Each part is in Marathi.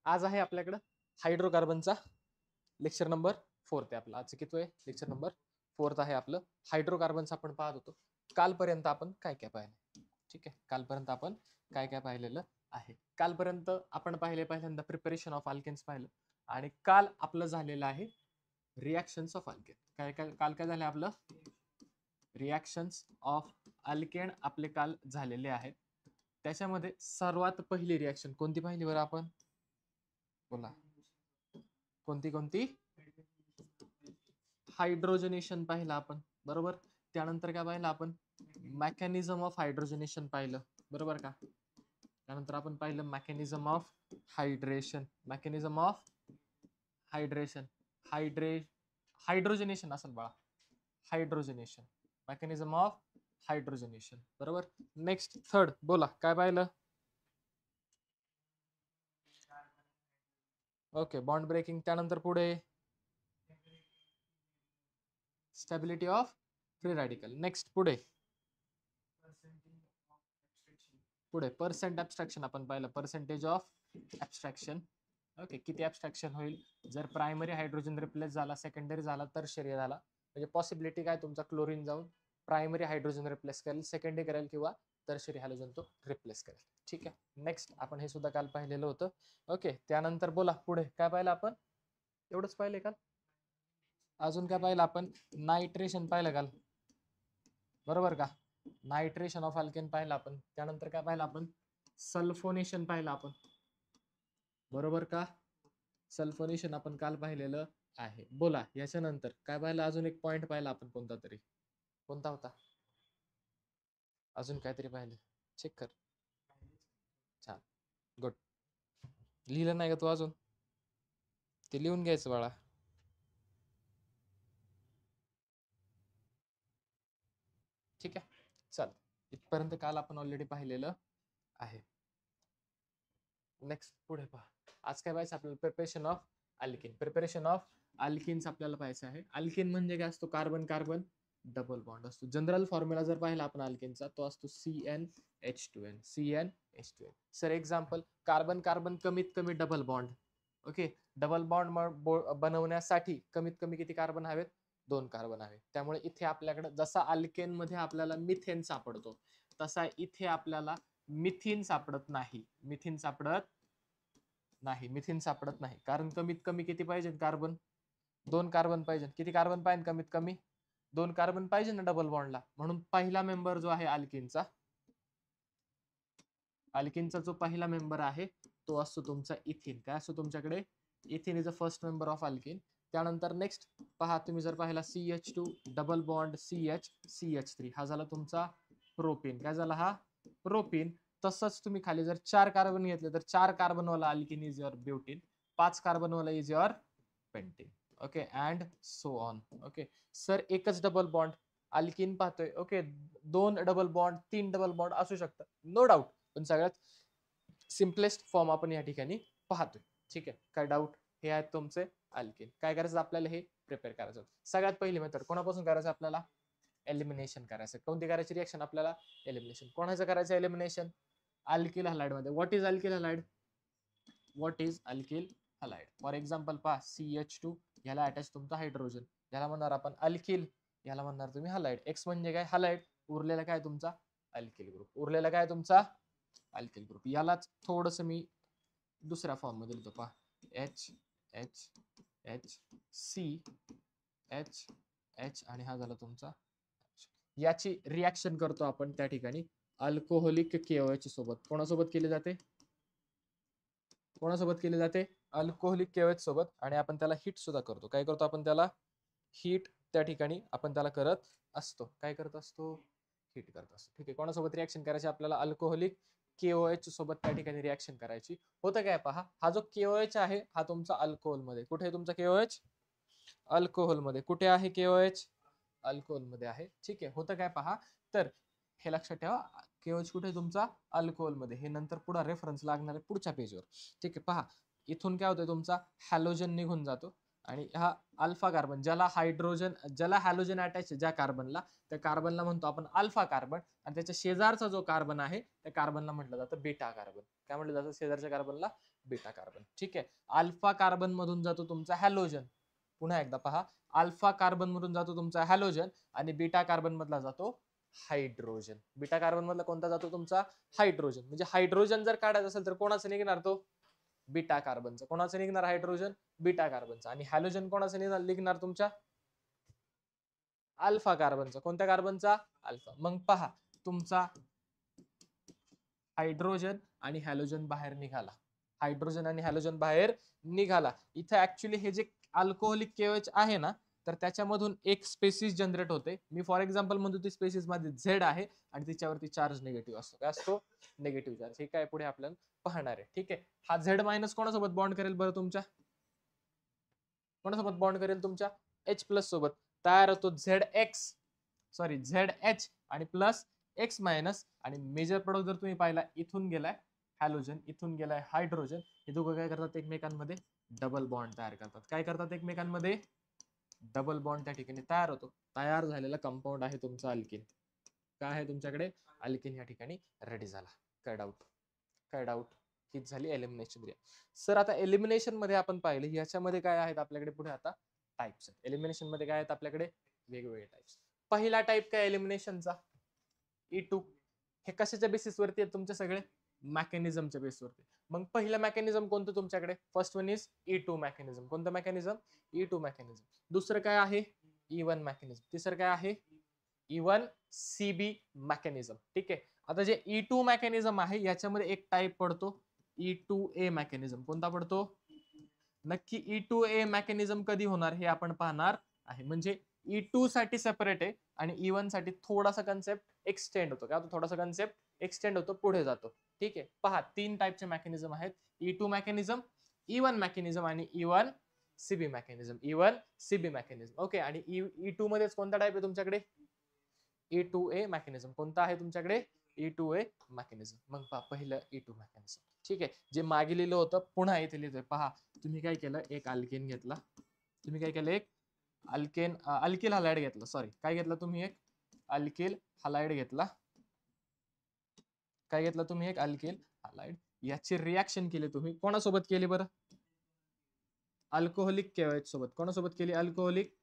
आज आहे आपल्याकडं हायड्रोकार्बनचा लेक्चर नंबर 4 आहे आपला. आजचं किती आहे? लेक्चर नंबर 4 आहे आपलं. हायड्रोकार्बनचं आपण पाहत होतो. कालपर्यंत आपण काय काय पाहिलं? ठीक आहे, कालपर्यंत आपण काय काय पाहिलेलं आहे. कालपर्यंत आपण पहिल्यांदा प्रिपरेशन ऑफ अल्केन्स पाहिलं आणि काल आपलं झालेलं आहे रिॲक्शन्स ऑफ अल्केन. काय काय काल काय झालं आपलं? रिॲक्शन्स ऑफ अल्केन आपले काल झालेले आहेत. त्याच्यामध्ये सर्वात पहिली रिॲक्शन कोणती पाहिली बरं आपण? बोला, कोणती कोणती? हायड्रोजनेशन पाहिलं आपण, बरोबर. त्यानंतर काय पाहिलं आपण? मेकॅनिझम ऑफ हायड्रोजनेशन पाहिलं, बरोबर का. त्यानंतर आपण पाहिलं mechanism of hydration, mechanism of hydration, hydrogenation असेल बाळा, हायड्रोजनेशन, मेकॅनिझम ऑफ हायड्रोजनेशन, बरोबर. नेक्स्ट थर्ड बोला काय पाहिलं? Okay, bond breaking. त्यानंतर पुढे stability of free radical. Next पुढे पर्सेंट ऍब्स्ट्रॅक्शन आपण पाहिलं, पर्सेंटेज ऑफ ऍब्स्ट्रॅक्शन. ओके, किती ऍब्स्ट्रॅक्शन होईल जर प्रायमरी हायड्रोजन रिप्लेस झाला, सेकंडरी झाला, टर्शियरी झाला. म्हणजे पॉसिबिलिटी काय, तुमचा क्लोरीन जाऊन प्रायमरी हायड्रोजन रिप्लेस करेल, सेकंडरी करेल किंवा टर्शियरी हायड्रोजन तो रिप्लेस करेल. ठीक आहे, नेक्स्ट आपण हे सुद्धा काल पाहिलेलं होतं. ओके, त्यानंतर बोला पुढे काय पाहिलं आपण? एवढंच पाहिलंय काल? अजून काय पाहिलं आपण? नायट्रेशन पाहिलं काल, बरोबर का. नायट्रेशन ऑफ अल्केन पाहिलं आपण. त्यानंतर काय पाहिलं आपण? सल्फोनेशन पाहिलं आपण, बरोबर का. सल्फोनेशन आपण काल पाहिलेलं आहे. बोला याच्यानंतर काय पाहिलं? अजून एक पॉइंट पाहिला आपण, कोणता तरी. कोणता होता? अजून काहीतरी पाहिलं, चेक कर. छान, गुड. लिहिलं नाही का तू अजून? ते लिहून घ्यायचं बाळा. ठीक आहे, चल इथपर्यंत काल आपण ऑलरेडी पाहिलेलं आहे. नेक्स्ट पुढे पहा. आज काय पाहायचं आपल्याला? Preparation of alkene. Preparation of alkenes आपल्याला पाहायचं आहे. अल्किन म्हणजे काय असतो? कार्बन कार्बन डबल बॉन्ड असतो. जनरल फॉर्म्युला जर पाहिला आपण अल्किनचा, तो असतो CnH2n, CnH2n. Sir example, carbon carbon कमीत कमी double bond. Okay, double bond बनवण्यासाठी कमीत कमी किती कार्बन हवेत? 2 कार्बन हवे. त्यामुळे इथे आपल्याकडे जसा अल्केन मध्ये आपल्याला मिथेन सापडतो, तसा इथे आपल्याला मिथिन सापडत नाही. मिथिन सापडत नाही, मिथिन सापडत नाही. कारण कमीत कमी किती पाहिजे कार्बन? 2 कार्बन पाहिजे. किती कार्बन पाहिजे? कमीत कमी 2 कार्बन पाहिजे ना डबल बॉन्डला. म्हणून पहिला मेंबर जो आहे अल्किनचा, अल्किनचा जो पहिला मेंबर आहे तो असतो तुमचा इथिन. काय असतो तुमच्याकडे? इथिन is a first member of alkene. त्यानंतर नेक्स्ट पहा, तुम्ही जर पाहिला CH2 डबल बॉन्ड CH3, हा झाला तुमचा प्रोपिन. काय झाला हा? प्रोपिन. तसंच तुम्ही खाली जर 4 कार्बन घेतले तर 4 कार्बन वाला अल्किन इज युअर ब्युटिन, 5 कार्बन वाला is your pentene. Okay, and so on. Okay sir, एकच डबल बॉन्ड अल्किन पाहतोय. Okay, 2 double bond, 3 double bond असू शकतात, नो डाऊट. पण सगळ्यात सिम्पलेस्ट फॉर्म आपण या ठिकाणी पाहतोय. ठीक आहे, काय डाऊट? हे आहेत तुमचे अल्किन. काय करायचं आपल्याला? हे प्रिपेअर करायचं. सगळ्यात पहिली मेथड कोणापासून करायचं आपल्याला? एलिमिनेशन करायचं. कोणती करायची रिएक्शन आपल्याला? एलिमिनेशन. कोणाचं करायचं एलिमिनेशन? अल्किल हलाइड मध्ये. What is alkyl halide? What is alkyl halide? For example पहा, CH2 याला अटॅच तुमचा हायड्रोजन, याला म्हणणार आपण अल्किल, याला म्हणणार तुम्ही हलाइड. एक्स म्हणजे काय? हलाइड. उरलेला काय तुमचा? Alkyl group. उरलेला काय तुमचा? Alkyl group. यालाच थोडस मी दुसऱ्या फॉर्म मध्ये लिहितो पहा, HHHCH आणि हा झाला तुमचा. याची रिॲक्शन करतो आपण त्या ठिकाणी अल्कोहोलिक KOH सोबत. कोणासोबत केली जाते? कोणासोबत केली जाते? अल्कोहोलिक KOH सोबत. आणि आपण त्याला हिट सुद्धा करतो. काय करतो आपण त्याला? हिट त्या ठिकाणी आपण त्याला करत असतो. काय करत असतो? हिट करत असतो. ठीक आहे, कोणासोबत रिॲक्शन करायची आपल्याला? अल्कोहोलिक KOH सोबत त्या ठिकाणी रिॲक्शन करायची. होतं काय पहा, हा जो KOH आहे हा तुमचा अल्कोहोल मध्ये. कुठे आहे तुमचा KOH? अल्कोहोल मध्ये. कुठे आहे KOH? अल्कोहोल मध्ये आहे. ठीक आहे, होतं काय पहा, तर हे लक्षात ठेवा, KOH कुठे तुमचा? अल्कोहोल मध्ये. हे नंतर पुढे रेफरन्स लागणार आहे पुढच्या पेजवर. ठीक आहे, पहा इथून काय होतं तुमचा? हॅलोजन निघून जातो आणि हा अल्फा कार्बन, ज्याला हॅलोजन अटॅच ज्या कार्बनला, त्या कार्बनला म्हणतो आपण अल्फा कार्बन, आणि त्याच्या शेजारचा जो कार्बन आहे त्या कार्बनला म्हटलं जातं बीटा कार्बन. काय म्हटलं जातं शेजारच्या कार्बनला? Beta carbon. ठीक आहे. अल्फा कार्बन मधून जातो तुमचा हॅलोजन. पुन्हा एकदा पहा, अल्फा कार्बन मधून जातो तुमचा हॅलोजन आणि बीटा कार्बन मधला जातो हायड्रोजन. बीटा कार्बन मधला कोणता जातो तुमचा? हायड्रोजन. म्हणजे हायड्रोजन जर काढायचं असेल तर कोणाचं निघणार? तो बीटा कार्बनचा. कोणाचं निघणार हायड्रोजन? बीटा कार्बनचा. आणि हॅलोजन कोणाचं निघणार तुमच्या? अल्फा कार्बनचा. कोणत्या कार्बनचा? अल्फा. मग पहा, तुमचा हायड्रोजन आणि हॅलोजन बाहेर निघाला. हायड्रोजन आणि हॅलोजन बाहेर निघाला. इथे ऍक्च्युली हे जे अल्कोहोलिक केओएच आहे ना, तर त्याच्यामधून एक स्पेसिस जनरेट होते. मी फॉर एक्झाम्पल म्हणतो ती स्पेसिस मध्ये झेड आहे आणि तिच्यावरती चार्ज निगेटिव्ह असतो. काय असतो? Negative charge. हे काय पुढे आपल्याला पाहणार आहे. ठीक आहे. हा झेड मायनस कोणासोबत बॉन्ड करेल बरं तुमच्या? कोणासोबत बॉन्ड करेल तुमच्या? H प्लस सोबत. तयार होतो झेड एच आणि प्लस एक्स मायनस. आणि मेजर प्रोडक्ट जर तुम्ही पाहिला, इथून गेलाय हॅलोजन, इथून गेलाय हायड्रोजन. हे दोघं काय करतात? एकमेकांमध्ये डबल बॉन्ड तयार करतात. काय करतात? एकमेकांमध्ये डबल बॉन्ड त्या ठिकाणी तयार होतो. तयार झालेला कंपाऊंड आहे तुमचा अल्किन. काय आहे तुमच्याकडे? अल्किन या ठिकाणी रेडी झाला. काय डाऊट? काय डाऊट? हीच झाली एलिमिनेशन क्रिया. सर आता एलिमिनेशन मध्ये आपण पाहिले, याच्यामध्ये काय आहेत आपल्याकडे पुढे आता? टाइप्स. एलिमिनेशन मध्ये काय आहेत आपल्याकडे? वेगवेगळे टाइप्स. पहिला टाइप काय एलिमिनेशनचा? E2. हे कशाच्या बेसिसवरती आहेत तुमचे सगळे? मेकॅनिझमच्या बेसिसवरती. मग पहिलं मेकॅनिझम कोणतं तुमच्याकडे? First one is E2 mechanism. कोणतं मेकॅनिझम? E2 mechanism. दुसरं काय आहे? E1 mechanism. तिसरं काय आहे? E1 CB mechanism. ठीक आहे. आता जे E2 मेकॅनिझम आहे याच्यामध्ये एक टाइप पडतो E2A मेकॅनिझम. कोणता पडतो? नक्की E2A मेकॅनिझम कधी होणार हे आपण पाहणार आहे. म्हणजे E2 साठी सेपरेट आहे आणि E1 साठी थोडासा कन्सेप्ट एक्सटेंड होतो. काय होतो? थोडासा कन्सेप्ट एक्सटेंड होतो, पुढे जातो. ठीक आहे. पहा, 3 टाइपचे मेकॅनिझम आहेत. E2 मेकॅनिझम, E1 मेकॅनिझम आणि E1 CB mechanism. E1 CB mechanism. Okay. आणि E2 मध्येच कोणता टाइप आहे तुमच्याकडे? E2A mechanism. कोणता आहे तुमच्याकडे? E2A mechanism. मग पहा, पहिलं E2 मेकॅनिझम. ठीक आहे. जे मागे लिहिलं होतं पुन्हा इथे लिहितोय. पहा, तुम्ही काय केलं? एक अल्केन घेतला. तुम्ही काय केलं? एक अल्किल हलाइड घेतला. सॉरी, काय घेतला तुम्ही? एक अल्किल हलाइड घेतला. काय घेतला तुम्ही? एक अल्किल हलाइड. याची रिॲक्शन केली तुम्ही. कोणासोबत केली बरं? अल्कोहोलिक केओएच सोबत. कोणासोबत केली? अल्कोहोलिक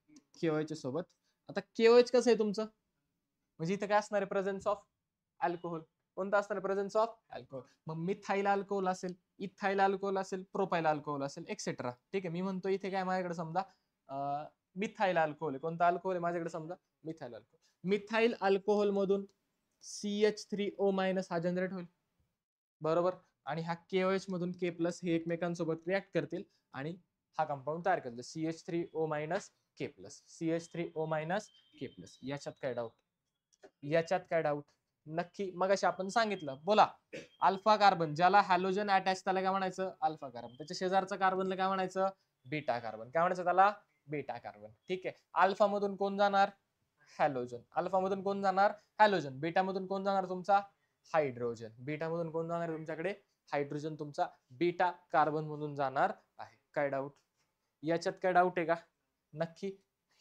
केओएच सोबत. आता केओएच कसं आहे तुमचं? म्हणजे इथे काय असणार आहे? Presence of alcohol. कोणता असणार? Presence of alcohol. मग मिथाइल अल्कोहोल असेल, इथाइल अल्कोहोल असेल, प्रोपाइल अल्कोहोल असेल, एक्सेट्रा. ठीक आहे. मी म्हणतो इथे काय माझ्याकडे समजा मिथाइल अल्कोहोल आहे. कोणता अल्कोहोल आहे माझ्याकडे? समजा मिथाइल अल्कोहोल. मिथाइल अल्कोहोल मधून CH3O- हा जनरेट होईल. बरोबर. आणि हा KOH मधून K प्लस हे एकमेकांसोबत रिॲक्ट करतील आणि हा कंपाऊंड तयार करतील. CH3O- K plus. CH3O- K plus. याच्यात काय डाऊट? याच्यात काय डाऊट? नक्की मगाशी आपण सांगितलं. बोला. अल्फा कार्बन, ज्याला हॅलोजन अटॅच, त्याला काय म्हणायचं? Alpha carbon. त्याच्या शेजारचं कार्बनला काय म्हणायचं? Beta carbon. काय म्हणायचं त्याला? Beta carbon. ठीक आहे. अल्फा मधून कोण जाणार? हॅलोजन. अल्फा मधून कोण जाणार? हॅलोजन. बीटा मधून कोण जाणार तुमचा? हायड्रोजन. बीटा मधून कोण जाणार तुमच्याकडे? हायड्रोजन तुमचा बीटा कार्बन मधून जाणार आहे. काय डाऊट? याच्यात काय डाऊट आहे का? नक्की.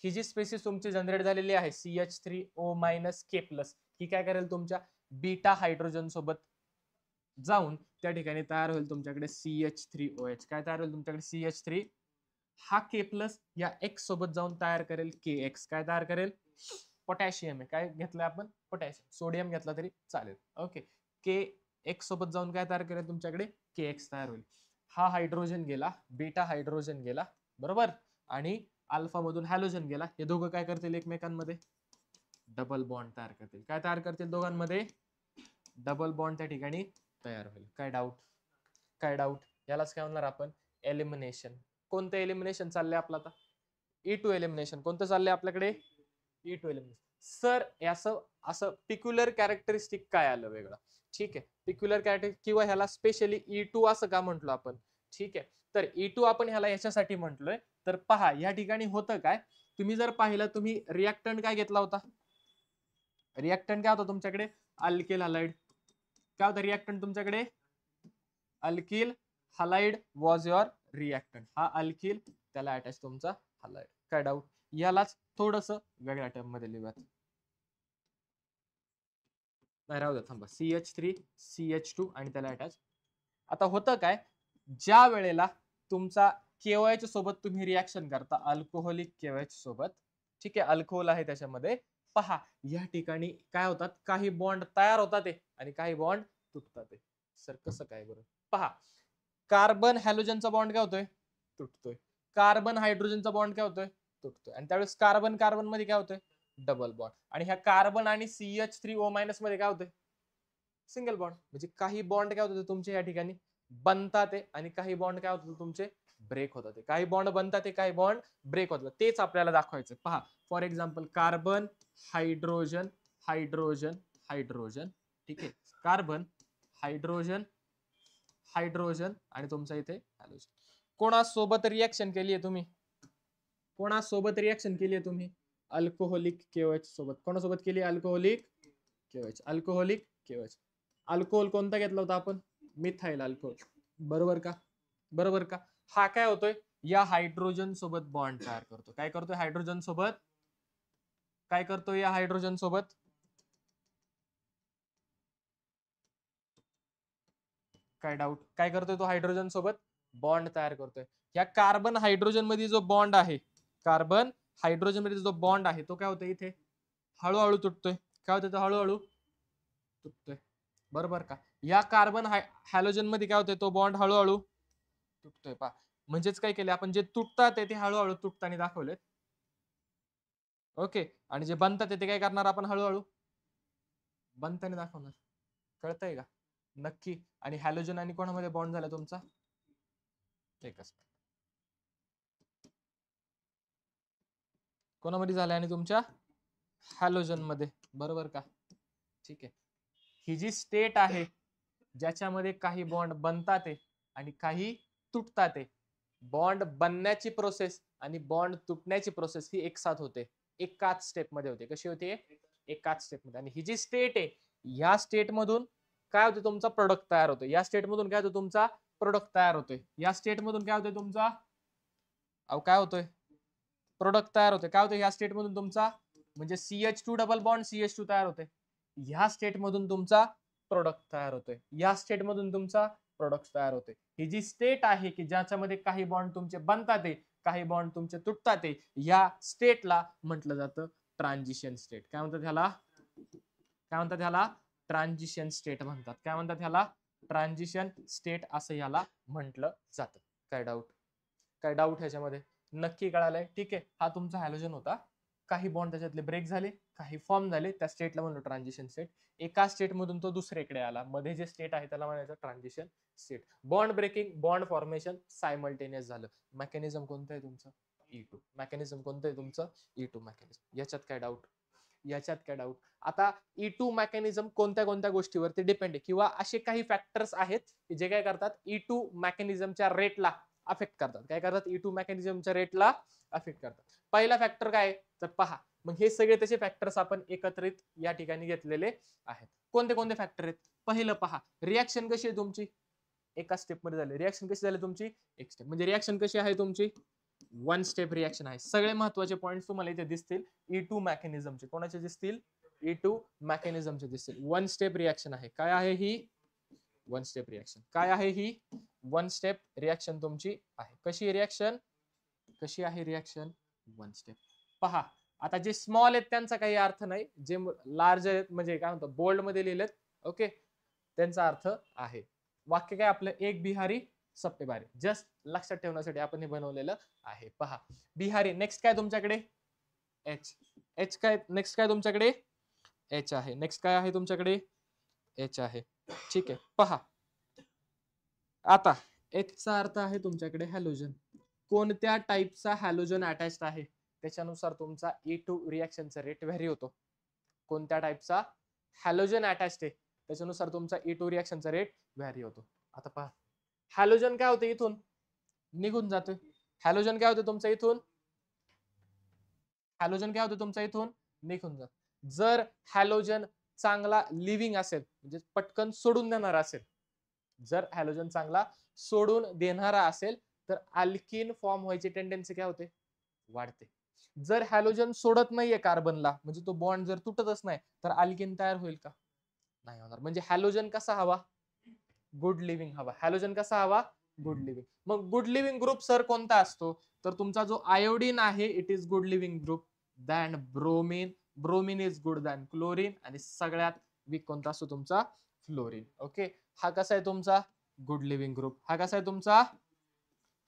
ही जी स्पेसिस तुमची जनरेट झालेली आहे CH3O- K प्लस, ही काय करेल? तुमच्या बीटा हायड्रोजन सोबत जाऊन त्या ठिकाणी तयार होईल तुमच्याकडे CH3OH. काय तयार होईल तुमच्याकडे? CH3. हा K प्लस या X सोबत जाऊन तयार करेल KX. काय तयार करेल? पोटॅशियम आहे. काय घेतलंय आपण? पोटॅशियम. सोडियम घेतला तरी चालेल. ओके. KX सोबत जाऊन काय तयार करेल तुमच्याकडे? KX तयार होईल. हा हायड्रोजन गेला, बीटा हायड्रोजन गेला, बरोबर. आणि अल्फा मधून हॅलोजन गेला. हे दोघं काय करतील? एकमेकांमध्ये डबल बॉन्ड तयार करतील. काय तयार करतील? दोघांमध्ये डबल बॉन्ड त्या ठिकाणी तयार होईल. काय डाऊट? काय डाऊट? यालाच काय म्हणणार आपण? एलिमिनेशन. कोणतं एलिमिनेशन चाललंय आपलं आता? E2 elimination. कोणतं चाललंय आपल्याकडे? E2 elimination. सर याचं असं पिक्युलर कॅरेक्टरिस्टिक काय आलं वेगळं? ठीक आहे. पिक्युलर कॅरेक्टरिस्टिक किंवा ह्याला स्पेशली E2 असं का म्हटलं आपण? ठीक आहे. तर E2 आपण ह्याला याच्यासाठी म्हटलोय, तर पहा या ठिकाणी होतं काय? तुम्ही जर पाहिलं, तुम्ही रिॲक्टंट काय घेतला होता? रिॲक्टंट काय होता तुमच्याकडे? Alkyl halide. काय होता रिॲक्टंट तुमच्याकडे? Alkyl halide was your reactant. हा अल्किल त्याला अटॅच तुमचा हॅलाइड. काय डाऊट? यालाच थोडस वेगळ्या टर्म मध्ये लिहूयात. नाही राहू द्या, थांबा. CH3 CH2 आणि त्याला अटॅच. आता होतं काय, ज्या वेळेला तुमचा KOH सोबत तुम्ही रिॲक्शन करता, अल्कोहोलिक KOH सोबत, ठीक आहे, अल्कोहोल आहे त्याच्यामध्ये, पहा या ठिकाणी काय होतात, काही बॉन्ड तयार होतात आणि काही बॉन्ड तुटतात. सर कसं काय बरं? पहा, कार्बन हॅलोजनचा बॉन्ड काय होतोय? तुटतोय. कार्बन हायड्रोजनचा बॉन्ड काय होतोय? तुटतोय. आणि त्यावेळेस कार्बन कार्बन मध्ये काय होतोय? Double bond. आणि ह्या कार्बन आणि CH3O- मध्ये काय होतंय? Single bond. म्हणजे काही बॉन्ड काय होतात तुमचे या ठिकाणी बनतात आणि काही बॉन्ड काय होतात तुमचे ब्रेक होतात. काही बॉन्ड बनतात, काही बॉन्ड ब्रेक होतात. तेच आपल्याला दाखवायचं. पहा, for example carbon hydrogen hydrogen hydrogen, ठीक आहे, कार्बन हायड्रोजन हायड्रोजन आणि तुमचा इथे हॅलोजन. कोणासोबत रिएक्शन केली आहे तुम्ही? कोणासोबत रिएक्शन केली आहे तुम्ही? अल्कोहोलिक KOH सोबत. कोणासोबत केली? Alcoholic KOH. Alcoholic KOH. Alcohol कोणता घेतला होता आपण? Methyl alcohol. बरोबर का? बरोबर का? हा काय होतोय? या हायड्रोजन सोबत बॉन्ड तयार करतो. काय करतोय हायड्रोजन सोबत? काय करतोय या हायड्रोजन सोबत? काय डाऊट? काय करतोय तो हायड्रोजन सोबत? बॉन्ड तयार करतोय. या कार्बन हायड्रोजन मध्ये जो बॉन्ड आहे, कार्बन हायड्रोजन मध्ये जो बॉन्ड आहे, तो काय होतोय इथे हळूहळू तुटतोय. काय होतोय? तो हळूहळू तुटतोय. बरोबर का? या कार्बन हॅलोजन मध्ये काय होतंय? तो बॉन्ड हळूहळू तुटतोय. पहा, म्हणजेच काय केले आपण, जे तुटतात ते हळूहळू तुटताना दाखवलेत. ओके. आणि जे बनतात ते काय करणार आपण? हळूहळू बनताना दाखवणार. कळतंय का? नक्की. आणि हॅलोजन आणि कोणामध्ये बॉन्ड झाला तुमचा? एकच. कोणामध्ये झालाय? आणि तुमच्या हॅलोजन मध्ये. बरोबर का? ठीक आहे. ही जी स्टेट आहे ज्याच्यामध्ये काही बॉन्ड बनतात आणि काही तुटतात, बॉन्ड बनण्याची प्रोसेस आणि बॉन्ड तुटण्याची प्रोसेस ही एक साथ होते, एकाच स्टेप मध्ये होते. कशी होते? एकाच स्टेप मध्ये. आणि ही जी स्टेट आहे, या स्टेट मधून काय होतं? तुमचा प्रोडक्ट तयार होतो. या स्टेट मधून काय होतं? तुमचा प्रोडक्ट तयार होतोय. या स्टेट मधून काय होतोय तुमचा? काय होतोय? प्रोडक्ट तयार होते. काय होतं या स्टेट मधून तुमचा? म्हणजे CH2 डबल बॉन्ड CH2 तयार होते. ह्या स्टेट मधून तुमचा प्रोडक्ट तयार होतोय. या स्टेट मधून तुमचा प्रोडक्ट तयार होते. ही जी स्टेट आहे की ज्याच्यामध्ये काही बॉन्ड तुमचे बनतात, काही बॉन्ड तुमचे तुटतात, या स्टेटला म्हटलं जातं ट्रान्झिशन स्टेट. काय म्हणतात ह्याला? काय म्हणतात ह्याला? ट्रान्झिशन स्टेट म्हणतात. काय म्हणतात ह्याला? ट्रान्झिशन स्टेट असं याला म्हटलं जातं. काय डाऊट? काय डाऊट ह्याच्यामध्ये? नक्की कळालंय? ठीक आहे. हा तुमचा हॅलोजन होता. काही बॉन्ड त्याच्यातले ब्रेक झाले, काही फॉर्म झाले, त्या स्टेटला म्हणलो ट्रान्झिशन स्टेट. एका स्टेट मधून तो दुसरीकडे आला, मध्ये जे स्टेट आहे त्याला म्हणायचं transition state. Bond breaking, bond formation simultaneous झालं. मेकॅनिझम कोणतं आहे तुमचं? E2. मेकॅनिझम कोणतं आहे तुमचं? E2 mechanism. याच्यात काय डाऊट? याच्यात काय डाऊट? आता E2 मेकॅनिझम कोणत्या कोणत्या गोष्टीवरती डिपेंड आहे, किंवा असे काही फॅक्टर्स आहेत जे काय करतात E2 मेकॅनिझमच्या रेटला अफेक्ट करतात. काय करतात? E2 मेकॅनिझमच्या रेटला अफेक्ट करतात. पहिला फॅक्टर काय? तर पहा, मग हे सगळे त्याचे फॅक्टर्स आपण एकत्रित या ठिकाणी घेतलेले आहेत. कोणते कोणते फॅक्टर आहेत? पहिलं पहा, रिॲक्शन कशी आहे तुमची? एका स्टेप मध्ये झाली. रिॲक्शन कशी झाली तुमची? एक स्टेप. म्हणजे रिॲक्शन कशी आहे तुमची? वन स्टेप रिॲक्शन आहे. सगळे महत्वाचे पॉइंट्स तुम्हाला इथे दिसतील E2 मेकॅनिझमचे. कोणाचे दिसतील? E2 मेकॅनिझमचे दिसतील. वन स्टेप रिॲक्शन आहे. काय आहे ही? One step reaction. काय आहे ही? वन स्टेप रिॲक्शन तुमची आहे. कशी रिॲक्शन? कशी आहे रिॲक्शन? One step. पहा, आता जे स्मॉल आहेत त्यांचा काही अर्थ नाही, जे लार्ज आहेत म्हणजे काय म्हणतो बोल्ड मध्ये लिहिलेत, ओके, त्यांचा अर्थ आहे. वाक्य काय आपलं? एक बिहारी सब पे भारी. जस्ट लक्षात ठेवण्यासाठी आपण हे बनवलेलं आहे. पहा, बिहारी. नेक्स्ट काय तुमच्याकडे? एच. एच काय? नेक्स्ट काय तुमच्याकडे? एच आहे. नेक्स्ट काय आहे तुमच्याकडे? एच आहे. ठीक आहे. पहा, आता एचचा अर्थ आहे तुमच्याकडे हॅलोजन. कोणत्या टाईपचा हॅलोजन अटॅच्ड आहे त्याच्यानुसार तुमचा E2 रिॲक्शनचा रेट व्हॅरी होतो. कोणत्या टाईपचा हॅलोजन अटॅच्ड आहे त्याच्यानुसार तुमचा E2 रिॲक्शनचा रेट व्हॅरी होतो. आता पहा, हॅलोजन काय होतं? इथून निघून जातोय. हॅलोजन काय होतं तुमचं इथून? हॅलोजन काय होतं तुमचं इथून? निघून जात. जर हॅलोजन चांगला लिव्हिंग असेल, म्हणजे पटकन सोडून देणारा असेल, जर हॅलोजन चांगला सोडून देणारा असेल तर अल्किन फॉर्म व्हायची टेंडन्सी काय होते, वाढते. जर हॅलोजन सोडत नाहीये कार्बनला, म्हणजे तो बॉन्ड जर तुटतच नाही, तर अल्किन तयार होईल का, नाही होणार. म्हणजे हॅलोजन कसा हवा, गुड लिव्हिंग हवा. हॅलोजन कसा हवा, गुड लिव्हिंग. मग गुड लिव्हिंग ग्रुप सर कोणता असतो, तर तुमचा जो आयोडीन आहे it is good living group. Than bromine, bromine is good than chlorine. आणि सगळ्यात वीक कोणता असतो तुमचा, फ्लोरीन. ओके, हा कसा आहे तुमचा गुड लिव्हिंग ग्रुप. हा कसा आहे तुमचा,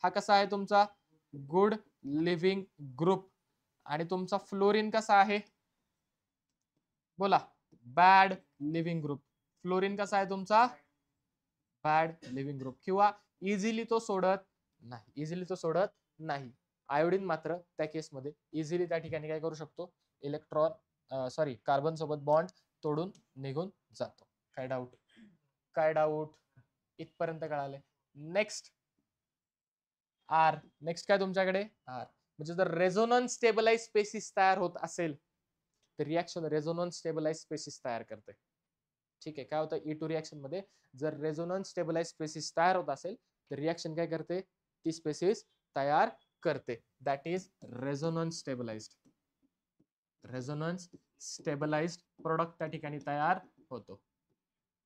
हा कसा आहे तुमचा गुड लिव्हिंग ग्रुप. आणि तुमचा फ्लोरीन कसा आहे, बोला, बॅड लिव्हिंग ग्रुप. फ्लोरीन कसा आहे तुमचा, बॅड लिव्हिंग ग्रुप. किंवा इझिली तो सोडत नाही, इझिली तो सोडत नाही. आयोडीन मात्र त्या केसमध्ये इझिली त्या ठिकाणी काय करू शकतो, इलेक्ट्रॉन सॉरी कार्बन सोबत बॉन्ड तोडून निघून जातो. काय डाऊट, काय डाऊट, इथपर्यंत कळाले. Next R. नेक्स्ट काय तुमच्याकडे आर. म्हणजे जर रेझोनन्स स्टेबलाइज स्पेसिस तयार होत असेल तर रिएक्शन रेझोनन्स स्टेबलाइज स्पेसिस तयार करते. ठीक आहे, काय होतं E2 रिएक्शन मध्ये, जर रेझोनन्स स्टेबलाइज स्पेसिस तयार होत असेल तर रिएक्शन काय करते, ती स्पेसिस तयार करते. That is resonance stabilised. Resonance stabilised product त्या ठिकाणी तयार होतो.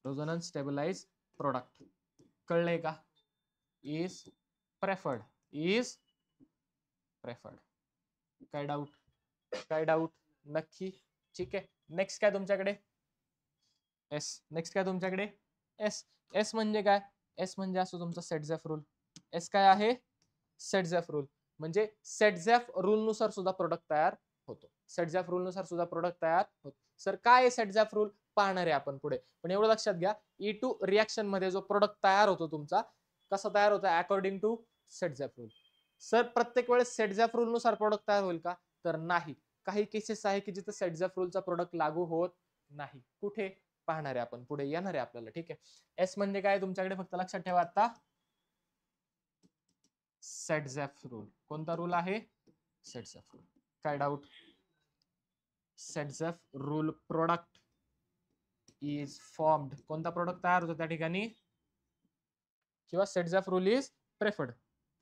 रेझोनन्स स्टेबलाइज्ड प्रोडक्ट, कळलंय का, इज प्रेफर्ड, इज प्रेफर्ड. काय डाऊट, काय डाऊट, नक्की. ठीक आहे, नेक्स्ट काय तुमच्याकडे एस. नेक्स्ट काय तुमच्याकडे एस. एस म्हणजे काय, एस म्हणजे असतो तुमचा सेटझॅफ रूल. एस काय आहे, सेटझॅफ रूल. म्हणजे सेटझॅफ रूल नुसार सुद्धा प्रोडक्ट तयार होतो. सेटझॅफ रूल नुसार सुद्धा प्रोडक्ट तयार होतो. सर काय आहे सेटझॅफ रूल, पाहणार आहे आपण पुढे. पण एवढं लक्षात घ्या, E2 रिएक्शन मध्ये जो प्रोडक्ट तयार होतो तुमचा, कसा तयार होतो अकॉर्डिंग टू सेटझॅफ रूल. सर प्रत्येक वेळेस सेटझॅफ रूल नुसार प्रोडक्ट तयार होईल का, तर नाही. काही केसेस आहे की जिथे सेटझॅफ रूलचा प्रोडक्ट लागू होत नाही. कुठे, पाहणार आहे आपण पुढे, येणार आहे आपल्याला. ठीक आहे, एस म्हणजे काय तुमच्याकडे, फक्त लक्षात ठेवा आता, सेटझॅफ रूल. कोणता रूल आहे, सेटझॅफ रूल. काय doubt, Saytzeff rule product is formed. कोणता प्रोडक्ट तयार होतो त्या ठिकाणी, किंवा सेटझॅफ रूल इज प्रेफर्ड.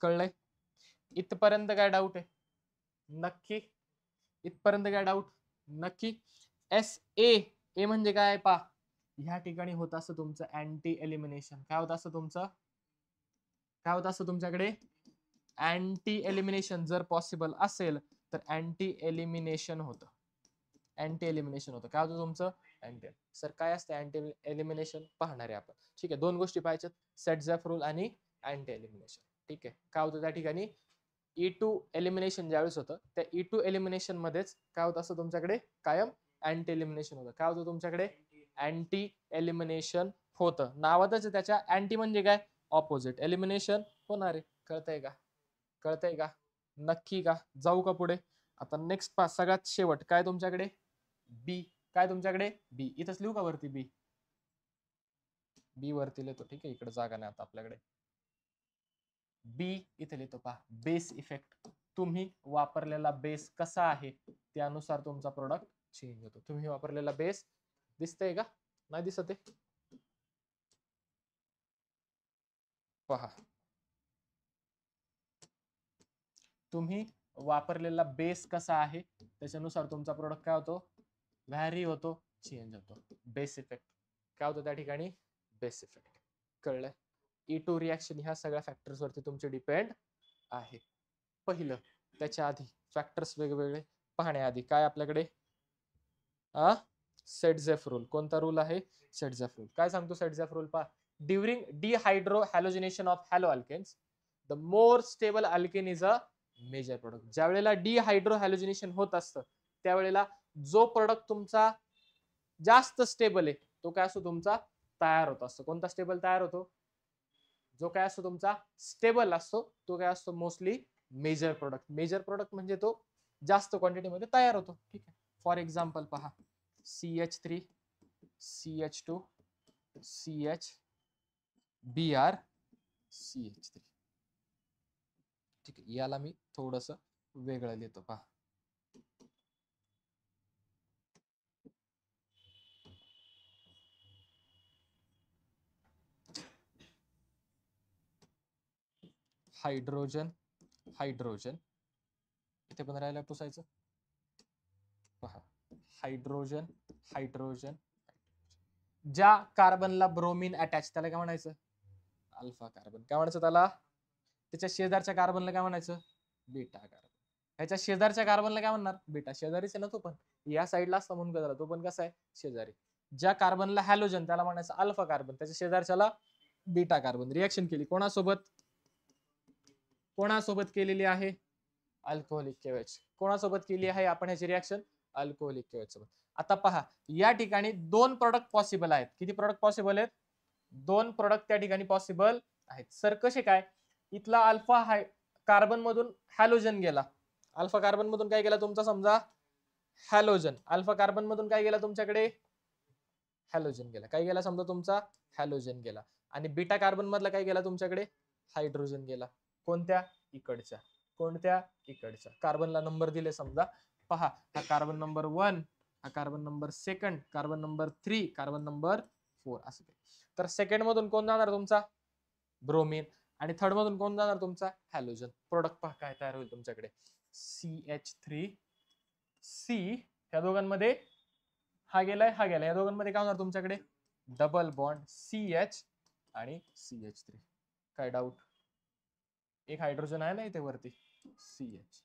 कळलंय, इथपर्यंत काय डाऊट आहे, नक्की. इथपर्यंत काय डाऊट, नक्की. एस ए, ए म्हणजे काय पा, ह्या ठिकाणी होत असं तुमचं अँटी एलिमिनेशन. काय होत असं तुमचं, काय होत असं तुमच्याकडे अँटी एलिमिनेशन. जर पॉसिबल असेल तर अँटी एलिमिनेशन होतं, अँटी एलिमिनेशन होतं. काय होतं तुमचं अँटी. सर काय असतं अँटी एलिमिनेशन, पाहणार आहे आपण. ठीक आहे, दोन गोष्टी पाहायच्यात, सेटझॅफ रूल आणि अँटी एलिमिनेशन. ठीक आहे, काय होतं त्या ठिकाणी E2 एलिमिनेशन ज्यावेळेस होतं, त्या E2 एलिमिनेशन मध्येच काय होत असतं तुमच्याकडे कायम अँटी एलिमिनेशन होतं. काय होतं तुमच्याकडे अँटी एलिमिनेशन होतं. नावातच त्याच्या, अँटी म्हणजे काय, ऑपोजिट, एलिमिनेशन होणार आहे. कळतंय का, कळतंय का, नक्की का, जाऊ का पुढे. आता नेक्स्ट पास, सगळ्यात शेवट काय तुमच्याकडे बी. काय तुमच्याकडे बी, इथंच लिहू का वरती बी, बी वरती लिहितो. ठीक आहे, इकडे जागा नाही आता आपल्याकडे. बी इथे लिहितो पहा, बेस इफेक्ट. तुम्ही वापरलेला बेस कसा आहे त्यानुसार तुमचा प्रोडक्ट चेंज होतो. तुम्ही वापरलेला बेस दिसतंय का, नाही दिसत आहे, पहा. तुम्ही वापरलेला बेस कसा आहे त्याच्यानुसार तुमचा प्रोडक्ट काय होतो, व्हॅरी होतो, चेंज होतो. बेस इफेक्ट काय होतो त्या ठिकाणी, बेस इफेक्ट. कळलं, E2 रिएक्शन ह्या सगळ्या फॅक्टर्स वरती तुमचे डिपेंड आहे. पहिलं, त्याच्या आधी फॅक्टर्स वेगवेगळे पाहण्याआधी काय आपल्याकडे सेटझॅफ रूल. कोणता रूल आहे, सेटझॅफ रूल. काय सांगतो सेटझॅफ रूल पहा, during dehydrohalogenation of haloalkanes the more stable alkene is a major product. ज्या वेळेला डिहायड्रो हॅलोजिनेशन होत असतं त्यावेळेला जो प्रोडक्ट तुमचा जास्त स्टेबल आहे तो काय असतो तुमचा तयार होत असतो. कोणता स्टेबल तयार होतो, जो काय असतो तुमचा स्टेबल असतो तो काय असतो mostly major product. Major product म्हणजे तो जास्त क्वांटिटीमध्ये तयार होतो. ठीक आहे, फॉर एक्झाम्पल पहा, CH3 CH2 CH Br CH3. ठीक आहे, याला मी थोडस वेगळं लिहितो पहा. हायड्रोजन हायड्रोजन इथे पण राहिला पुसायचं पहा हायड्रोजन हायड्रोजन ज्या कार्बनला ब्रोमीन अटॅच त्याला काय म्हणायचं अल्फा कार्बन काय म्हणायचं त्याला त्याच्या शेजारच्या कार्बनला काय म्हणायचं बीटा कार्बन ह्याच्या शेजारच्या कार्बनला काय म्हणणार बीटा शेजारीच आहे ना तो पण या साईडला असता म्हणून काय झाला तो पण कसा आहे शेजारी ज्या कार्बनला हॅलोजन त्याला म्हणायचं अल्फा कार्बन त्याच्या शेजारच्याला बीटा कार्बन रिएक्शन केली कोणासोबत केलेली आहे अल्कोहोलिक केवेच कोणासोबत केली आहे आपण ह्याची रिएक्शन अल्कोहोलिक केवेच सोबत आता पहा या ठिकाणी दोन प्रोडक्ट पॉसिबल आहेत किती प्रोडक्ट पॉसिबल आहेत दोन प्रोडक्ट त्या ठिकाणी पॉसिबल आहेत सर कसे काय इथला अल्फा कार्बन मधून हॅलोजन गेला अल्फा कार्बन मधून काय गेला तुमचा समजा हॅलोजन अल्फा कार्बन मधून काय गेला तुमच्याकडे हॅलोजन गेला काय गेला समजा तुमचा हॅलोजन गेला आणि बीटा कार्बन मधला काय गेला तुमच्याकडे हायड्रोजन गेला कोणत्या इकडच्या कार्बनला नंबर दिले समजा पहा हा कार्बन नंबर 1 हा carbon number 2 carbon number 3 carbon number 4 असं तर सेकंड मधून कोण जाणार तुमचा ब्रोमीन आणि थर्ड मधून कोण जाणार तुमचा हॅलोजन प्रोडक्ट पहा काय तयार होईल तुमच्याकडे CH3C या दोघांमध्ये हा गेलाय या दोघांमध्ये काय होणार तुमच्याकडे डबल बॉन्ड CH आणि CH3 काय डाऊट एक हायड्रोजन आहे ना इथे वरती CH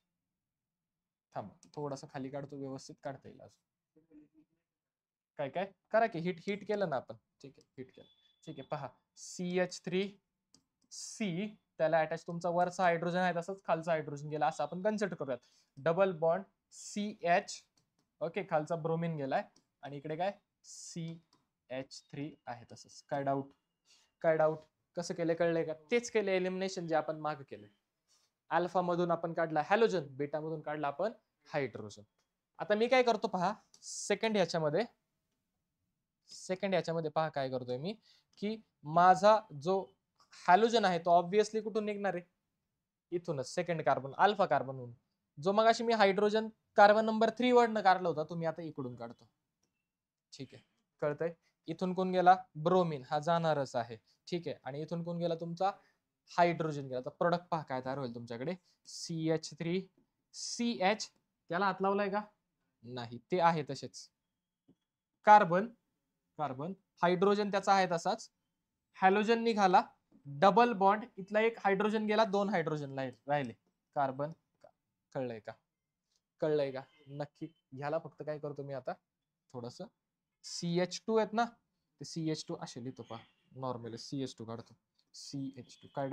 थांब थोडासा खाली काढतो व्यवस्थित काढता येईल काय करा की हिट केलं ना आपण ठीक आहे हिट केलं ठीक आहे पहा CH3C त्याला अटॅच तुमचा वरचा हायड्रोजन आहे तसंच खालचा हायड्रोजन गेला असं आपण कन्सिडर करूयात डबल बॉन्ड CH ओके खालचा ब्रोमीन गेलाय आणि इकडे काय CH3 आहे तसंच काय डाऊट कसं केलं कळलंय का तेच केलं एलिमिनेशन जे आपण मागे केलं अल्फा मधून आपण काढला हॅलोजन बीटा मधून काढला आपण हायड्रोजन आता मी काय करतो पहा सेकंड याच्यामध्ये पहा काय करतोय मी की माझा जो हॅलोजन आहे तो ऑब्विसली कुठून निघणार आहे इथूनच सेकंड कार्बन अल्फा कार्बन म्हणून जो मग अशी मी हायड्रोजन कार्बन नंबर 3 वरनं काढला होता तुम्ही आता इकडून काढतो ठीक आहे कळतंय इथून कोण गेला ब्रोमीन हा जाणारच आहे ठीक आहे आणि इथून कोण गेला तुमचा हायड्रोजन गेला तर प्रोडक्ट पहा काय तयार होईल तुमच्याकडे CH3CH त्याला हात लावलाय का नाही ते आहे तसेच कार्बन हायड्रोजन त्याचा आहे तसाच हॅलोजन निघाला डबल बॉन्ड इथला एक हायड्रोजन गेला दोन हायड्रोजन राहिले कार्बन कळलंय का नक्की ह्याला फक्त काय करतो मी आता थोडस CH2 आहेत ना ते CH2 असे लिहितो पहा नॉर्मली CH2 काढतो CH2 काय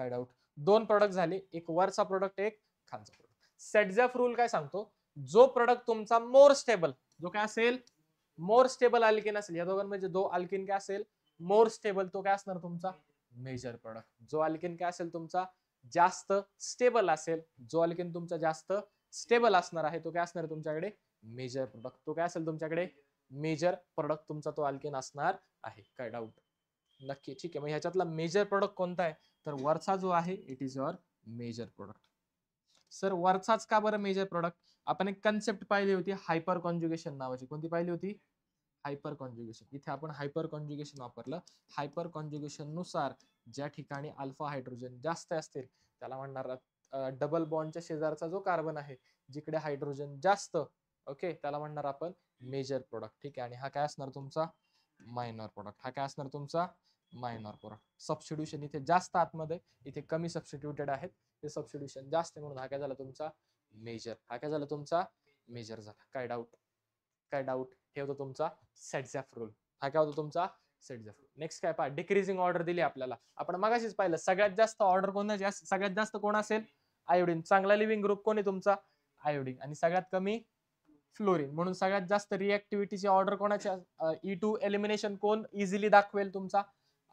डाऊट दोन प्रोडक्ट झाले एक वरचा प्रोडक्ट एक खालचा प्रोडक्ट सेटझॅफ रूल काय सांगतो जो प्रोडक्ट तुमचा मोर स्टेबल जो काय असेल मोर स्टेबल अल्किन असेल या दोघांमध्ये जो अल्किन काय असेल मोर स्टेबल तो काय असणार तुमचा मेजर प्रोडक्ट जो अल्किन काय असेल तुमचा जास्त स्टेबल असेल जो अल्किन तुमचा जास्त स्टेबल असणार आहे तो काय असणार तुमच्याकडे मेजर प्रोडक्ट तो काय असेल तुमच्याकडे मेजर प्रोडक्ट तुमचा तो अल्किन असणार आहे काय डाऊट नक्की ठीक आहे मग ह्याच्यातला मेजर प्रोडक्ट कोणता आहे तर वरचा जो आहे it is your major product sir वरचाच का बरं मेजर प्रोडक्ट आपण एक कन्सेप्ट पाहिली होती हायपर कॉन्जुगेशन नावाची कोणती पाहिली होती हायपर कॉन्जुगेशन इथे आपण हायपर कॉन्जुगेशन वापरलं हायपर कॉन्जुगेशन नुसार ज्या ठिकाणी अल्फा हायड्रोजन जास्त असतील त्याला म्हणणार डबल बॉन्डच्या शेजारचा जो कार्बन आहे जिकडे हायड्रोजन जास्त ओके त्याला म्हणणार आपण मेजर प्रोडक्ट ठीक आहे आणि हा काय असणार तुमचा मायनर प्रोडक्ट हा काय असणार तुमचा मायनर प्रोडक्ट सबस्टिट्यूशन इथे जास्त आतमध्ये इथे कमी सबस्टिट्यूटेड आहेत ते सबस्टिट्यूशन जास्त म्हणून हा काय झाला तुमचा मेजर हा काय झाला तुमचा मेजर झाला काय डाऊट हे होतं तुमचा सेटझॅफ रूल हा काय होता तुमचा सेटझॅफ रूल नेक्स्ट काय पहा डिक्रीजिंग ऑर्डर दिली आपल्याला आपण मगाशीच पाहिलं सगळ्यात जास्त ऑर्डर कोणाची सगळ्यात जास्त कोण असेल आयोडीन चांगला लिव्हिंग ग्रुप कोण आहे तुमचा आयोडीन आणि सगळ्यात कमी फ्लोरीन म्हणून सगळ्यात जास्त रिएक्टिव्हिटीची ऑर्डर कोणाची E2 एलिमिनेशन कोण इझिली दाखवेल तुमचा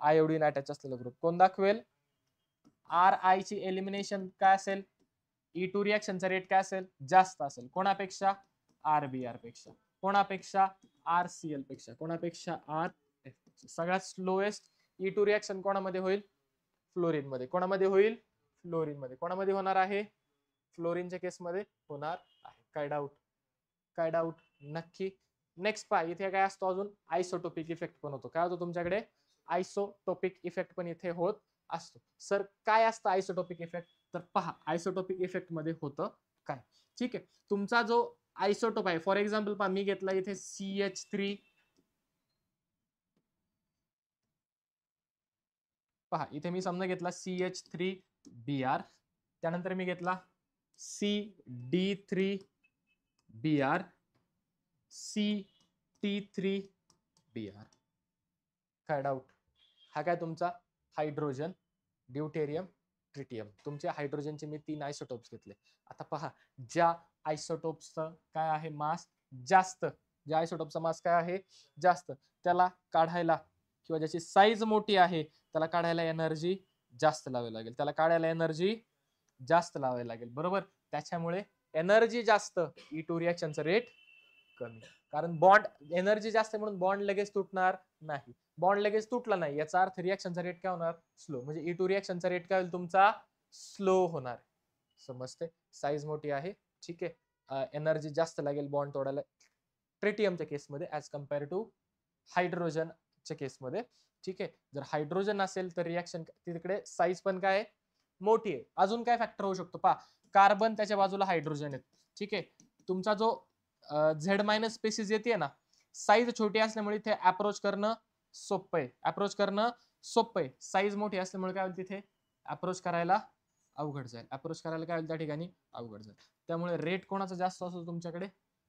आयोडीन अटॅच असलेला ग्रुप कोण दाखवेल RI ची एलिमिनेशन काय असेल E2 रिएक्शनचा रेट काय असेल जास्त असेल कोणापेक्षा RBR पेक्षा कोणापेक्षा RCl पेक्षा कोणापेक्षा RF सगळ्यात स्लोएस्ट E2 रिएक्शन कोणामध्ये होईल फ्लोरीन मध्ये कोणामध्ये होईल फ्लोरीन मध्ये कोणामध्ये होणार आहे फ्लोरीनच्या केसमध्ये होणार आहे काय डाऊट नक्की नेक्स्ट पहा इथे काय असतो अजून आयसोटोपिक इफेक्ट पण होतो काय होतो तुमच्याकडे आयसोटोपिक इफेक्ट पण इथे होत असतो. सर काय असतं आयसोटोपिक इफेक्ट? तर पहा आयसोटोपिक इफेक्ट मध्ये होतं काय. ठीक आहे, तुमचा जो आयसोटोप आहे, फॉर एक्झाम्पल पहा मी घेतला इथे CH3, पहा इथे मी समजा घेतला CH3Br, त्यानंतर मी घेतला CD3Br, CT3Br. काय डाऊट? हा काय तुमचा हायड्रोजन, ड्यूटेरियम, ट्रिटियम, तुमचे हायड्रोजनचे मी 3 आयसोटोप्स घेतले. आता पहा ज्या आयसोटोप्सचं काय आहे मास जास्त, ज्या आयसोटोपचा मास काय आहे जास्त, त्याला काढायला किंवा ज्याची साईज मोठी आहे त्याला काढायला एनर्जी जास्त लावावी लागेल, त्याला काढायला एनर्जी जास्त लावावी लागेल, बरोबर. त्याच्यामुळे एनर्जी जास्त, E2 रिएक्शनचं रेट कमी. कारण बॉन्ड एनर्जी जास्त म्हणून बॉन्ड लगेच तुटणार नाही. बॉन्ड लगेच तुटला नाही याचा अर्थ रिएक्शनचा रेट काय होणार? स्लो. म्हणजे E2 रिएक्शनचा रेट काय होईल तुमचा? स्लो होणार. समजते? साईज मोठी आहे, ठीक आहे, एनर्जी जास्त लागेल बॉन्ड तोडायला ट्रिटियमच्या केसमध्ये ऍज कम्पेअर टू हायड्रोजनच्या केसमध्ये. ठीक आहे, जर हायड्रोजन असेल तर रिएक्शन तिकडे साईज पण काय मोठी आहे. अजून काय फॅक्टर होऊ शकतो पहा, कार्बन त्याच्या बाजूला हायड्रोजन आहेत. ठीक आहे, तुमचा जो Z- स्पेसिस येते ना, साईज छोटी असल्यामुळे इथे अप्रोच करणं सोपं आहे, अप्रोच करणं सोपं आहे. साईज मोठी असल्यामुळे काय होईल तिथे अप्रोच करायला अवघड जाईल, अप्रोच करायला काय होईल त्या ठिकाणी अवघड जाईल. त्यामुळे रेट कोणाचा जास्त असतो तुमच्याकडे?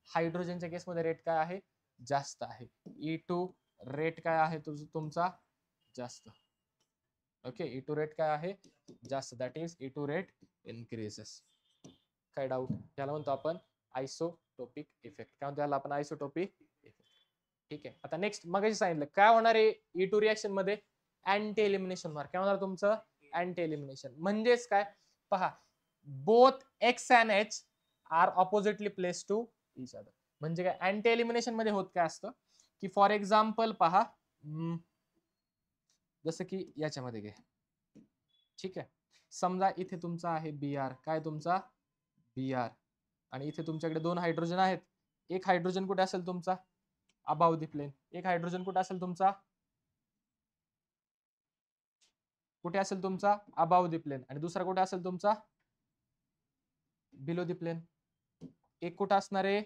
हायड्रोजनच्या केसमध्ये रेट काय आहे? जास्त आहे. E2 रेट काय आहे तुमचा? जास्त. ओके, E2 रेट काय आहे? जास्त. That is E2 rate increases. काय डाऊट? याला म्हणतो आपण आयसोटोपिक इफेक्ट. काय म्हणतो याला आपण? Isotopic effect. ठीक आहे, आता नेक्स्ट मग सांगितलं काय होणार आहे E2 रिएक्शन मध्ये? अँटी एलिमिनेशन होणार. काय होणार तुमचं? Anti elimination. म्हणजेच काय पहा, both X and H are oppositely place to each other. म्हणजे काय अँटी एलिमिनेशन मध्ये होत काय असतं की फॉर एक्झाम्पल पहा, जसं की याच्यामध्ये घे, ठीक आहे, समजा इथे तुमचा आहे Br, काय तुमचा Br, आणि इथे तुमच्याकडे 2 हायड्रोजन आहेत. एक हायड्रोजन कुठे असेल तुमचा? Above the plane. एक हायड्रोजन कुठे असेल तुमचा? कुठे असेल तुमचा? Above the plane. आणि दुसरा कुठे असेल तुमचा? Below the plane. एक कुठं असणार आहे?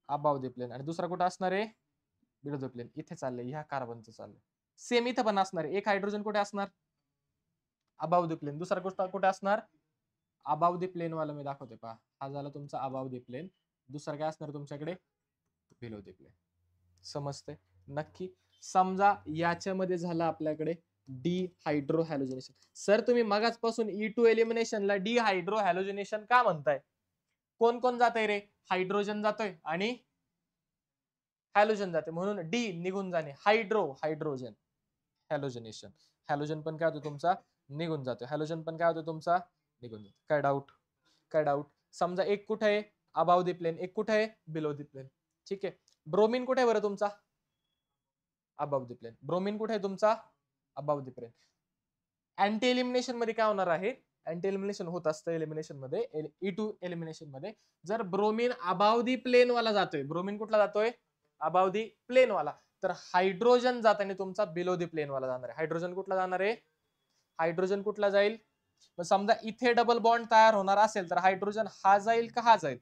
Above the plane. आणि दुसरा कुठं असणार आहे? Below the plane. इथे चाललंय, ह्या कार्बनचं चाललंय. सेम इथं पण असणार आहे. एक हायड्रोजन कुठे असणार? Above the plane. दुसरा गोष्ट कुठे असणार? अबाव दी प्लेन वाला मी दाखवते पहा. हा झाला तुमचा अबाव दी प्लेन. दुसरा काय असणार तुमच्याकडे? Below the plane. समजते? नक्की. समजा याच्यामध्ये झालं आपल्याकडे डिहायड्रो हॅलोजिनेशन. सर तुम्ही मगाचपासून E2 एलिमिनेशनला डिहायड्रो हॅलोजिनेशन का म्हणताय? कोण कोण जातंय रे? हायड्रोजन जातोय आणि हॅलोजन जाते, म्हणून डी निघून जाणे. हायड्रोजन हॅलोजिनेशन. हॅलोजन पण काय होतो तुमचा? निघून जातो. हॅलोजन पण काय होतो तुमचा? निघून जातो. काय डाऊट? काय डाऊट? समजा एक कुठे आहे? Above the plane. एक कुठे आहे? Below the plane. ठीक आहे, ब्रोमीन कुठे आहे बरं तुमचा? Above the plane. ब्रोमीन कुठे आहे तुमचा? Above the plain. Anti elimination मध्ये काय होणार आहे? अँटी एलिमिनेशन होत असतं एलिमिनेशन मध्ये, E2 एलिमिनेशन मध्ये, जर ब्रोमीन अबाव दी प्लेन वाला जातोय, ब्रोमीन कुठला जातोय? अबाव दी प्लेन वाला, तर हायड्रोजन जाताना तुमचा बिलो दी प्लेन वाला जाणार आहे. हायड्रोजन कुठला जाणार आहे? हायड्रोजन कुठला जाईल? समजा इथे डबल बॉन्ड तयार होणार असेल तर हायड्रोजन हा जाईल का हा जाईल?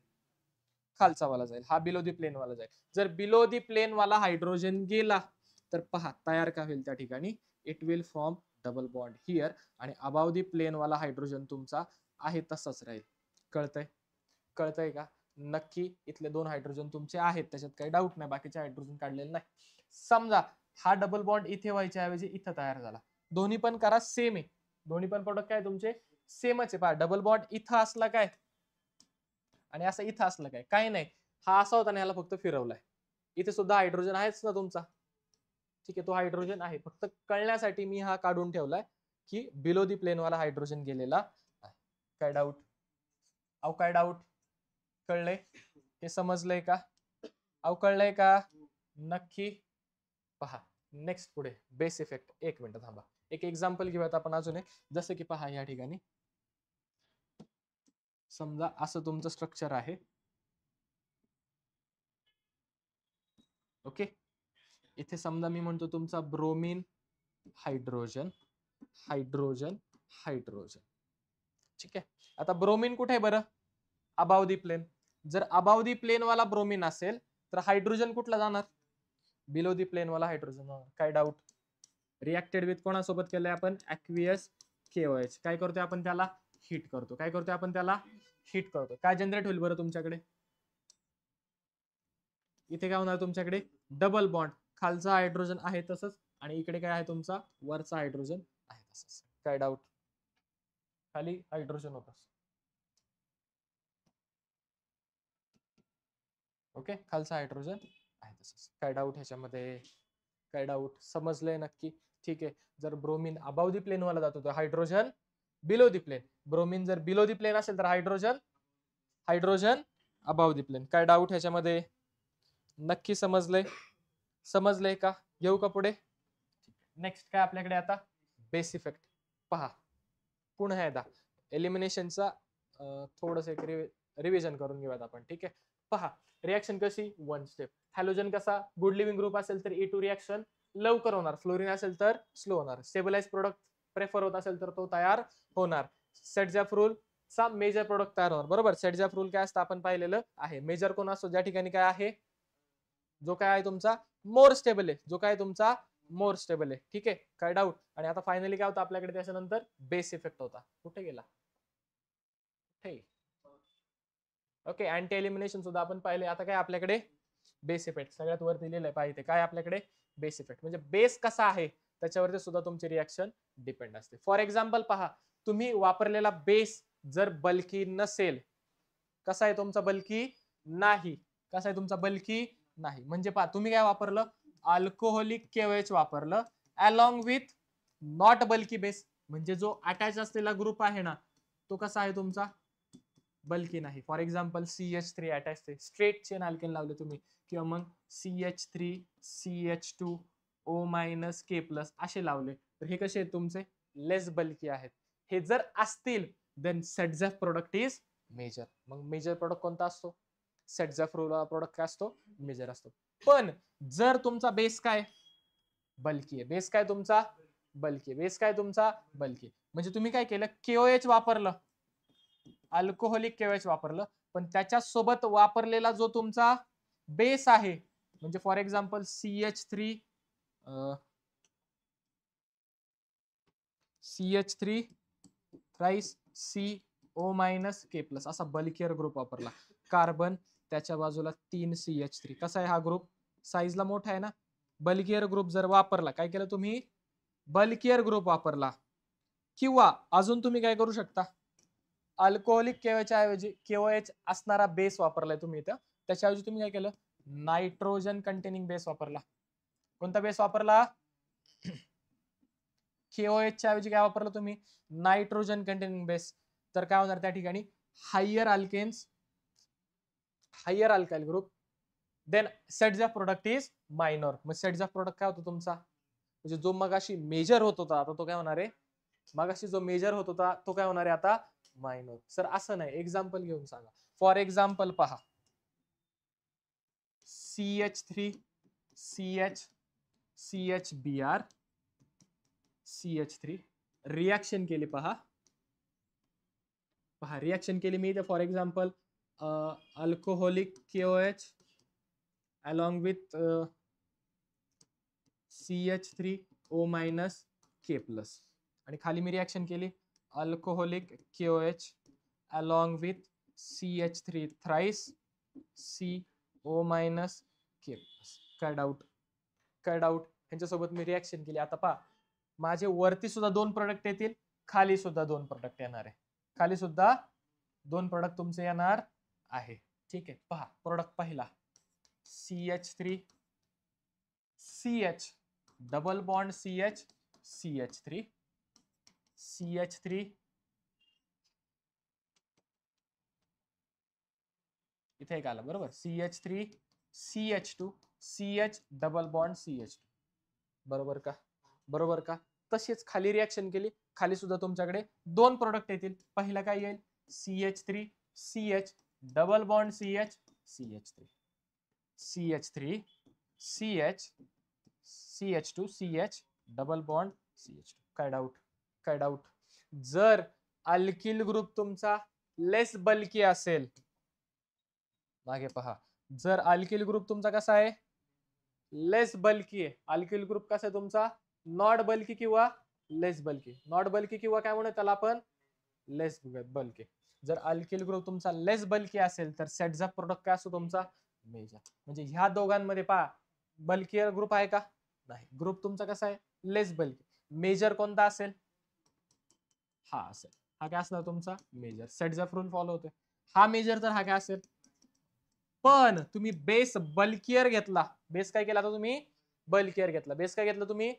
खालचा वाला जाईल, हा बिलो दी प्लेन वाला जाईल. जर बिलो दी प्लेन वाला हायड्रोजन गेला तर पहा तयार काय होईल त्या ठिकाणी? It will form double bond here, आणि अबाव दी प्लेन वाला हायड्रोजन तुमचा आहे तसाच राहील. कळतंय? कळतंय का? नक्की. इथले 2 हायड्रोजन तुमचे आहेत, त्याच्यात काही डाऊट नाही, बाकीचे हायड्रोजन काढलेले नाही. समजा हा डबल बॉन्ड इथे व्हायच्या ऐवजी इथं तयार झाला. दोन्ही पण करा सेम आहे, दोन्ही पण प्रोडक्ट काय तुमचे सेमच आहे. पहा डबल बॉन्ड इथं असला काय आणि असं इथं असलं काय? काय नाही, हा असा होता आणि ह्याला फक्त फिरवलाय. इथे सुद्धा हायड्रोजन आहेच ना तुमचा. ठीक आहे, तो हायड्रोजन आहे, फक्त कळण्यासाठी मी हा काढून ठेवलाय की बिलो दी प्लेन वाला हायड्रोजन गेलेला आहे. काय डाऊट? अहो काय डाऊट? कळलंय? हे समजलंय का? अहो कळलंय का? नक्की. पहा नेक्स्ट पुढे बेस इफेक्ट. एक मिनिट थांबा, एक एक्झाम्पल घेऊयात आपण अजून एक. जसं की पहा या ठिकाणी समजा असं तुमचं स्ट्रक्चर आहे. ओके, इथे समजा मी म्हणतो तुमचा ब्रोमीन हायड्रोजन, हायड्रोजन, हायड्रोजन. ठीक आहे. आता ब्रोमीन कुठे आहे बरं? Above the plain. जर अबाव दी प्लेन वाला ब्रोमीन असेल तर हायड्रोजन कुठला जाणार? बिलो दी प्लेन वाला हायड्रोजन जाणार. काय डाऊट? रिएक्टेड विथ कोणासोबत केलंय आपण? ऍक्वियस KOH. काय करतोय आपण? त्याला हिट करतो. काय करतोय आपण? त्याला हिट करतो. काय जनरेट होईल बरं तुमच्याकडे? इथे काय होणार तुमच्याकडे? Double bond. खालचा हायड्रोजन आहे तसंच आणि इकडे काय आहे तुमचा? वरचा हायड्रोजन आहे तसंच. काय डाऊट? खाली हायड्रोजन होतं. ओके, खालचा हायड्रोजन आहे तसंच. काय डाऊट ह्याच्यामध्ये? काय डाऊट? समजलंय नक्की? ठीक आहे. जर ब्रोमीन अबाव दी प्लेन वाला जातो तर hydrogen below the plane. Bromine जर बिलो दी प्लेन असेल तर hydrogen hydrogen above the plane. काय डाऊट ह्याच्यामध्ये? नक्की समजलंय? समजलंय का? घेऊ का पुढे? नेक्स्ट काय आपल्याकडे आता? Base effect. पहा पुन्हा एकदा एलिमिनेशनचा थोडस एक रिव्हिजन करून घेऊयात आपण. ठीक आहे. पहा रिएक्शन कशी? One step. हॅलोजन कसा? गुड लिव्हिंग ग्रुप असेल तर E2 रिएक्शन लवकर होणार. फ्लोरीन असेल तर स्लो होणार. स्टेबलाइज प्रोडक्ट प्रेफर होत असेल तर तो तयार होणार. सेटझॅफ रूल चा मेजर प्रोडक्ट तयार होणार. बरोबर. सेटझॅफ रूल काय असतं आपण पाहिलेलं आहे. मेजर कोण असतो? ज्या ठिकाणी काय आहे? जो काय आहे तुमचा मोर स्टेबल आहे. जो काय तुमचा मोर स्टेबल आहे. ठीक आहे. काय डाऊट? आणि आता फायनली काय होतं आपल्याकडे? त्याच्यानंतर बेस इफेक्ट होता. कुठे गेला? ओके. अँटी एलिमिनेशन सुद्धा आपण पाहिले. आता काय आपल्याकडे? Base effect. सगळ्यात वर दिलेलं आहे पाहिजे काय आपल्याकडे? Base effect. म्हणजे बेस कसा आहे त्याच्यावरती सुद्धा तुमची रिएक्शन डिपेंड असते. फॉर एक्झाम्पल पहा, तुम्ही वापरलेला बेस जर बल्की नसेल, कसा आहे तुमचा? बल्की नाही. कसा आहे तुमचा? बल्की नाही. म्हणजे पहा तुम्ही काय वापरलं? अल्कोहोलिक KOH वापरलं along with not bulky base. म्हणजे जो अटॅच असलेला ग्रुप आहे ना तो कसा आहे तुमचा? बल्की नाही. फॉर एक्झाम्पल CH3 अटॅच आहे. स्ट्रेट चेन अल्केन लावले तुम्ही किंवा मग CH3 CH2O- K+ असे लावले तर हे कसे आहेत तुमचे? लेस बल्की आहेत. हे जर असतील then Saytzeff product is major. मग मेजर प्रोडक्ट कोणता असतो? सेटझॅफ प्रोडक्ट काय असतो? मेजर असतो. पण जर तुमचा बेस काय बल्की आहे, बेस काय तुमचा बल्की, बेस काय तुमचा बल्की, म्हणजे तुम्ही काय केलं? KOH वापरलं, अल्कोहोलिक KOH वापरलं, पण त्याच्या सोबत वापरलेला जो तुमचा बेस आहे म्हणजे for example CH3 thrice CO- असा बल्कियर ग्रुप वापरला. कार्बन त्याच्या बाजूला 3 CH3. कसा आहे हा ग्रुप? साईजला मोठा आहे ना. बल्कियर ग्रुप जर वापरला, काय केलं तुम्ही? बल्कियर ग्रुप वापरला. किंवा अजून तुम्ही काय करू शकता? अल्कोहोलिक KOH ऐवजी KOH असणारा बेस वापरलाय तुम्ही इथं, त्याच्याऐवजी तुम्ही काय केलं? नायट्रोजन कंटेनिंग बेस वापरला. कोणता बेस वापरला? KOH च्या ऐवजी काय वापरलं तुम्ही? Nitrogen containing base. तर काय होणार त्या ठिकाणी? Higher alkenes, higher alkyl group, then Saytzeff product is minor. मग सेटझॅफ प्रोडक्ट काय होतो तुमचा? म्हणजे जो मगाशी मेजर होत होता आता तो काय होणार आहे? मगाशी जो मेजर होत होता तो काय होणार आहे आता? मायनर. सर असं नाही, एक्झाम्पल घेऊन सांगा. फॉर एक्झाम्पल पहा, CH3 CHBr CH3 रिएक्शन केली. पहा पहा रिएक्शन केली मी इथे. For example alcoholic KOH along with CH3O- K+, आणि खाली मी रिएक्शन केली alcoholic KOH along with CH3 thrice CO- K+. काय डाऊट? काय डाऊट? ह्यांच्यासोबत मी रिएक्शन केली. आता पहा माझे वरती सुद्धा दोन प्रोडक्ट येतील, खाली सुद्धा दोन प्रोडक्ट येणार आहे. खाली सुद्धा दोन प्रोडक्ट तुमचे येणार आहे. ठीक आहे. पहा प्रोडक्ट पहिला CH3 CH double bond CH CH3 CH3 इथे एक आलं बरोबर. CH3 CH2 CH double bond CH2. बरोबर का? बरोबर का? तशीच खाली रिएक्शन केली, खाली सुद्धा तुमच्याकडे दोन प्रोडक्ट येतील. पहिला काय येईल? CH3 CH double bond CH CH3 CH3 CH CH2 CH double bond CH2. काय डाऊट? काय डाऊट? जर अल्किल ग्रुप तुमचा लेस बल्की असेल, मागे पहा, जर अल्किल ग्रुप तुमचा कसा आहे, लेस बल्की आहे, अल्किल ग्रुप कसा आहे तुमचा, नॉट बल्की किंवा लेस बल्की. नॉट बल्की किंवा काय म्हणू त्याला आपण, लेस बल्की. जर अल्किल ग्रुप तुमचा लेस बल्की असेल तर सेटचा प्रोडक्ट काय असतो तुमचा, मेजर. म्हणजे ह्या दोघांमध्ये पहा, बल्कियर ग्रुप आहे का, नाही. ग्रुप तुमचा कसा आहे, लेस बल्की. मेजर कोणता असेल, हा असेल. हा काय असणार तुमचा मेजर. सेटचा रूल फॉलो होतोय. हा मेजर तर हा काय असेल. पण तुम्ही बेस बल्कियर घेतला, बेस काय केला, आता तुम्ही बल्कियर घेतला. बेस काय घेतला तुम्ही,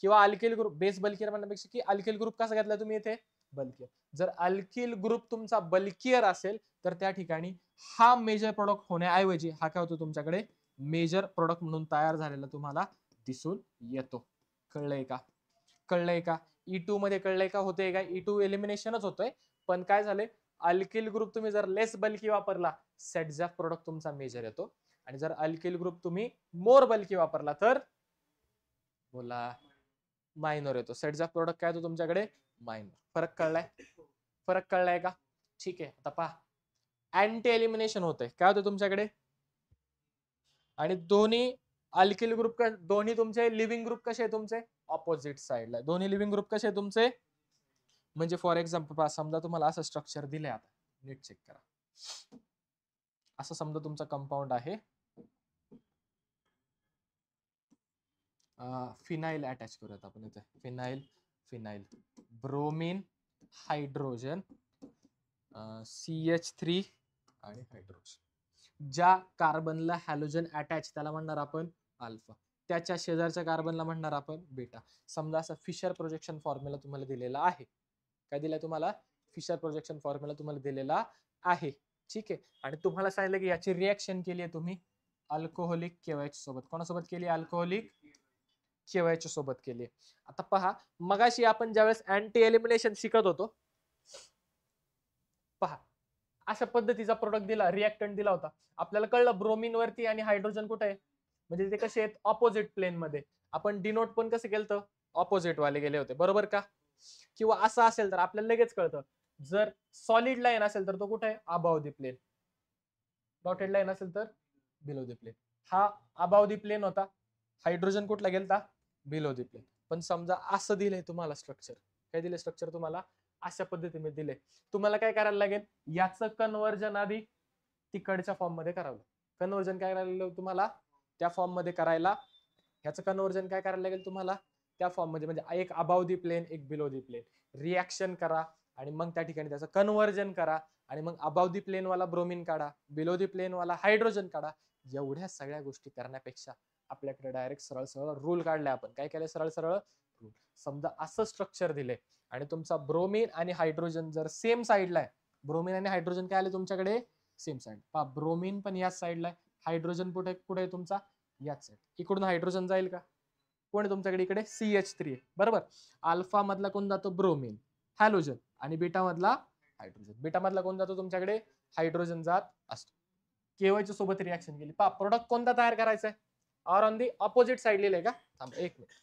किंवा अल्किल ग्रुप. बेस बल्कियर म्हणण्यापेक्षा की अल्किल ग्रुप कसा घेतला तुम्ही इथे, बल्कियर. जर अल्किल ग्रुप तुमचा बल्कियर असेल तर त्या ठिकाणी हा मेजर प्रोडक्ट होण्याऐवजी हा काय होतो तुमच्याकडे, मेजर प्रोडक्ट म्हणून तयार झालेला तुम्हाला दिसून येतो. कळलंय का? कळलंय का? E2 मध्ये कळलंय का, होतंय का, E2 एलिमिनेशनच होतोय. पण काय झालंय, अल्किल ग्रुप तुम्ही जर लेस बल्की वापरला, सेटझॅक प्रोडक्ट तुमचा मेजर येतो. आणि जर अल्किल ग्रुप तुम्ही मोर बल्की वापरला तर बोला मायनर येतो. सेटचा प्रोडक्ट काय येतो तुमच्याकडे, मायनर. फरक कळलाय? फरक कळलाय का? ठीक आहे. आता पहा, अँटी एलिमिनेशन होतंय. काय होतं तुमच्याकडे, आणि दोन्ही अल्किल ग्रुप, दोन्ही तुमचे लिव्हिंग ग्रुप कसे आहे तुमचे, ऑपोजिट साइडला. दोन्ही लिव्हिंग ग्रुप कसे आहे तुमचे, म्हणजे फॉर एक्झाम्पल समजा तुम्हाला असं स्ट्रक्चर दिलंय, आता नीट चेक करा. असं समजा तुमचा कंपाऊंड आहे, फिनाइल अटॅच करूयात आपण इथे. Phenyl, phenyl, bromine, hydrogen, CH3 आणि हायड्रोजन. ज्या कार्बनला हॅलोजन अटॅच त्याला म्हणणार आपण अल्फा, त्याच्या शेजारच्या कार्बनला म्हणणार आपण बीटा. समजा असं फिशर प्रोजेक्शन फॉर्म्युला तुम्हाला दिलेला आहे. काय दिलाय तुम्हाला, फिशर प्रोजेक्शन फॉर्म्युला तुम्हाला दिलेला आहे. ठीक आहे. आणि तुम्हाला सांगितलं की याची रिएक्शन केली आहे तुम्ही अल्कोहोलिक KOH सोबत. कोणासोबत केली, अल्कोहोलिक KOH सोबत केली. आता पहा, मगाशी आपण ज्यावेळेस अँटी एलिमिनेशन शिकत होतो, पहा अशा पद्धतीचा प्रोडक्ट दिला, रिएक्टंट दिला होता. आपल्याला कळलं ब्रोमीन वरती आणि हायड्रोजन कुठे आहे, म्हणजे ते कसे आहेत, ऑपोजिट प्लेन मध्ये. आपण डिनोट पण कसं केलं, ऑपोजिट वाले गेले होते, बरोबर का. किंवा असं असेल तर आपल्याला लगेच कळतं, जर सॉलिड लाईन असेल तर तो कुठे आहे, above the plane. Dotted line असेल तर बिलो द प्लेन. हा अबाव द प्लेन होता. हायड्रोजन कुठला गेलता, बिलो द प्लेन. पण समजा असं दिलंय तुम्हाला स्ट्रक्चर, काय दिले स्ट्रक्चर तुम्हाला, अशा पद्धतीने दिले. तुम्हाला काय करायला लागेल, याचं कन्वर्जन आधी तिकडच्या फॉर्म मध्ये करावं. कन्वर्जन काय करायला तुम्हाला, त्या फॉर्म मध्ये करायला, ह्याचं कन्वर्जन काय करायला लागेल तुम्हाला, त्या फॉर्म मध्ये. म्हणजे एक अबाव दी प्लेन, एक बिलो दी प्लेन. रिएक्शन करा आणि मग त्या ठिकाणी त्याचं कन्वर्जन करा, आणि मग अबाव दी प्लेन वाला ब्रोमीन काढा, बिलो दी प्लेन वाला हायड्रोजन काढा. एवढ्या सगळ्या गोष्टी करण्यापेक्षा आपल्याकडे डायरेक्ट सरळ सरळ रूल काढले आपण. काय केलंय, सरळ सरळ रूल. समजा असं स्ट्रक्चर दिले आणि तुमचा ब्रोमीन आणि हायड्रोजन जर सेम साईडला आहे, ब्रोमीन आणि हायड्रोजन काय आले तुमच्याकडे, सेम साईड. पहा, ब्रोमीन पण याच साईडला आहे, हायड्रोजन कुठे कुठे आहे तुमचा, याच साईड. इकडून हायड्रोजन जाईल का, कोण आहे तुमच्याकडे, इकडे CH3 आहे, बरोबर. अल्फा मधला कोण जातो, ब्रोमीन, हॅलोजन, आणि बीटा मधला हायड्रोजन. बीटा मधला कोण जातो तुमच्याकडे, हायड्रोजन जात असतो. KOH सोबत रिएक्शन केली. पहा, प्रोडक्ट कोणता तयार करायचा आहे, or on the opposite side लिहिलंय का, थांब एक मिनिट,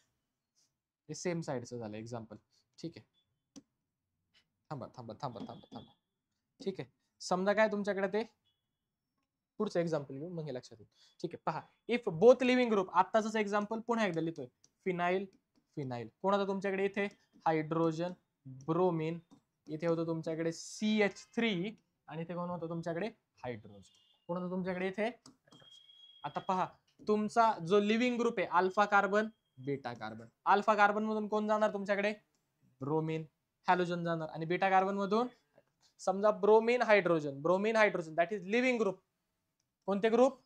हे सेम साइडचं झालं एक्झाम्पल. ठीक आहे, थांबा थांबा थांबा थांबा थांबा. ठीक आहे, समजा काय तुमच्याकडे ते पुढचं एक्झाम्पल घेऊ, मग हे लक्षात येईल. ठीक आहे, पहा, इफ बोथ लिव्हिंग ग्रुप, आत्ताच एक्झाम्पल पुन्हा एकदा लिहितोय. फिनाइल, फिनाइल, कोण होतं तुमच्याकडे इथे, हायड्रोजन, ब्रोमीन, इथे होतं तुमच्याकडे CH3, आणि इथे कोण होतं तुमच्याकडे, हायड्रोजन. कोण होतं तुमच्याकडे इथे, आता पहा, तुमचा जो लिव्हिंग ग्रुप आहे, alpha carbon, beta carbon. Alpha carbon मधून कोण जाणार तुमच्याकडे, ब्रोमीन, हॅलोजन जाणार, आणि बीटा कार्बन मधून समजा bromine hydrogen, bromine hydrogen, that is living group. कोणते ग्रुप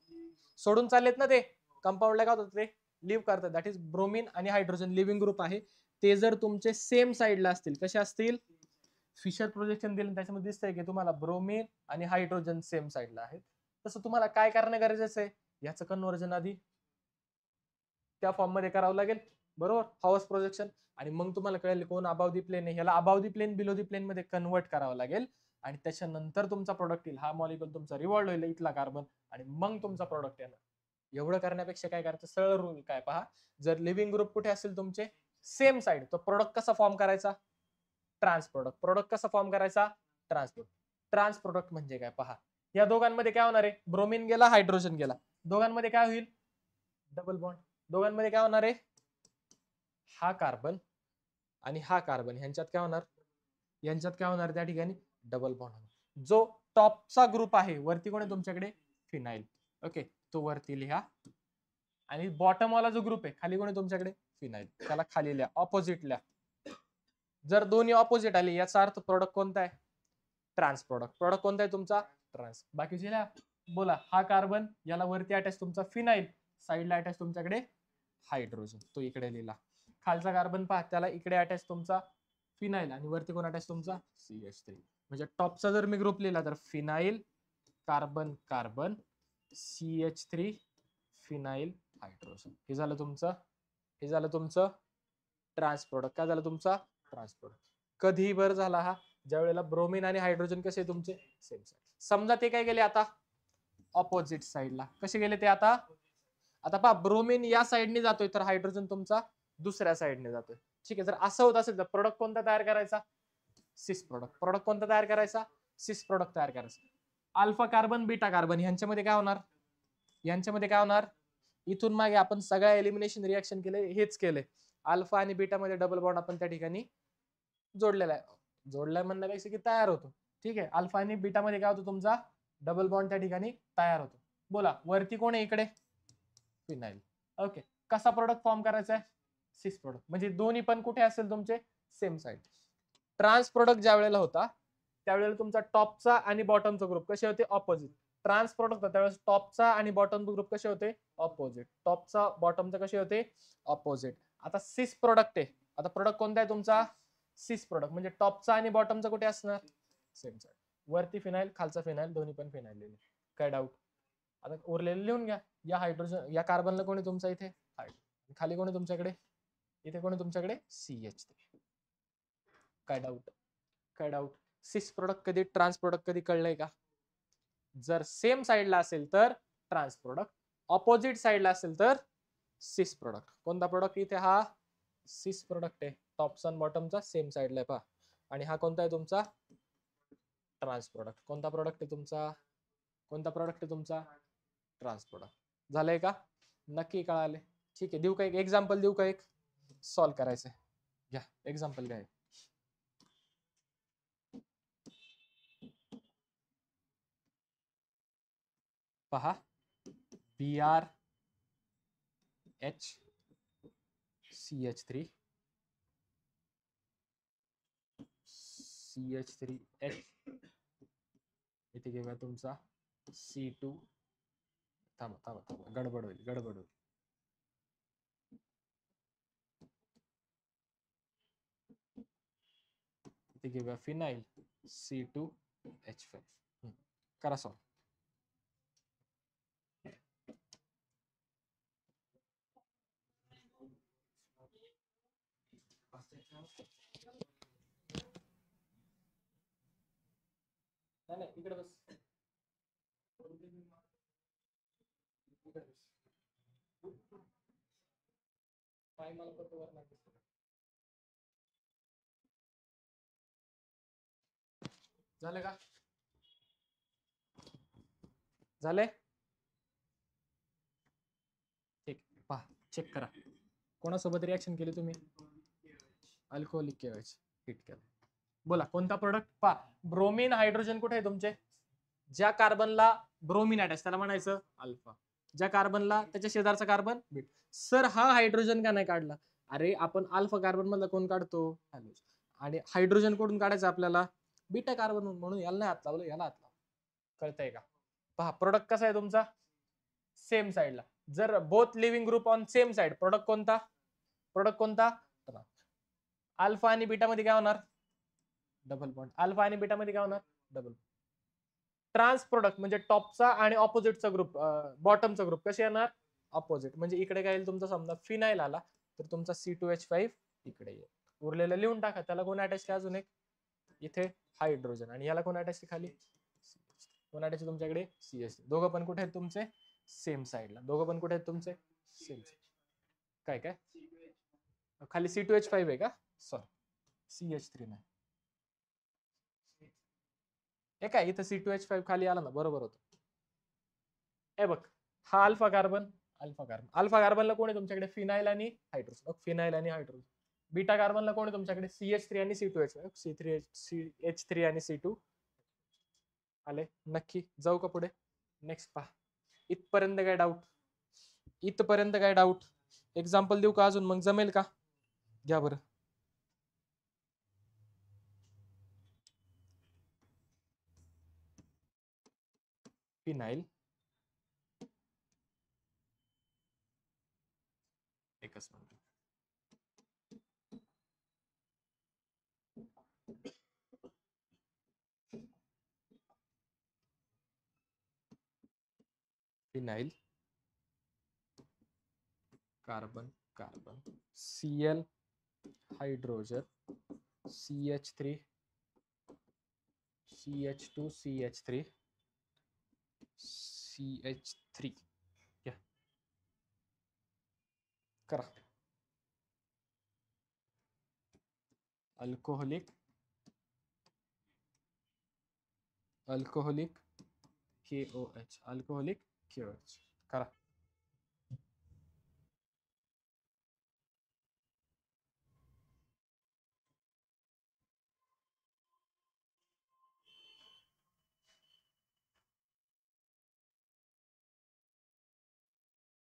सोडून चाललेत ना ते, कंपाऊंडला काय होतं ते लिव्ह करतात, दॅट इज ब्रोमीन आणि हायड्रोजन लिव्हिंग ग्रुप आहे. ते जर तुमचे सेम साइडला असतील, कसे असतील, फिशर प्रोजेक्शन दिलं त्याच्यामध्ये दिसतंय की तुम्हाला ब्रोमीन आणि हायड्रोजन सेम साइडला आहेत, तसं तुम्हाला काय करणं गरजेचं आहे, याचं कन्वर्जन आधी त्या फॉर्म मध्ये करावं लागेल, बरोबर, हाऊस प्रोजेक्शन. आणि मग तुम्हाला कळेल कोण अबाव दी प्लेन आहे, ह्याला above the plane, below the plane मध्ये कन्वर्ट करावं लागेल, आणि त्याच्यानंतर तुमचा प्रोडक्ट येईल. हा मॉलिक्युल तुमचा रिवॉल्ड होईल, इथला कार्बन, आणि मग तुमचा प्रोडक्ट येणार. एवढं करण्यापेक्षा काय करायचं, सरळ रूल काय पहा, जर लिव्हिंग ग्रुप कुठे असेल तुमचे, सेम साइड, तो प्रोडक्ट कसा फॉर्म करायचा, ट्रान्स प्रोडक्ट. प्रोडक्ट कसा फॉर्म करायचा, ट्रान्स प्रोडक्ट. ट्रान्स प्रोडक्ट म्हणजे काय पहा, या दोघांमध्ये काय होणार आहे, ब्रोमीन गेला हायड्रोजन गेला, दोघांमध्ये काय होईल, डबल बॉन्ड. दोघांमध्ये काय होणार आहे, हा कार्बन आणि हा कार्बन यांच्यात काय होणार, यांच्यात काय होणार त्या ठिकाणी डबल बॉन्ड होणार. जो टॉपचा ग्रुप आहे वरती कोण आहे तुमच्याकडे, फिनाइल. ओके, तो वरती लिहा. आणि बॉटम वाला जो ग्रुप आहे खाली कोण आहे तुमच्याकडे, फिनाइल. त्याला खाली लिहा, ऑपोजिट लिहा. जर दोन्ही ऑपोजिट आले याचा अर्थ प्रोडक्ट कोणता आहे, ट्रान्स प्रोडक्ट. प्रोडक्ट कोणता आहे तुमचा, ट्रान्स. बाकीचे लिहा. बोला, हा कार्बन याला वरती अटॅच तुमचा फिनाइल, साईडला अटॅच तुमच्याकडे हायड्रोजन, तो इकडे लिहिला. खालचा कार्बन पहा, त्याला इकडे अटॅच तुमचा फिनाइल आणि वरती कोण अटॅच तुमचा CH3. म्हणजे टॉपचा जर मी ग्रुप लिहिला तर phenyl carbon carbon CH3 phenyl hydrogen. हे झालं तुमचं ट्रान्स प्रोडक्ट. काय झालं तुमचा ट्रान्स प्रोडक्ट. कधी बर झाला हा, ज्या वेळेला ब्रोमीन आणि हायड्रोजन कसे तुमचे सेम साइड. समजा ते काय गेले आता ऑपोजिट साइडला, कसे गेले ते आता पहा, ब्रोमीन या साइडने जातोय तर हायड्रोजन तुमचा दुसऱ्या साइडने जातोय. ठीक आहे, जर असं होत असेल तर प्रोडक्ट कोणता तयार करायचा, सिस प्रोडक्ट. प्रोडक्ट कोणता तयार करायचा, सिस प्रोडक्ट तयार करायचा. अल्फा कार्बन बीटा कार्बन यांच्यामध्ये काय होणार, इथून मागे आपण सगळ्या एलिमिनेशन रिएक्शन केले, हेच केले. अल्फा आणि बीटा मध्ये डबल बॉन्ड आपण त्या ठिकाणी जोडलेला आहे, जोडलाय म्हणण्यापेक्षा की तयार होतो. ठीक आहे, अल्फा आणि बीटा मध्ये काय होतो तुमचा डबल बॉन्ड त्या ठिकाणी तयार होतो. बोला, वरती कोण आहे इकडे, फिनाइल. ओके, कसा प्रोडक्ट फॉर्म करायचा आहे, सिस प्रोडक्ट. म्हणजे दोन्ही पण कुठे असेल तुमचे सेम साइड. ट्रान्स प्रोडक्ट ज्या वेळेला होता त्यावेळेला तुमचा टॉपचा आणि बॉटमचा ग्रुप कसे होते, ऑपोजिट. ट्रान्स प्रोडक्ट होता त्यावेळेस टॉपचा आणि बॉटमचा ग्रुप कसे होते, ऑपोजिट. टॉपचा बॉटमचा कसे होते, ऑपोजिट. आता सिस प्रोडक्ट आहे, आता प्रोडक्ट कोणता आहे तुमचा, सिस प्रोडक्ट. म्हणजे टॉपचा आणि बॉटमचा कुठे असणार, सेम साइड. वरती फिनाइल, खालचा फिनाइल, दोन्ही पण फिनाइल लिहिले. काय डाऊट, आता उरलेलं लिहून घ्या. या हायड्रोजन, या कार्बनला कोणी तुमचा इथे हायड्रोजन, खाली कोणी तुमच्याकडे, इथे कोणी तुमच्याकडे CH3. काय डाऊट. सिस प्रोडक्ट कधी, ट्रान्स प्रोडक्ट कधी कळलंय का, जर सेम साइडला असेल तर ट्रान्स प्रोडक्ट, ऑपोजिट साइडला असेल तर सिस प्रोडक्ट. कोणता प्रोडक्ट इथे, हा सिस प्रोडक्ट आहे, टॉपचा आणि बॉटमचा सेम साइडला आहे पहा. आणि हा कोणता आहे तुमचा ट्रान्स प्रोडक्ट. कोणता प्रोडक्ट आहे तुमचा ट्रान्स प्रोडक्ट. झालंय का, नक्की कळाले. ठीक आहे, देऊ का एक एक्झाम्पल, देऊ का एक सॉल्व करायचंय, घ्या एक्झाम्पल घ्या. पहा, BrH CH3 CH3H, इथे घेऊया तुमचा C2. थांबा, गडबड होईल. इथे घेऊया फिनाइल C2H5. करा सॉल्व. नाही, इकडे बस. झालं का, झाले. ठीक, पहा चेक करा. कोणासोबत रिएक्शन केली तुम्ही, अल्कोहोलिक केवायच हिट केलं. बोला, कोणता प्रोडक्ट, पहा ब्रोमीन हायड्रोजन कुठे आहे तुमचे, ज्या कार्बनला ब्रोमीन अटॅच त्याला म्हणायचं अल्फा, ज्या कार्बनला त्याच्या शेजारचा कार्बन बीट. सर हा हायड्रोजन का नाही काढला, अरे आपण अल्फा कार्बन मधला कोण काढतो, आणि हायड्रोजन कडून काढायचं आपल्याला बीटा कार्बन, म्हणून याला नाही हात लावलं, याला हात लावलं. कळतंय का, पहा प्रोडक्ट कसा आहे तुमचा सेम साइडला. जर both living group on same side, product कोणता अल्फा आणि बीटा मध्ये काय होणार, डबल बॉन्ड. अल्फा आणि बीटा मध्ये काय होणार, डबल. ट्रान्स प्रोडक्ट म्हणजे टॉपचा आणि ऑपोजिटचा ग्रुप, बॉटमचा ग्रुप कसे येणार, ऑपोजिट. म्हणजे इकडे काय येईल तुमचा, समजा फिनाइल आला तर तुमचा C2H5 इकडे येईल. उरलेलं लिहून टाका. त्याला कोण अटॅच, अजून एक इथे हायड्रोजन, आणि याला कोण अटॅच खाली, कोण अटॅच तुमच्याकडे CH. दोघं पण कुठे आहेत तुमचे सेम साइडला, दोघं पण कुठे आहेत तुमचे सेम. काय खाली C2H5 आहे का? सॉरी CH3 नाही. हे काय इथं C2H5 खाली आला ना, बरोबर होतं. हे बघ, हा अल्फा कार्बन, अल्फा कार्बनला कोण आहे तुमच्याकडे? फिनाइल आणि हायड्रोजन. फिनाइल आणि हायड्रोजन. बीटा कार्बनला कोण आहे तुमच्याकडे? CH3 आणि C2H5. CH3 आणि C2 आले. नक्की जाऊ का पुढे? नेक्स्ट पहा. इथपर्यंत काय डाऊट? इथपर्यंत काय डाऊट? एक्झाम्पल देऊ का अजून? मग जमेल का? घ्या बरं. फिनाइल, एकच minute. Phenyl, carbon carbon, Cl hydrogen, CH3 CH2 CH3 CH3 घ्या करा. अल्कोहोलिक KOH, अल्कोहोलिक KOH करा.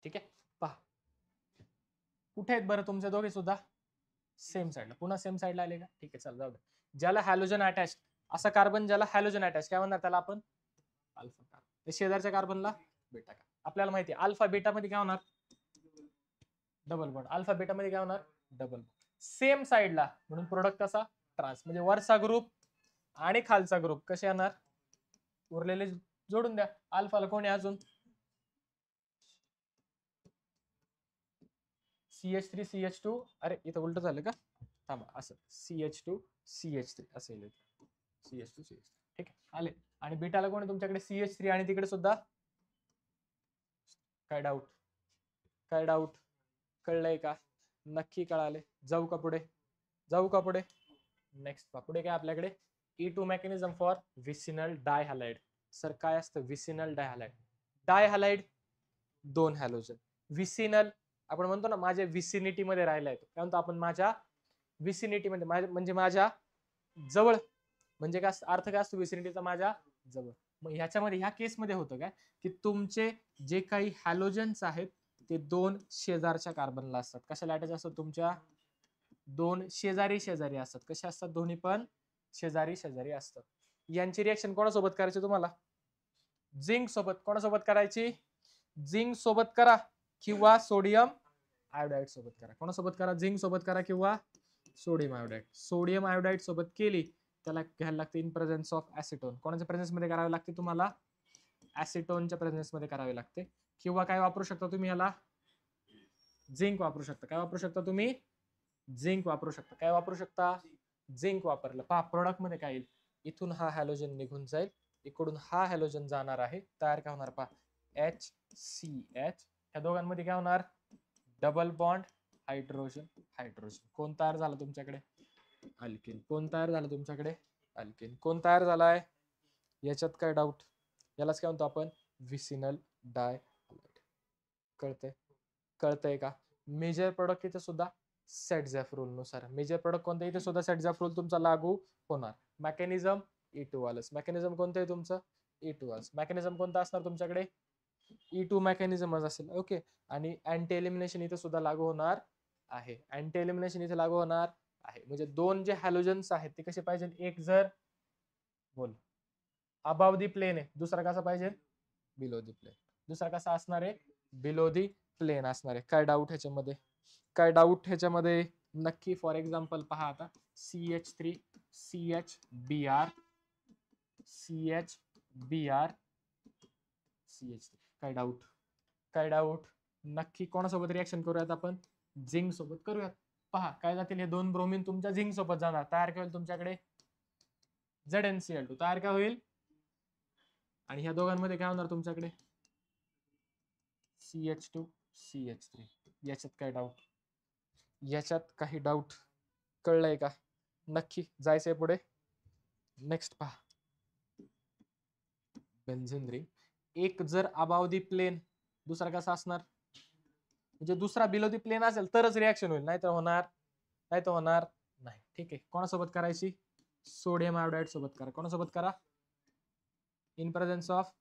ठीक आहे, पहा कुठे आहेत बरं तुमचे दोघे सुद्धा? सेम साईडला. पुन्हा सेम साईडला आले का? ठीक आहे, चल जाऊ दे. ज्याला हॅलोजन अटॅच, असा कार्बन ज्याला हॅलोजन अटॅच, काय म्हणणार त्याला आपण? Alpha carbon. शेजारच्या कार्बनला बेटा कार्बन. आपल्याला माहिती आहे अल्फा बेटा मध्ये काय होणार? Double bond. अल्फा बेटा मध्ये काय होणार? Double bond. सेम साईडला, म्हणून प्रोडक्ट कसा? ट्रान्स. म्हणजे वरचा ग्रुप आणि खालचा ग्रुप कसे येणार? उरलेले जोडून द्या. अल्फाला कोणी अजून? CH3 CH2. अरे इथं उलट झालं का? थांबा, असं CH2 CH3 असं येईल. CH2 CH3. ठीक आहे, आले. आणि बीटाला कोण आहे तुमच्याकडे? CH3 आणि तिकडे सुद्धा. काय डाऊट? काय डाऊट? कळलंय का? नक्की कळाले. जाऊ का पुढे? जाऊ का पुढे? नेक्स्ट पुढे काय आपल्याकडे? E2 mechanism for vicinal dihalide. Sir काय असतं विसिनल डायहॅलाइड? डायहॅलाइड, दोन हॅलोजन. विसिनल आपण म्हणतो ना माझ्या विसिनिटी मध्ये राहिला येतो. काय म्हणतो आपण? माझ्या विसिनिटी मध्ये, म्हणजे माझ्या जवळ. म्हणजे काय अर्थ काय असतो विसिनिटीचा? माझ्या जवळ. मग ह्याच्यामध्ये ह्या केसमध्ये होतं काय की तुमचे जे काही हॅलोजन्स आहेत ते दोन शेजारच्या कार्बनला असतात. कशाला अटॅच असतात? तुमच्या दोन शेजारी शेजारी असतात. कसे असतात? दोन्ही पण शेजारी शेजारी असतात. यांची रिएक्शन कोणासोबत करायची तुम्हाला? झिंक सोबत. कोणासोबत करायची? झिंक सोबत करा किंवा सोडियम आयोडाइड सोबत करा. कोणासोबत करा? झिंक सोबत करा किंवा सोडियम आयोडाइड. सोडियम आयोडाइड सोबत केली त्याला घ्यायला लागते इन प्रेझेन्स ऑफ ऍसिटोन. कोणाच्या प्रेझेन्स मध्ये करावे लागते तुम्हाला? ऍसिटोनच्या प्रेझेन्स मध्ये करावे लागते. किंवा काय वापरू शकता तुम्ही याला? झिंक वापरू शकता. काय वापरू शकता तुम्ही? झिंक वापरू शकता. काय वापरू शकता? झिंक वापरलं. पहा प्रोडक्ट मध्ये काय येईल? इथून हा हॅलोजन निघून जाईल, इकडून हा हॅलोजन जाणार आहे. तयार काय होणार? पहा HCH. ह्या दोघांमध्ये काय होणार? Double bond hydrogen hydrogen. कोण तयार झालं तुमच्याकडे? अल्केन. कोण तयार झालं तुमच्याकडे? अल्केन. कोण तयार झालाय? याच्यात काय डाऊट? यालाच काय म्हणतो आपण? विसिनल डायहॅलाइड. कळतंय? कळतंय का? मेजर प्रोडक्ट इथे सुद्धा सेटझॅफ रूल नुसार. मेजर प्रोडक्ट कोणतं? इथे सुद्धा सेटझॅफ रूल तुमचा लागू होणार. Mechanism E2 Wallace. मेकॅनिझम कोणतं आहे तुमचं? E2 Wallace. मेकॅनिझम कोणतं असणार तुमच्याकडे? E2 मेकॅनिझमच असेल. ओके. आणि अँटी एलिमिनेशन इथे सुद्धा लागू होणार आहे. अँटी एलिमिनेशन इथे लागू होणार आहे. म्हणजे दोन जे हॅलोजन्स आहेत ते कसे पाहिजे? एक जर बोल अबाव दी प्लेन आहे, दुसरा कसा पाहिजे? Below the plane. दुसरा कसा असणार आहे? बिलो दी प्लेन असणार आहे. काय डाऊट ह्याच्यामध्ये? काय डाऊट ह्याच्यामध्ये? नक्की. फॉर एक्झाम्पल पहा आता CH3 CHBr CHBr CH3. काय डाऊट? काय डाऊट? नक्की. कोणासोबत रिएक्शन करूयात आपण? झिंक सोबत करूयात. पहा काय जातील? हे दोन ब्रोमीन तुमच्या झिंक सोबत जाणार. तयार काय होईल तुमच्याकडे? ZnCl2. तयार काय होईल? आणि ह्या दोघांमध्ये काय होणार तुमच्याकडे? CH2 CH3. याच्यात काय डाऊट? याच्यात काही डाऊट कळलंय का? नक्की जायचंय पुढे. नेक्स्ट पहा, बेन्झीन रिंग. एक जर अबाव दी प्लेन, दुसरा कसा असणार? म्हणजे दुसरा बिलो दी प्लेन असेल तरच रिॲक्शन होईल, नाही तर होणार नाही. ठीक आहे, कोणासोबत करायची? सोडियम आयोडाइड सोबत करा. कोणासोबत करा? इन प्रेझेन्स ऑफ,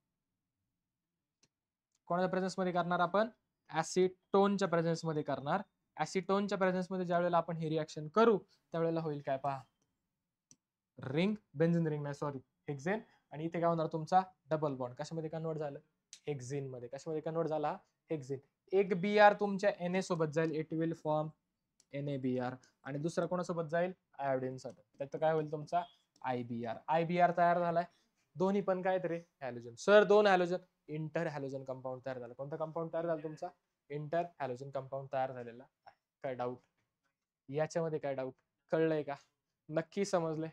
कोणाच्या प्रेझेन्स मध्ये करणार आपण? ऍसिटोनच्या प्रेझेन्स मध्ये करणार. ऍसिटोनच्या प्रेझेन्स मध्ये ज्या वेळेला आपण ही रिॲक्शन करू त्यावेळेला होईल काय पहा, रिंग, बेन्झीन रिंग नाही सॉरी, हेक्झेन. आणि इथे काय होणार तुमचा? Double bond. कशामध्ये कन्वर्ट झालं? हेक्झेन मध्ये. कशामध्ये कन्वर्ट झाला? हेक्झेन. एक बीआर तुमच्या Na सोबत जाईल, इट विल फॉर्म NaBr. आणि दुसरा कोणासोबत जाईल? आयोडीन सोबत. त्यात काय होईल तुमचा? IBr. IBr तयार झालाय. दोन्ही पण काय तरी हॅलोजन. सर दोन हॅलोजन, इंटर हॅलोजन कंपाऊंड तयार झाला. कोणता कंपाऊंड तयार झाला तुमचा? इंटर हॅलोजन कंपाऊंड तयार झालेला आहे. काय डाऊट याच्यामध्ये? काय डाऊट कळलंय का? नक्की समजले?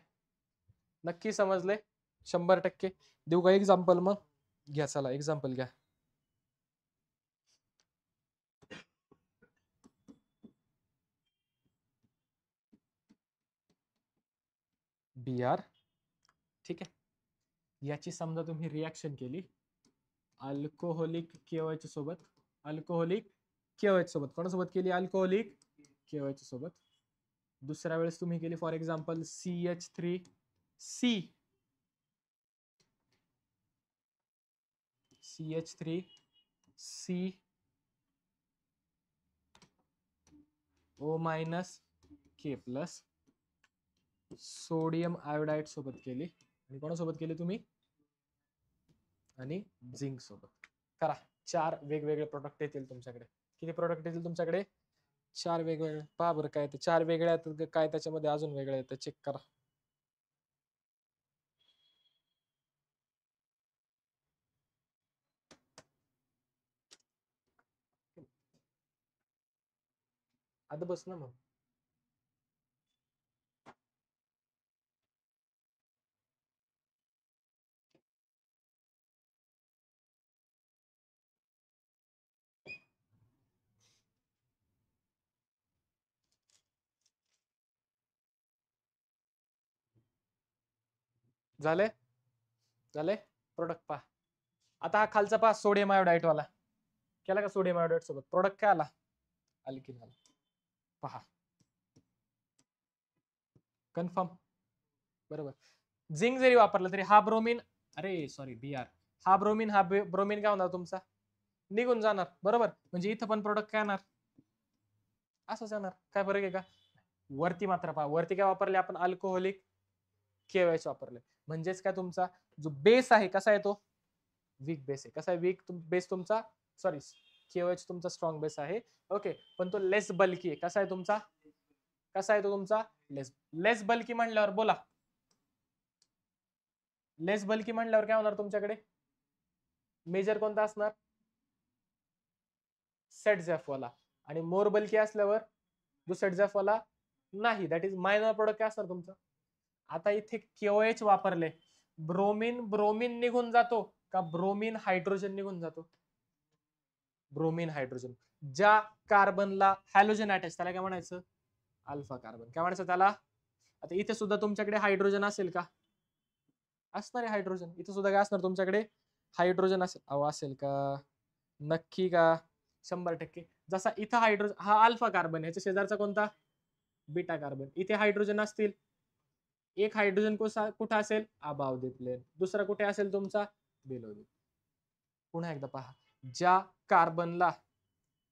नक्की समजले? 100%. देऊ का एक्झाम्पल? मग घ्या, चला एक्झाम्पल घ्या. Br, ठीक आहे. याची समजा तुम्ही रिॲक्शन केली अल्कोहोलिक KOH सोबत, अल्कोहोलिक KOH सोबत. कोणासोबत केली? अल्कोहोलिक KOH सोबत. दुसऱ्या वेळेस तुम्ही केली for example CH3C, CH3C O minus K plus sodium iodide सोबत केली. आणि कोणासोबत केली तुम्ही? आणि झिंक सोबत. करा. 4 वेगवेगळे प्रोडक्ट येतील तुमच्याकडे. किती प्रोडक्ट येतील तुमच्याकडे? 4 वेगवेगळे. पहा बरं काय ते 4 वेगळे आहेत, काय त्याच्यामध्ये अजून वेगळे येतं चेक करा. आता बस ना मग. झाले झाले प्रोडक्ट पहा. आता हा खालचा पहा, सोडियम आयोडाइड वाला केला का? सोडियम आयोडाइड सोबत प्रोडक्ट काय आला? अल्किन आला. पहा, कन्फर्म. बरोबर. झिंक जरी वापरलं तरी हा ब्रोमीन, अरे सॉरी Br, हा ब्रोमीन काय होणार तुमचा? निघून जाणार. बरोबर. म्हणजे इथं पण प्रोडक्ट काय येणार? असंच येणार. काय फरक आहे का? वरती मात्र पहा, वरती काय वापरले आपण? अल्कोहोलिक KOH वापरले. म्हणजेच काय तुमचा जो बेस आहे कसा आहे तो? वीक बेस आहे. कसा आहे? वीक बेस तुमचा, सॉरी KOH तुमचा स्ट्रॉंग बेस आहे. ओके, पण तो लेस बल्की आहे. कसा आहे तुमचा? कसा आहे तो तुमचा? लेस बल्की म्हणल्यावर बोला, लेस बल्की म्हणल्यावर काय होणार तुमच्याकडे? मेजर कोणता असणार? सेटझॅफ वाला. आणि मोर बल्की असल्यावर जो सेटझॅफ वाला नाही, दॅट इज मायनर प्रोडक्ट. काय असणार तुमचं? आता इथे KOH वापरले, ब्रोमीन, ब्रोमीन निघून जातो का ब्रोमीन हायड्रोजन निघून जातो? Bromine hydrogen. ज्या कार्बनला हॅलोजन अटॅच त्याला काय म्हणायचं? Alpha carbon. काय म्हणायचं त्याला? आता इथे सुद्धा तुमच्याकडे हायड्रोजन असेल का? असणार आहे हायड्रोजन. इथे सुद्धा काय असणार तुमच्याकडे? हायड्रोजन असेल. अहो असेल का? नक्की का? 100%. जसा इथं हायड्रोजन, हा अल्फा कार्बन, ह्याच्या शेजारचा कोणता? Beta carbon. इथे हायड्रोजन असतील. एक हायड्रोजन कुठं असेल? Above the plane. दुसरा कुठे असेल तुमचा? Below the. पुन्हा एकदा पहा, ज्या कार्बनला,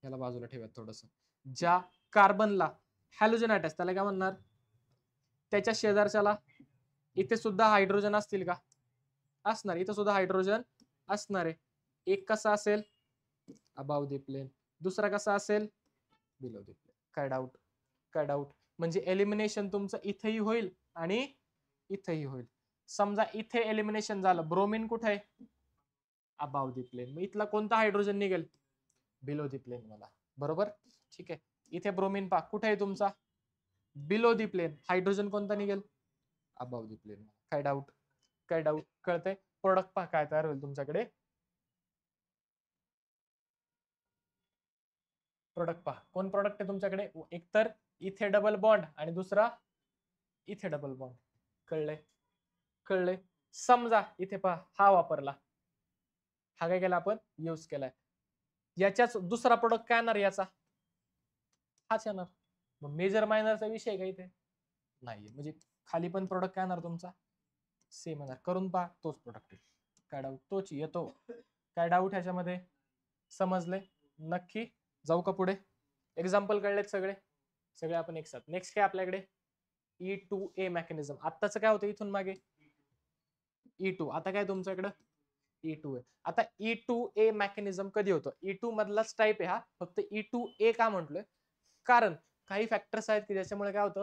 याला बाजूला ठेवा थोडस, ज्या कार्बनला हॅलोजन अटॅच त्याला काय म्हणणार? त्याच्या शेजारच्याला. इथे सुद्धा हायड्रोजन असतील का? असणार. इथे सुद्धा हायड्रोजन असणार आहे. एक कसा असेल? Above the plane. दुसरा कसा असेल? Below the plane. काय डाऊट? काय डाऊट? म्हणजे एलिमिनेशन तुमचं इथेही होईल आणि इथेही होईल. समजा इथे एलिमिनेशन झालं, ब्रोमीन कुठे आहे? Above the plane. मग इथला कोणता हायड्रोजन निघेल? बिलो द प्लेन वाला. बरोबर. ठीक आहे. इथे ब्रोमीन पा कुठे आहे तुमचा? Below the plain. हायड्रोजन कोणता निघेल? Above the plane. काय डाऊट? काय डाऊट? कळतंय? प्रोडक्ट पहा काय तयार होईल तुमच्याकडे. प्रोडक्ट पहा, कोण प्रोडक्ट आहे तुमच्याकडे, एकतर इथे डबल बॉन्ड आणि दुसरा इथे डबल बॉन्ड. कळलंय? कळलंय? समजा इथे पहा हा वापरला, हा काय केला आपण यूज केलाय, याच्याच दुसरा प्रोडक्ट काय येणार याचा, हाच येणार. मग मेजर मायनरचा विषय का इथे नाहीये, म्हणजे खाली पण प्रोडक्ट काय येणार तुमचा सेम येणार. करून पहा, तोच प्रोडक्ट काय डाऊट, तोच येतो. काय डाऊट ह्याच्यामध्ये, समजले नक्की? जाऊ का पुढे? एक्झाम्पल कळलेत सगळे, सगळे आपण एक साथ. नेक्स्ट काय आपल्याकडे E2A मेकॅनिझम. आत्ताच काय होतं इथून मागे E2, आता काय तुमच्याकडे E2 आहे. आता E2A मेकॅनिझम कधी होतं, E2 मधलाच टाइप आहे हा, फक्त E2A का म्हटलोय, कारण काही फॅक्टर्स आहेत की ज्याच्यामुळे काय होतं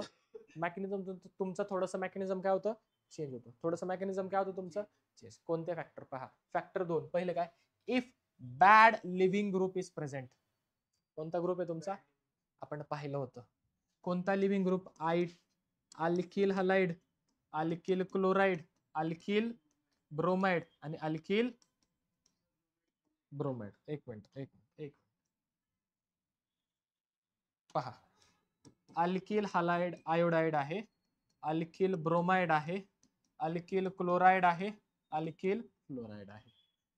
मेकॅनिझम तुमचं थोडंसं मेकॅनिझम काय होतं चेंज होतं, थोडंसं मेकॅनिझम काय होतं तुमचं चेंज. कोणते फॅक्टर पहा. फॅक्टर 2, पहिले काय, if bad leaving group is present. कोणता ग्रुप आहे तुमचा, आपण पाहिलं होतं कोणता living group, alkyl halide, alkyl chloride, alkyl bromide आणि अल्किल ब्रोमाइड. एक मिनिट पहा, अल्किल हलाइड आयोडाइड आहे, अल्किल ब्रोमाइड आहे, अल्किल क्लोराइड आहे, अल्किल फ्लोराइड आहे.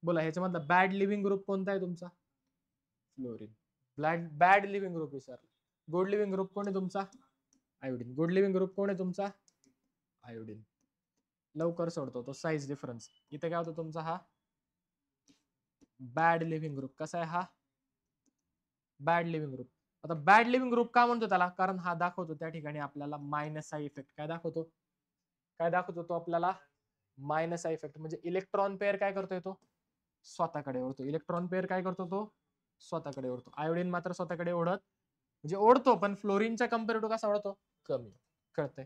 बोला ह्याच्यामधला बॅड लिव्हिंग ग्रुप कोणता आहे तुमचा, फ्लोरीन. बॅड लिव्हिंग ग्रुप विचार. गुड लिव्हिंग ग्रुप कोण आहे तुमचा, आयोडीन. गुड लिव्हिंग ग्रुप कोण आहे तुमचा, आयोडीन. लवकर सोडतो तो साइज डिफरन्स. इथे काय होतं तुमचा हा बॅड लिव्हिंग ग्रुप. कसा आहे हा बॅड लिव्हिंग ग्रुप. आता बॅड लिव्हिंग ग्रुप का म्हणतो त्याला, कारण हा दाखवतो त्या ठिकाणी आपल्याला मायनस आय इफेक्ट. काय दाखवतो, काय दाखवतो तो आपल्याला मायनस आय इफेक्ट. म्हणजे इलेक्ट्रॉन पेअर काय करतोय तो स्वतःकडे ओढतो. इलेक्ट्रॉन पेअर काय करतो तो स्वतःकडे ओढतो. आयोडीन मात्र स्वतःकडे ओढत, म्हणजे ओढतो पण फ्लोरीनच्या कम्पेअर कसा ओढतो कमी. कळतंय,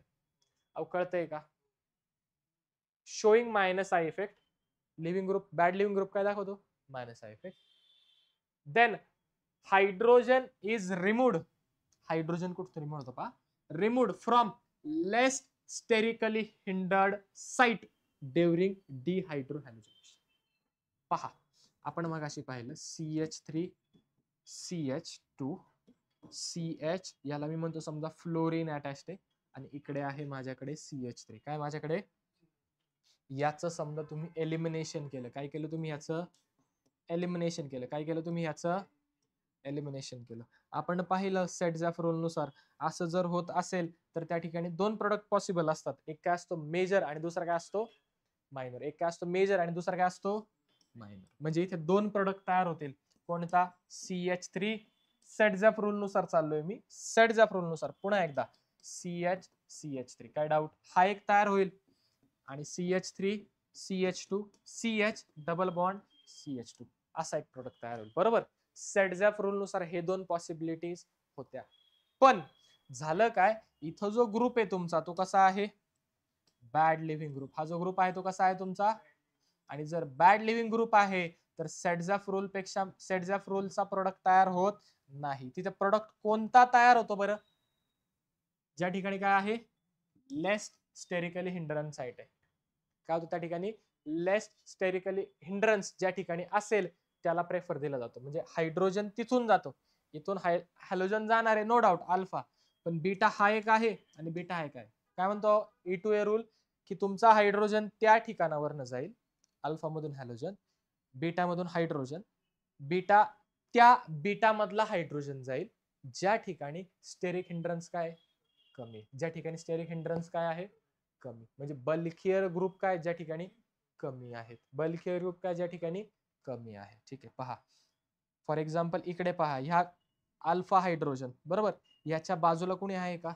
अहो कळतंय का. Showing minus I effect. Leaving group, bad leaving group काय दाखवतो minus I effect. Then hydrogen is removed. Hydrogen कुठं रिमूव्ह होतो पहा, removed from less sterically hindered site during dehydrohalogenation. पहा, आपण मगाशी पाहिलं CH3 CH2 CH, याला मी म्हणतो समजा फ्लोरीन अटॅच्ड आहे, आणि इकडे आहे माझ्याकडे CH3. काय माझ्याकडे, याचं समजा तुम्ही एलिमिनेशन केलं. काय केलं तुम्ही याचं एलिमिनेशन केलं. काय केलं तुम्ही याचं एलिमिनेशन केलं. आपण पाहिलं सेटझॅफ रूल नुसार असं जर होत असेल तर त्या ठिकाणी दोन प्रोडक्ट पॉसिबल असतात. एक काय असतो मेजर आणि दुसरा काय असतो मायनर. एक काय असतो मेजर आणि दुसरा काय असतो मायनर. म्हणजे इथे दोन प्रोडक्ट तयार होतील. कोणता CH3, सेटझॅफ रूल नुसार चाललोय मी, सेटझॅफ रूल नुसार पुन्हा एकदा CH3. काय डाऊट, हा एक तयार होईल आणि CH3 CH2 CH double bond CH2 असा एक प्रोडक्ट तयार होईल. बरोबर, सेटझॅफ रूल नुसार हे दोन पॉसिबिलिटीज होत्या. पण झालं काय, इथं जो ग्रुप आहे तुमचा तो कसा आहे बॅड लिव्हिंग ग्रुप. हा जो ग्रुप आहे तो कसा आहे तुमचा, आणि जर बॅड लिव्हिंग ग्रुप आहे तर सेटझॅफ रूल पेक्षा सेटझॅफ रूलचा प्रोडक्ट तयार होत नाही. तिथे प्रोडक्ट कोणता तयार होतो बरं, ज्या ठिकाणी काय आहे लेस स्टेरिकली हिंड्रन्स साइट आहे. काय होतं त्या ठिकाणी लेस स्टेरिकली हिंड्रन्स ज्या ठिकाणी असेल त्याला प्रेफर दिला जातो. म्हणजे हायड्रोजन तिथून जातो, इथून हॅलोजन जाणार आहे नो डाऊट अल्फा, पण बीटा हा एक आहे आणि बीटा हा एक आहे. काय म्हणतो E2A रूल, की तुमचा हायड्रोजन त्या ठिकाणावर जाईल, अल्फा मधून हॅलोजन, बीटा मधून हायड्रोजन, बीटा त्या बीटा मधला हायड्रोजन जाईल ज्या ठिकाणी स्टेरिक हिंड्रन्स काय कमी, ज्या ठिकाणी स्टेरिक हिंड्रन्स काय आहे कमी. म्हणजे बल्कियर ग्रुप काय ज्या ठिकाणी कमी आहेत, बल्कियर ग्रुप काय ज्या ठिकाणी कमी आहे. ठीक आहे, पहा फॉर एक्झाम्पल इकडे पहा, ह्या अल्फा हायड्रोजन बरोबर, याच्या बाजूला कोणी आहे का,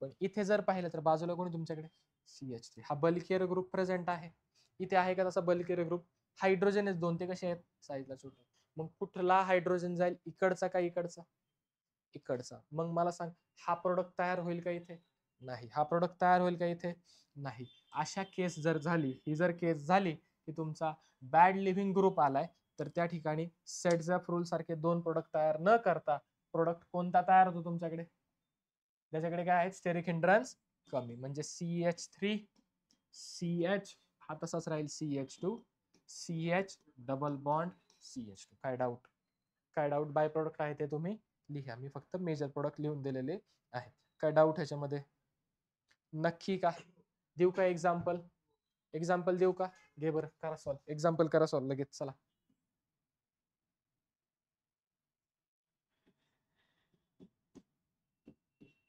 पण इथे जर पाहिलं तर बाजूला कोणी तुमच्याकडे CH3, हा बल्कियर ग्रुप प्रेझेंट आहे. इथे आहे का तसा बल्कियर ग्रुप, हायड्रोजन दोन, ते कसे आहेत साईजला छोटे. मग कुठला हायड्रोजन जाईल, इकडचा का इकडचा, इकडचा. मग मला सांग हा प्रोडक्ट तयार होईल का इथे, नाही. हा प्रोडक्ट तयार होईल का इथे, नाही. अशा केस जर झाली, ही जर केस झाली की तुमचा बॅड लिव्हिंग ग्रुप आलाय, तर त्या ठिकाणी सेटझॅफ रूल सारखे दोन प्रोडक्ट तयार न करता प्रोडक्ट कोणता तयार होतो तुमच्याकडे, त्याच्याकडे काय आहे स्टेरिक हिंड्रन्स कमी. म्हणजे CH3 CH, हा तसाच राहील CH2 CH double bond CH2. काय डाऊट, काय डाऊट? बाय प्रोडक्ट आहे ते तुम्ही लिहा, मी फक्त मेजर प्रोडक्ट लिहून दिलेले आहेत. काय डाऊट ह्याच्यामध्ये? नक्की का? देऊ का एक्झाम्पल? एक्झाम्पल देऊ का? घे बरं, करा सॉल्व, एक्झाम्पल करा सॉल्व लगेच, चला.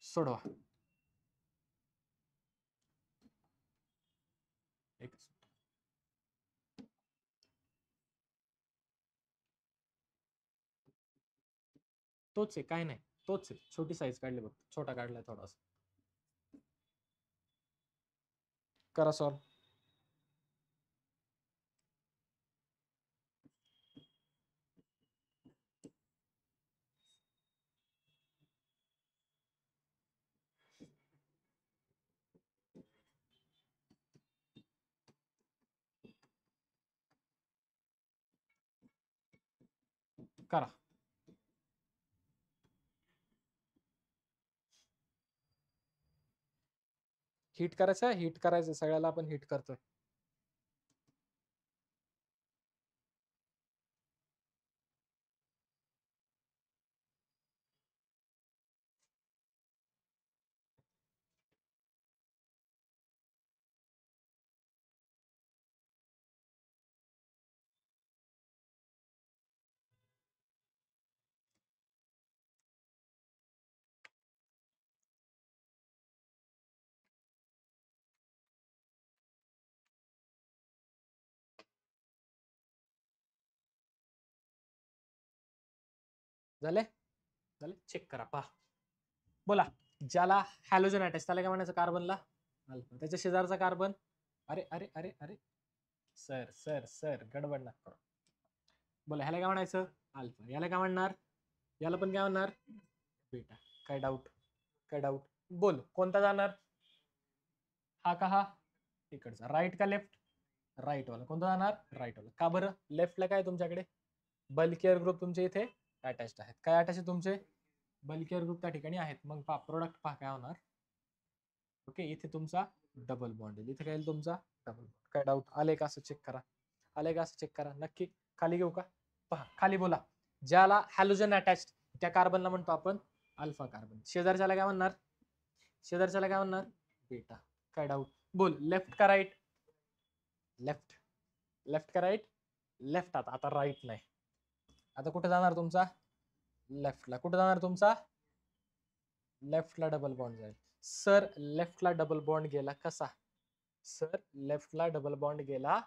सोडवा. तोच आहे, काय नाही, तोच आहे. छोटी साईज काढली बघ, छोटा काढलाय थोडासा. करा सॉल्व. करा. हिट करायचं, हिट करायचं, सगळ्याला आपण हिट करतोय. झाले? झाले, चेक करा, पहा. बोला. ज्याला हॅलोजन अटॅच, त्याला काय म्हणायचं? कार्बनला अल्फा. त्याच्या शेजारचा कार्बन, अरे अरे अरे अरे सर सर सर गडबड नका करू. बोला, ह्याला काय म्हणायचं? अल्फा. याला काय म्हणणार? याला पण काय म्हणणार? बीटा. काय डाऊट? काय डाऊट? बोल, कोणता जाणार? हा का? हा इकडचा. राईट का लेफ्ट? राईट वाला. कोणता जाणार? राईट वाला. का बरं? लेफ्टला काय तुमच्याकडे? बल्कियर ग्रुप तुमचे इथे अटॅच्ड आहेत. काय अटॅच आहे तुमचे? बल्कियर ग्रुप त्या ठिकाणी आहेत. मग पहा प्रोडक्ट, पहा काय होणार. ओके, इथे तुमचा डबल बॉन्ड येईल, इथे काय येईल? तुमचा डबल बॉन्ड. काय डाऊट? आले का? असं चेक करा. आले का? असं चेक करा. नक्की. खाली घेऊ का? पहा खाली. बोला. ज्याला हॅलोजन अटॅच्ड त्या कार्बनला म्हणतो आपण अल्फा कार्बन. शेजारच्याला काय म्हणणार? शेजारच्याला काय म्हणणार? बीटा. काय डाऊट? बोल, लेफ्ट का राईट? लेफ्ट. लेफ्ट का राईट? लेफ्ट. आता राईट नाही. आता कुठे जाणार तुमचा? लेफ्टला. कुठे जाणार तुमचा? लेफ्टला डबल बॉन्ड जाईल. सर लेफ्टला डबल बॉन्ड गेला कसा? सर लेफ्टला डबल बॉन्ड गेला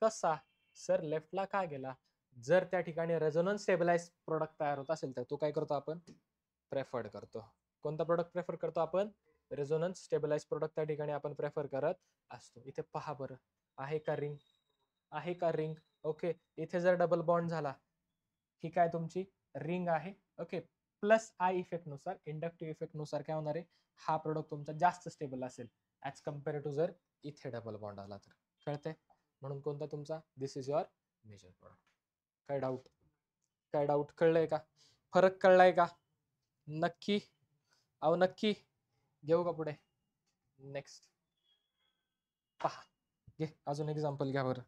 कसा? सर लेफ्टला का गेला? जर त्या ठिकाणी रेझोनन्स स्टेबलाइज प्रोडक्ट तयार होत असेल तर तो काय करतो आपण? प्रेफर्ड करतो. कोणता प्रोडक्ट प्रेफर करतो आपण? रेझोनन्स स्टेबलाइज प्रोडक्ट त्या ठिकाणी आपण प्रेफर करत असतो. इथे पहा बरं, आहे का रिंग? आहे का रिंग? ओके, इथे जर डबल बॉन्ड झाला, ही काय तुमची रिंग आहे. ओके, प्लस आय इफेक्ट नुसार, इंडक्टिव्ह इफेक्ट नुसार काय होणार आहे? हा प्रोडक्ट तुमचा जास्त स्टेबल असेल ऍज कम्पेअर टू जर इथे डबल बॉन्ड आला तर. कळतंय? म्हणून कोणता तुमचा? दिस इज युअर मेजर प्रोडक्ट. काय डाऊट? काय डाऊट? कळलंय का? फरक कळलाय का? नक्की? अहो नक्की. घेऊ का पुढे? नेक्स्ट पहा. घे अजून एक्झाम्पल घ्या बरं.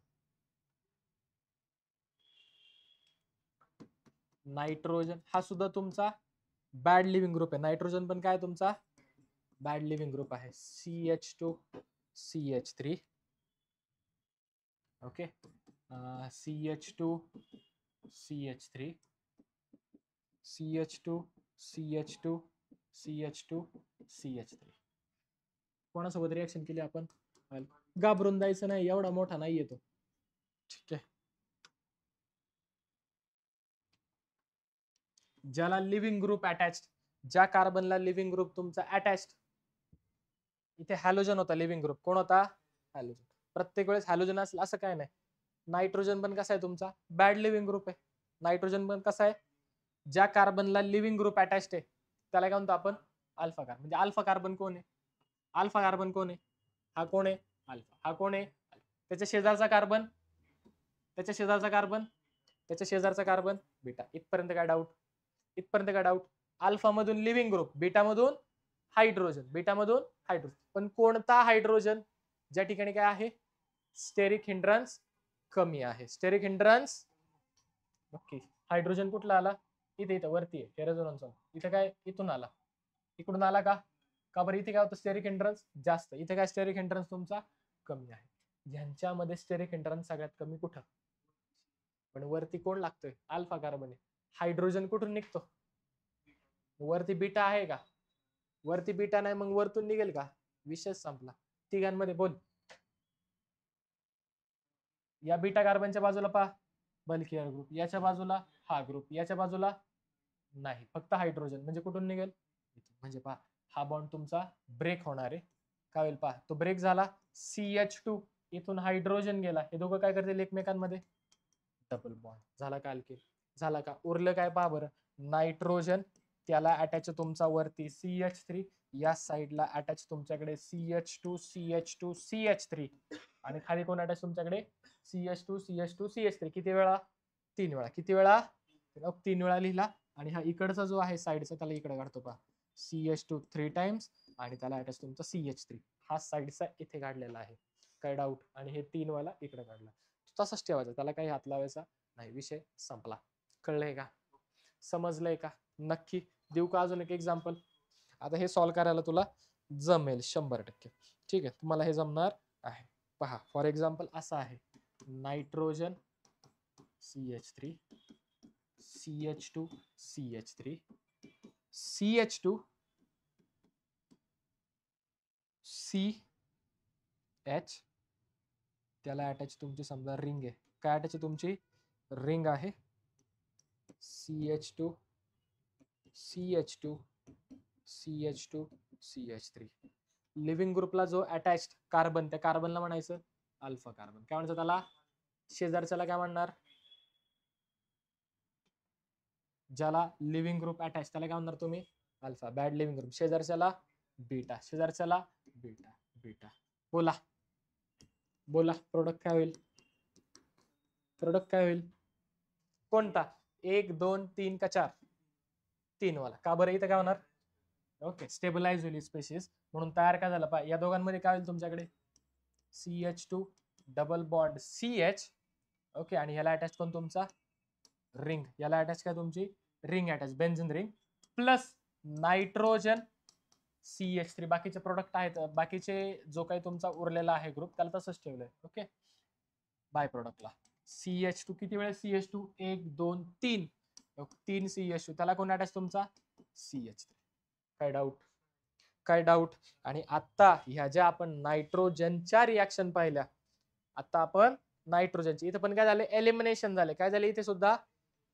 नायट्रोजन हा सुद्धा तुमचा बॅड लिव्हिंग ग्रुप आहे. नायट्रोजन पण काय तुमचा बॅड लिव्हिंग ग्रुप आहे. CH2 CH3. Okay, CH2 CH3 CH2 CH2 CH2 CH3. कोणासोबत रिएक्शन केली आपण? घाबरून जायचं नाही, एवढा मोठा नाही येतो. ठीक आहे. ज्याला लिव्हिंग ग्रुप अटॅच्ड, ज्या कार्बनला लिव्हिंग ग्रुप तुमचा अटॅच्ड, इथे हॅलोजन होता लिव्हिंग ग्रुप. कोण होता? हॅलोजन. प्रत्येक वेळेस हॅलोजन असेल असं काय नाही. नायट्रोजन पण कसा आहे तुमचा? बॅड लिव्हिंग ग्रुप आहे. नायट्रोजन पण कसा आहे? ज्या कार्बनला लिव्हिंग ग्रुप अटॅच्ड आहे त्याला काय म्हणतो आपण? Alpha carbon. म्हणजे अल्फा कार्बन कोण आहे? अल्फा कार्बन कोण आहे? हा कोण आहे? अल्फा. हा कोण आहे? त्याच्या शेजारचा कार्बन, त्याच्या शेजारचा कार्बन, त्याच्या शेजारचा कार्बन बीटा. इथपर्यंत काय डाऊट? इथपर्यंत काय डाऊट? अल्फा मधून लिव्हिंग ग्रुप, बीटा मधून हायड्रोजन, बीटा मधून हायड्रोजन. पण कोणता हायड्रोजन? ज्या ठिकाणी काय आहे? स्टेरिक हिंड्रन्स कमी आहे. Steric hindrance. ओके, हायड्रोजन कुठला आला? इथे इथं वरती आहे हे रेझोनन्स. इथे काय इथून आला, इकडून आला का? का बरं इथे काय होतं स्टेरिक हिंड्रन्स जास्त, इथे काय स्टेरिक हिंड्रन्स तुमचा कमी आहे. ज्यांच्यामध्ये स्टेरिक हिंड्रन्स सगळ्यात कमी कुठं? पण वरती कोण लागतोय? अल्फा कार्बन आहे. हायड्रोजन कुठून निघतो? वरती बीटा आहे का? वरती बीटा नाही, मग वरतून निघेल का? विषय संपला. तिघांमध्ये बोल. या बीटा कार्बनच्या बाजूला पहा बल्की एअर ग्रुप, याच्या बाजूला हा ग्रुप, याच्या बाजूला नाही, फक्त हायड्रोजन. म्हणजे कुठून निघेल? म्हणजे पहा हा बॉन्ड तुमचा ब्रेक होणार आहे. काय होईल पहा, तो ब्रेक झाला, CH2 इथून हायड्रोजन गेला, हे दोघं काय करतील एकमेकांमध्ये? डबल बॉन्ड झाला का अल्केन? झाला का? उरलं काय पहा बरं, नायट्रोजन, त्याला अटॅच तुमचा वरती CH3, या साईडला अटॅच तुमच्याकडे CH2 CH2 CH3, आणि खाली कोण अटॅच तुमच्याकडे? CH2 CH2 CH3. किती वेळा? 3 वेळा. किती वेळा? 3 वेळा लिहिला. आणि हा इकडचा जो आहे साईडचा त्याला इकडे काढतो पहा, CH2 3 टाइम्स आणि त्याला अटॅच तुमचा CH3, हा साईडचा इथे काढलेला आहे. काय डाऊट? आणि हे 3 वाला इकडे काढला, तसंच ठेवायचं, त्याला काही हात लावायचा नाही. विषय संपला. कळलंय का? समजलंय का? नक्की. देऊ का अजून एक एक्झाम्पल? आता हे सॉल्व्ह करायला तुला जमेल 100%. ठीक आहे, तुम्हाला हे जमणार आहे. पहा फॉर एक्झाम्पल असं आहे, nitrogen CH3 CH2 CH3 CH2 CH, त्याला अटॅच तुमची समजा रिंग आहे. काय अटॅच तुमची रिंग आहे? CH2 CH2 CH2 CH3. Living ग्रुपला जो अटॅच्ड कार्बन, त्या कार्बनला म्हणायचं अल्फा कार्बन. काय म्हणायचं त्याला? शेजारच्याला काय म्हणणार? ज्याला लिव्हिंग ग्रुप अटॅच त्याला काय म्हणणार तुम्ही? अल्फा. Bad leaving group. शेजारच्याला बीटा, शेजारच्याला बीटा. बीटा. बोला बोला, प्रोडक्ट काय होईल? प्रोडक्ट काय होईल? कोणता? 1 2 3 का 4? 3 वाला. का बरं? इथं काय होणार? ओके, स्टेबलाइज होईल स्पेसिस, म्हणून तयार काय झालं पहा, या दोघांमध्ये काय होईल तुमच्याकडे? CH2 double bond CH. Okay, आणि ह्याला अटॅच कोण तुमचा? रिंग. याला अटॅच काय तुमची? Ring attach, benzene ring, plus nitrogen CH3. बाकीचे प्रोडक्ट आहेत, बाकीचे जो काही तुमचा उरलेला आहे ग्रुप त्याला तसंच ठेवलंय. ओके, बाय प्रोडक्टला CH2 किती वेळेस CH2? 1 2 3. 3 CH2, त्याला कोण अटॅच तुमचा? CH3. काय डाऊट? काय डाऊट? आणि आता ह्या ज्या आपण नायट्रोजनच्या रिॲक्शन पाहिल्या, आता आपण नायट्रोजनची, इथे पण काय झाले? एलिमिनेशन झाले. काय झाले? इथे सुद्धा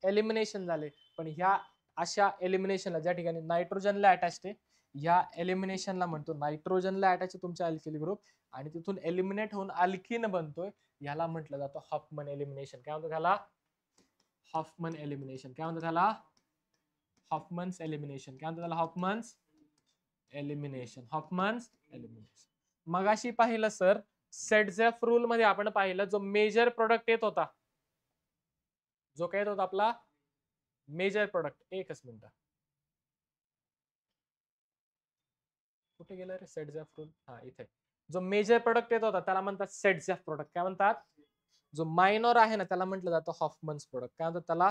एलिमिनेशन झाले. पण ह्या अशा एलिमिनेशनला, ज्या ठिकाणी नायट्रोजनला अटॅच आहे, या एलिमिनेशनला म्हणतो नायट्रोजनला अटॅच तुमच्या अल्किल ग्रुप, आणि तिथून एलिमिनेट होऊन अल्किन बनतोय, याला म्हटलं जातं हॉफमन एलिमिनेशन. काय म्हणतो त्याला? Hoffman elimination. काय म्हणतो त्याला? हॉफमन्स एलिमिनेशन. काय म्हणतो त्याला? हॉफमन्स एलिमिनेशन. हॉफमन्स एलिमिनेशन. मगाशी पाहिलं सर, सेटझेफ रूल मध्ये आपण पाहिलं, जो मेजर प्रोडक्ट येत होता, जो काय येत होता आपला मेजर प्रोडक्ट, एकच मिनिट, कुठे गेला रे सेटझेफ रूल? हा इथे. जो मेजर प्रोडक्ट येत होता त्याला म्हणतात सेटझेफ प्रोडक्ट. काय म्हणतात? जो मायनॉर आहे ना त्याला म्हटलं जातं हॉफमन्स प्रोडक्ट. काय म्हणतात त्याला?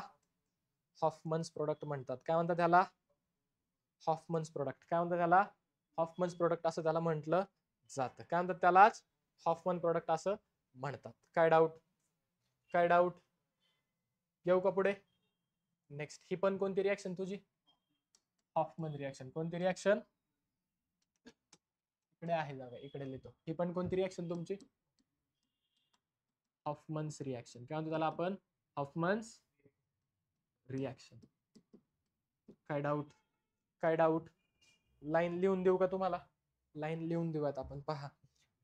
हॉफमन्स प्रोडक्ट म्हणतात. काय म्हणतात त्याला? हॉफमन्स प्रोडक्ट. काय म्हणतात त्याला? हॉफमन्स प्रोडक्ट असं त्याला म्हटलं जातं. काय म्हणतात त्यालाच? हॉफमन प्रोडक्ट असं म्हणतात. काय डाऊट? काय डाऊट? येऊ का पुढे? नेक्स्ट, ही पण कोणती रिॲक्शन तुझी? Hoffman reaction. कोणती रिॲक्शन? इकडे आहे जागा, इकडे लिहितो. ही पण कोणती रिॲक्शन तुमची? Hofmann's reaction. काय म्हणतो त्याला आपण? Hofmann's reaction. काय डाऊट? काय डाऊट? लाईन लिहून देऊ का तुम्हाला? लाईन लिहून देऊयात आपण. पहा,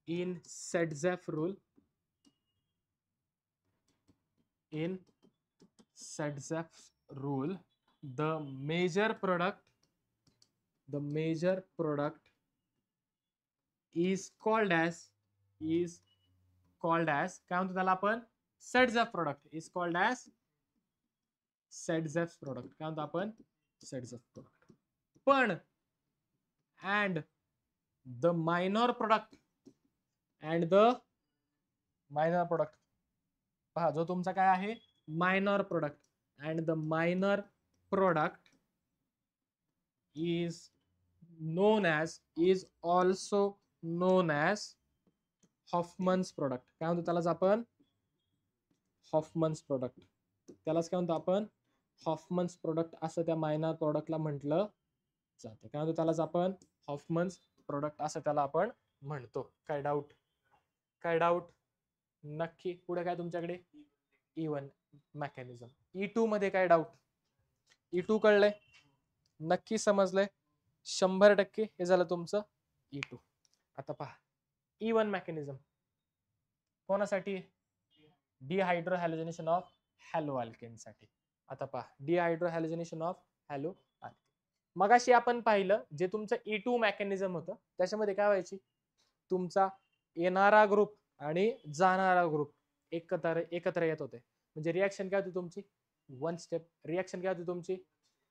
in Saytzeff rule, in Setzeff's rule, the major product is called as काय म्हणतो त्याला आपण? Setzeff product is called as Setzeff's product. काय म्हणतो आपण? Setzeff product. पण and the minor product पहा, जो तुमचा काय आहे minor product, and the minor product is also known as Hofmann's product. काय म्हणतो त्यालाच आपण? Hofmann's product. त्यालाच काय म्हणतो आपण? हॉफमन्स प्रोडक्ट असं त्या मायनर प्रोडक्टला म्हटलं जातं. काय म्हणतो त्यालाच आपण? हॉफमन्स प्रोडक्ट असं त्याला आपण म्हणतो. काय डाऊट? काय डाऊट? नक्की. पुढे काय तुमच्याकडे? E1 mechanism. E2 मध्ये काय डाऊट? E2 कळलंय? नक्की समजलंय? 100% हे झालं तुमचं E2. आता पहा E1 मेकॅनिझम कोणासाठी? डिहायड्रो हॅलोजनेशन ऑफ हॅलो अल्केन साठी. आता पहा डिहायड्रो हॅलोजनेशन ऑफ हॅलो अल्केन. मगाशी आपण पाहिलं जे तुमचं E2 मेकॅनिझम होतं त्याच्यामध्ये काय व्हायची? तुमचा येणारा ग्रुप आणि जाणारा ग्रुप एकत्र येत होते. म्हणजे रिॲक्शन काय होती तुमची? One step. रिॲक्शन काय होती तुमची?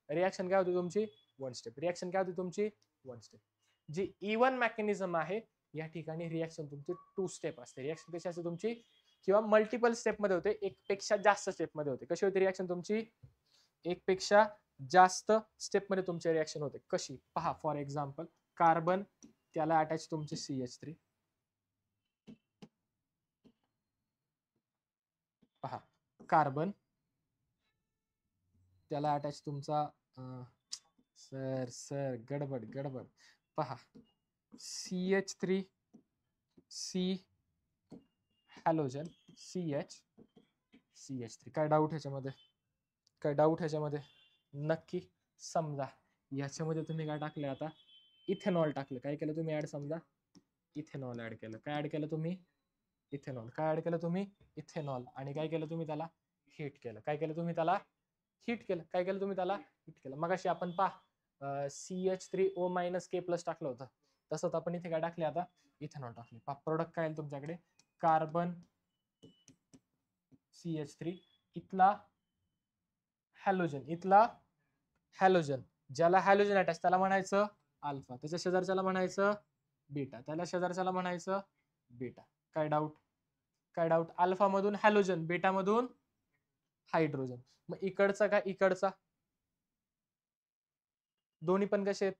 रिॲक्शन काय होती तुमची? One step. रिॲक्शन काय होती तुमची? One step. जी E1 मेकॅनिझम आहे या ठिकाणी रिॲक्शन तुमची 2 स्टेप असते. रिॲक्शन कशी असते तुमची? किंवा मल्टिपल स्टेप मध्ये होते, एक पेक्षा जास्त स्टेप मध्ये होते. कशी होती रिॲक्शन तुमची? एक पेक्षा जास्त स्टेप मध्ये तुमची रिॲक्शन होते. कशी? पहा फॉर एक्झाम्पल कार्बन त्याला अटॅच तुमचे CH3. पहा कार्बन त्याला अटॅच तुमचा सर गडबड. पहा CH3 C हॅलोजन CH3. काय डाऊट ह्याच्यामध्ये? काय डाऊट ह्याच्यामध्ये? नक्की. समजा याच्यामध्ये तुम्ही काय टाकले? आता इथेनॉल टाकलं. काय केलं तुम्ही ऍड? समजा इथेनॉल ऍड केलं. काय ऍड केलं तुम्ही? इथेनॉल. काय ऍड केलं तुम्ही? इथेनॉल. आणि काय केलं तुम्ही? त्याला हीट केलं. काय केलं तुम्ही? त्याला हीट केलं. काय केलं तुम्ही? त्याला हीट केलं. मगाशी आपण पहा CH3O- K+ टाकलं होतं, तसंच आपण इथे काय टाकले? आता इथेनॉल टाकले. पहा प्रोडक्ट काय आहे तुमच्याकडे? कार्बन CH3 इथला हॅलोजन ज्याला हॅलोजन अटॅच त्याला म्हणायचं अल्फा. त्याच्या शेजारच्याला म्हणायचं बीटा. त्याला शेजारच्याला म्हणायचं बीटा. काय डाऊट? काय डाऊट? अल्फा मधून हॅलोजन, बीटा मधून हायड्रोजन. मग इकडचा काय? इकडचा दोन्ही पण कसे आहेत?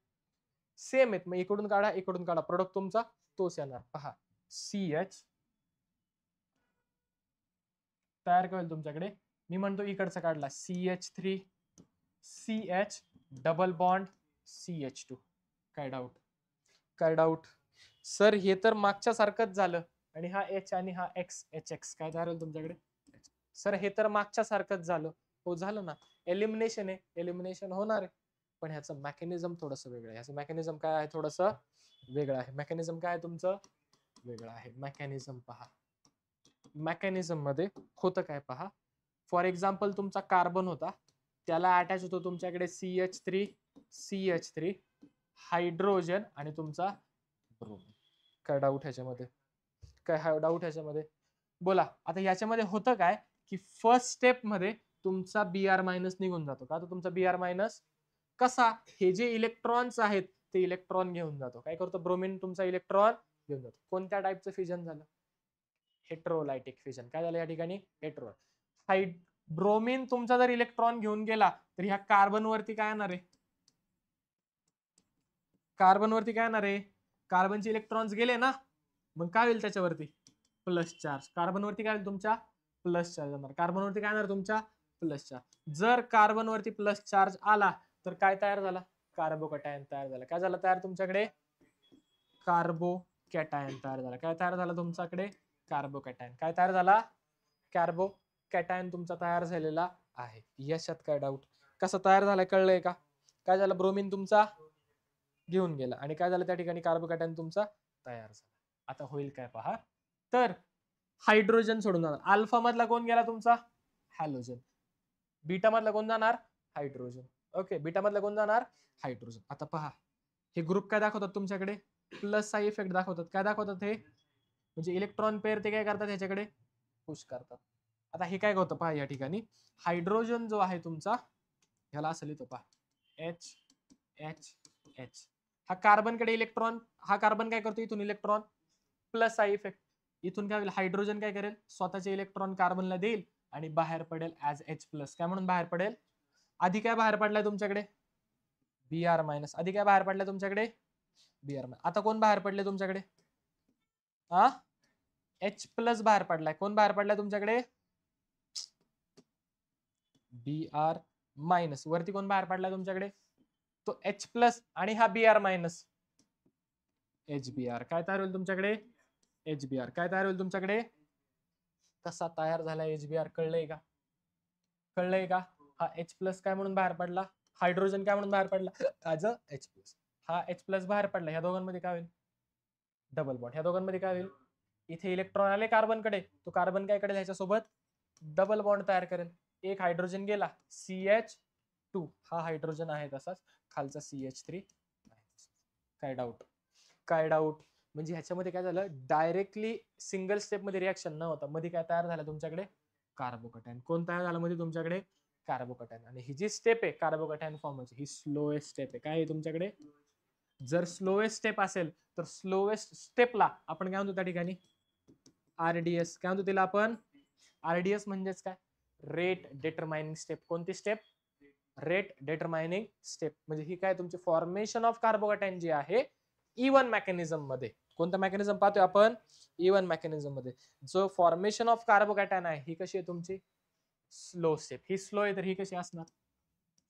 सेम आहेत. मग इकडून काढा, इकडून काढा, प्रोडक्ट तुमचा तोच येणार. पहा CH तयार करेल तुमच्याकडे. मी म्हणतो इकडचा काढला CH3 CH double bond CH2. काय डाऊट? काय डाऊट? सर हे तर मागच्या सारखंच झालं. आणि हा H आणि हा X HX काय तयार होईल तुमच्याकडे? सर हे तर मागच्या सारखंच झालं. हो झालं ना. एलिमिनेशन आहे, एलिमिनेशन होणार आहे. पण ह्याचं मेकॅनिझम थोडंसं वेगळं आहे. ह्याचं मेकॅनिझम काय आहे? थोडंसं वेगळं आहे. मेकॅनिझम काय आहे तुमचं? वेगळं आहे. मेकॅनिझम पहा. मेकॅनिझम मध्ये होतं काय पहा. फॉर एक्झाम्पल तुमचा कार्बन होता, त्याला अटॅच होतो तुमच्याकडे CH3 हायड्रोजन आणि तुमचा ब्रोमीन. काय डाऊट ह्याच्यामध्ये? काय डाऊट ह्याच्यामध्ये? बोला. आता याच्यामध्ये होतं काय की फर्स्ट स्टेप मध्ये तुमचा Br- निघून जातो. का? तर तुमचा Br- कसा? हे जे इलेक्ट्रॉन्स आहेत ते इलेक्ट्रॉन घेऊन जातो. काय करतो? ब्रोमीन तुमचा इलेक्ट्रॉन घेऊन जातो. कोणत्या टाईपचं फिजन झालं? हेट्रोलायटिक फिजन. काय झालं या ठिकाणी? हेट्रो. ब्रोमीन तुमचा जर इलेक्ट्रॉन घेऊन गेला तर ह्या कार्बन वरती काय येणार आहे? कार्बन वरती काय येणार आहे? कार्बनचे इलेक्ट्रॉन्स गेले ना, मग काय होईल त्याच्यावरती? Plus charge. कार्बन वरती काय होईल तुमच्या? प्लस चार्ज येणार. कार्बन वरती काय येणार तुमच्या? Plus charge. जर कार्बन वरती प्लस चार्ज आला तर काय तयार झाला? कार्बोकॅटायन तयार झाला. काय झालं तयार तुमच्याकडे? कार्बोकॅटायन तयार झाला. काय तयार झाला तुमच्याकडे? कार्बोकॅटायन. काय तयार झाला? कार्बोकॅटायन तुमचा तयार झालेला आहे. याच्यात काय डाऊट? कसं तयार झालाय कळलंय का? काय झालं? ब्रोमीन तुमचा घेऊन गेला आणि काय झालं त्या ठिकाणी? कार्बोकॅटायन तुमचा तयार झाला. आता होईल काय पहा. तर हायड्रोजन सोडून जाणार. अल्फा मधला कोण गेला तुमचा? हॅलोजन. बीटा मधला कोण जाणार? हायड्रोजन. ओके. बीटा मधला कोण जाणार? हायड्रोजन. आता पहा हे ग्रुप काय दाखवतात तुमच्याकडे? प्लस चा इफेक्ट दाखवतात. काय दाखवतात हे? म्हणजे इलेक्ट्रॉन पेअर ते काय करतात ह्याच्याकडे? पुश करतात. आता हे काय होतं पहा या ठिकाणी. हायड्रोजन जो आहे तुमचा ह्याला असं लिहितो पहा HH. हा कार्बन कडे इलेक्ट्रॉन, हा कार्बन काय करतो? इथून इलेक्ट्रॉन प्लस चा इफेक्ट. इथून काय होईल? हायड्रोजन काय करेल? स्वतःचे इलेक्ट्रॉन कार्बनला देईल आणि बाहेर पडेल ऍज H+. काय म्हणून बाहेर पडेल? आधी काय बाहेर पडलाय तुमच्याकडे? Br-. आधी काय बाहेर पडलाय तुमच्याकडे? Br-. आता कोण बाहेर पडले तुमच्याकडे? हा, H+ बाहेर पडलाय. कोण बाहेर पडलाय तुमच्याकडे? Br-. वरती कोण बाहेर पडलाय तुमच्याकडे? तो H+ आणि हा Br-. HBr. काय तयार होईल तुमच्याकडे? HBr. काय तयार होईल तुमच्याकडे? कसा तयार झाला HBr कळलंय का? कळलंय का? हा H+ काय म्हणून बाहेर पडला? हायड्रोजन काय म्हणून बाहेर पडला? As a H+. हा H+ बाहेर पडला. ह्या दोघांमध्ये काय होईल? Double bond. ह्या दोघांमध्ये काय होईल? इथे इलेक्ट्रॉन आले कार्बनकडे, तो कार्बन काय करेल? ह्याच्यासोबत डबल बॉन्ड तयार करेल. एक हायड्रोजन गेला, CH2. हा हायड्रोजन आहे तसाच, खालचा CH3. काय डाऊट? काय डाऊट? म्हणजे ह्याच्यामध्ये काय झालं? डायरेक्टली सिंगल स्टेप मध्ये रिॲक्शन न होता मध्ये काय तयार झालं तुमच्याकडे? कार्बोकॅटायन. कोण तयार झालं मध्ये तुमच्याकडे? कार्बोकॅटायन. आणि ही जी स्टेप आहे कार्बोकॅटायन फॉर्मची, ही स्लोएस्ट स्टेप आहे. काय आहे तुमच्याकडे? जर स्लोएस्ट स्टेप असेल तर स्लोएस्ट स्टेपला आपण काय म्हणतो त्या ठिकाणी? RDS. काय म्हणतो तिला आपण? RDS म्हणजेच काय? Rate determining step. कोणती स्टेप? Rate determining step. म्हणजे ही काय तुमची फॉर्मेशन ऑफ कार्बोकॅटायन जी आहे E1 मेकॅनिझम मध्ये. कोणतं मेकॅनिझम पाहतोय आपण? E1 मेकॅनिझम मध्ये जो फॉर्मेशन ऑफ कार्बोकॅटायन आहे, ही कशी आहे तुमची? Slow step. ही स्लो आहे तर ही कशी असणार?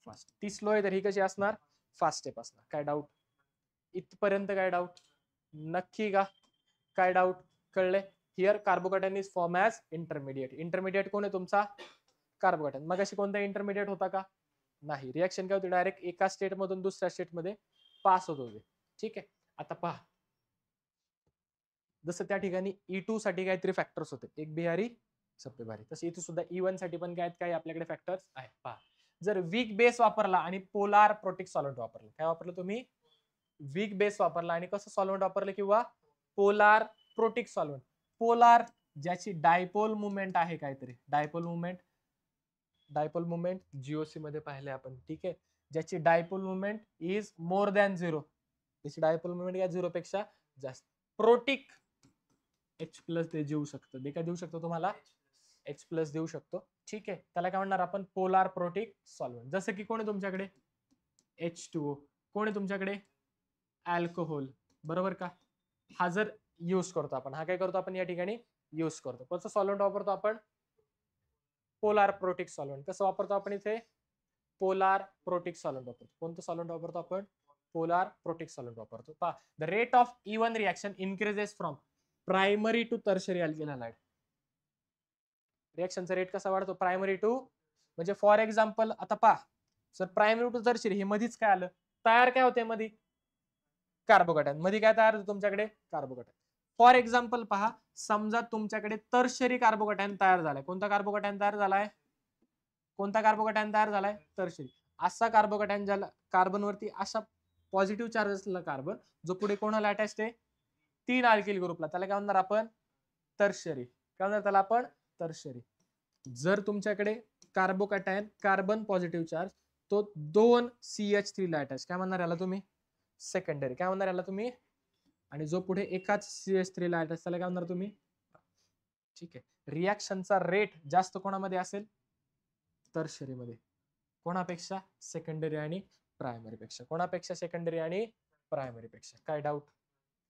फास्ट. ती स्लो आहे तर ही कशी असणार? फास्ट स्टेप असणार. काय डाऊट? इथपर्यंत काय डाऊट? नक्की का? काय डाऊट? कळले? Here carbocation is form as intermediate. Intermediate कोण आहे तुमचा? कार्बोकॅटायन. मग अशी कोणता इंटरमिडिएट होता का? नाही. रिॲक्शन काय होती? डायरेक्ट एका स्टेट मधून दुसऱ्या स्टेट मध्ये पास होत होते. ठीक आहे. आता पहा, जसं त्या ठिकाणी E2 साठी काहीतरी फॅक्टर्स होते, एक बिहारी सप्पे भारी, तसे इथे सुद्धा E1 साठी पण काय आपल्याकडे फॅक्टर्स आहेत. पहा, जर वीक बेस वापरला आणि पोलार प्रोटिक सॉल्व्हेंट वापरलं, काय वापरलं तुम्ही? वीक बेस वापरला आणि कसं सॉल्व्हेंट वापरलं किंवा पोलार प्रोटिक सॉल्व्हेंट. पोलार ज्याची डायपोल मुवमेंट आहे, काहीतरी dipole movement. Dipole movement GOC मध्ये पाहिले आपण. ठीक आहे. ज्याची dipole movement is more than 0, त्याची डायपोल मुवमेंट या 0 पेक्षा जास्त. प्रोटिक H+ ते देऊ शकतं. ते काय देऊ शकतो तुम्हाला? H+ देऊ शकतो. ठीक आहे. त्याला काय म्हणणार आपण? Polar protic solvent. जसं की कोण आहे तुमच्याकडे? H2O. कोण आहे तुमच्याकडे? अल्कोहोल. बरोबर का? हा जर यूज करतो आपण, हा काय करतो आपण या ठिकाणी? यूज करतो. कसं सॉल्व्हेंट वापरतो आपण? Polar protic solvent. कसं वापरतो आपण इथे? पोलार प्रोटिक सॉल्व्हेंट वापरतो. कोणतं सॉल्व्हेंट वापरतो आपण? पोलार प्रोटिक सॉल्व्हेंट वापरतो. पहा, the rate of E1 reaction increases from primary to tertiary alkyl halide. रिएक्शनचा रेट कसा वाढतो? प्रायमरी टू, म्हणजे फॉर एक्झाम्पल आता पहा, सर प्रायमरी टू टर्शरी हे मध्येच काय आलं? तयार काय होते मध्ये? कार्बोकॅटायन. मध्ये काय तयार होतं तुमच्याकडे? कार्बोकॅटायन. फॉर एक्झाम्पल पहा, समजा तुमच्याकडे टर्शरी कार्बोकॅटायन तयार झालाय. कोणता कार्बोकॅटायन तयार झालाय? कोणता कार्बोकॅटायन तयार झालाय? टर्शरी. असा कार्बोकॅटायन ज्याला कार्बनवरती असा पॉझिटिव्ह चार्ज असलेला कार्बन, जो पुढे कोणाला अटॅच्ड आहे? 3 अल्किल ग्रुपला, त्याला काय म्हणणार आपण? टर्शरी. काय म्हणणार त्याला आपण? टर्शरी. जर तुमच्याकडे कार्बोकॅटायन कार्बन पॉझिटिव्ह चार्ज, तो 2 CH3 ला अटॅच, काय म्हणणार याला तुम्ही? सेकंडरी. काय म्हणणार याला तुम्ही? आणि जो पुढे एकाच CH3 ला अटॅच, त्याला काय म्हणणार तुम्ही? ठीक आहे. रिॲक्शनचा रेट जास्त कोणामध्ये असेल? टर्शरी मध्ये. कोणापेक्षा? सेकंडरी आणि प्रायमरी पेक्षा. कोणापेक्षा? सेकंडरी आणि प्रायमरी पेक्षा. काय डाऊट?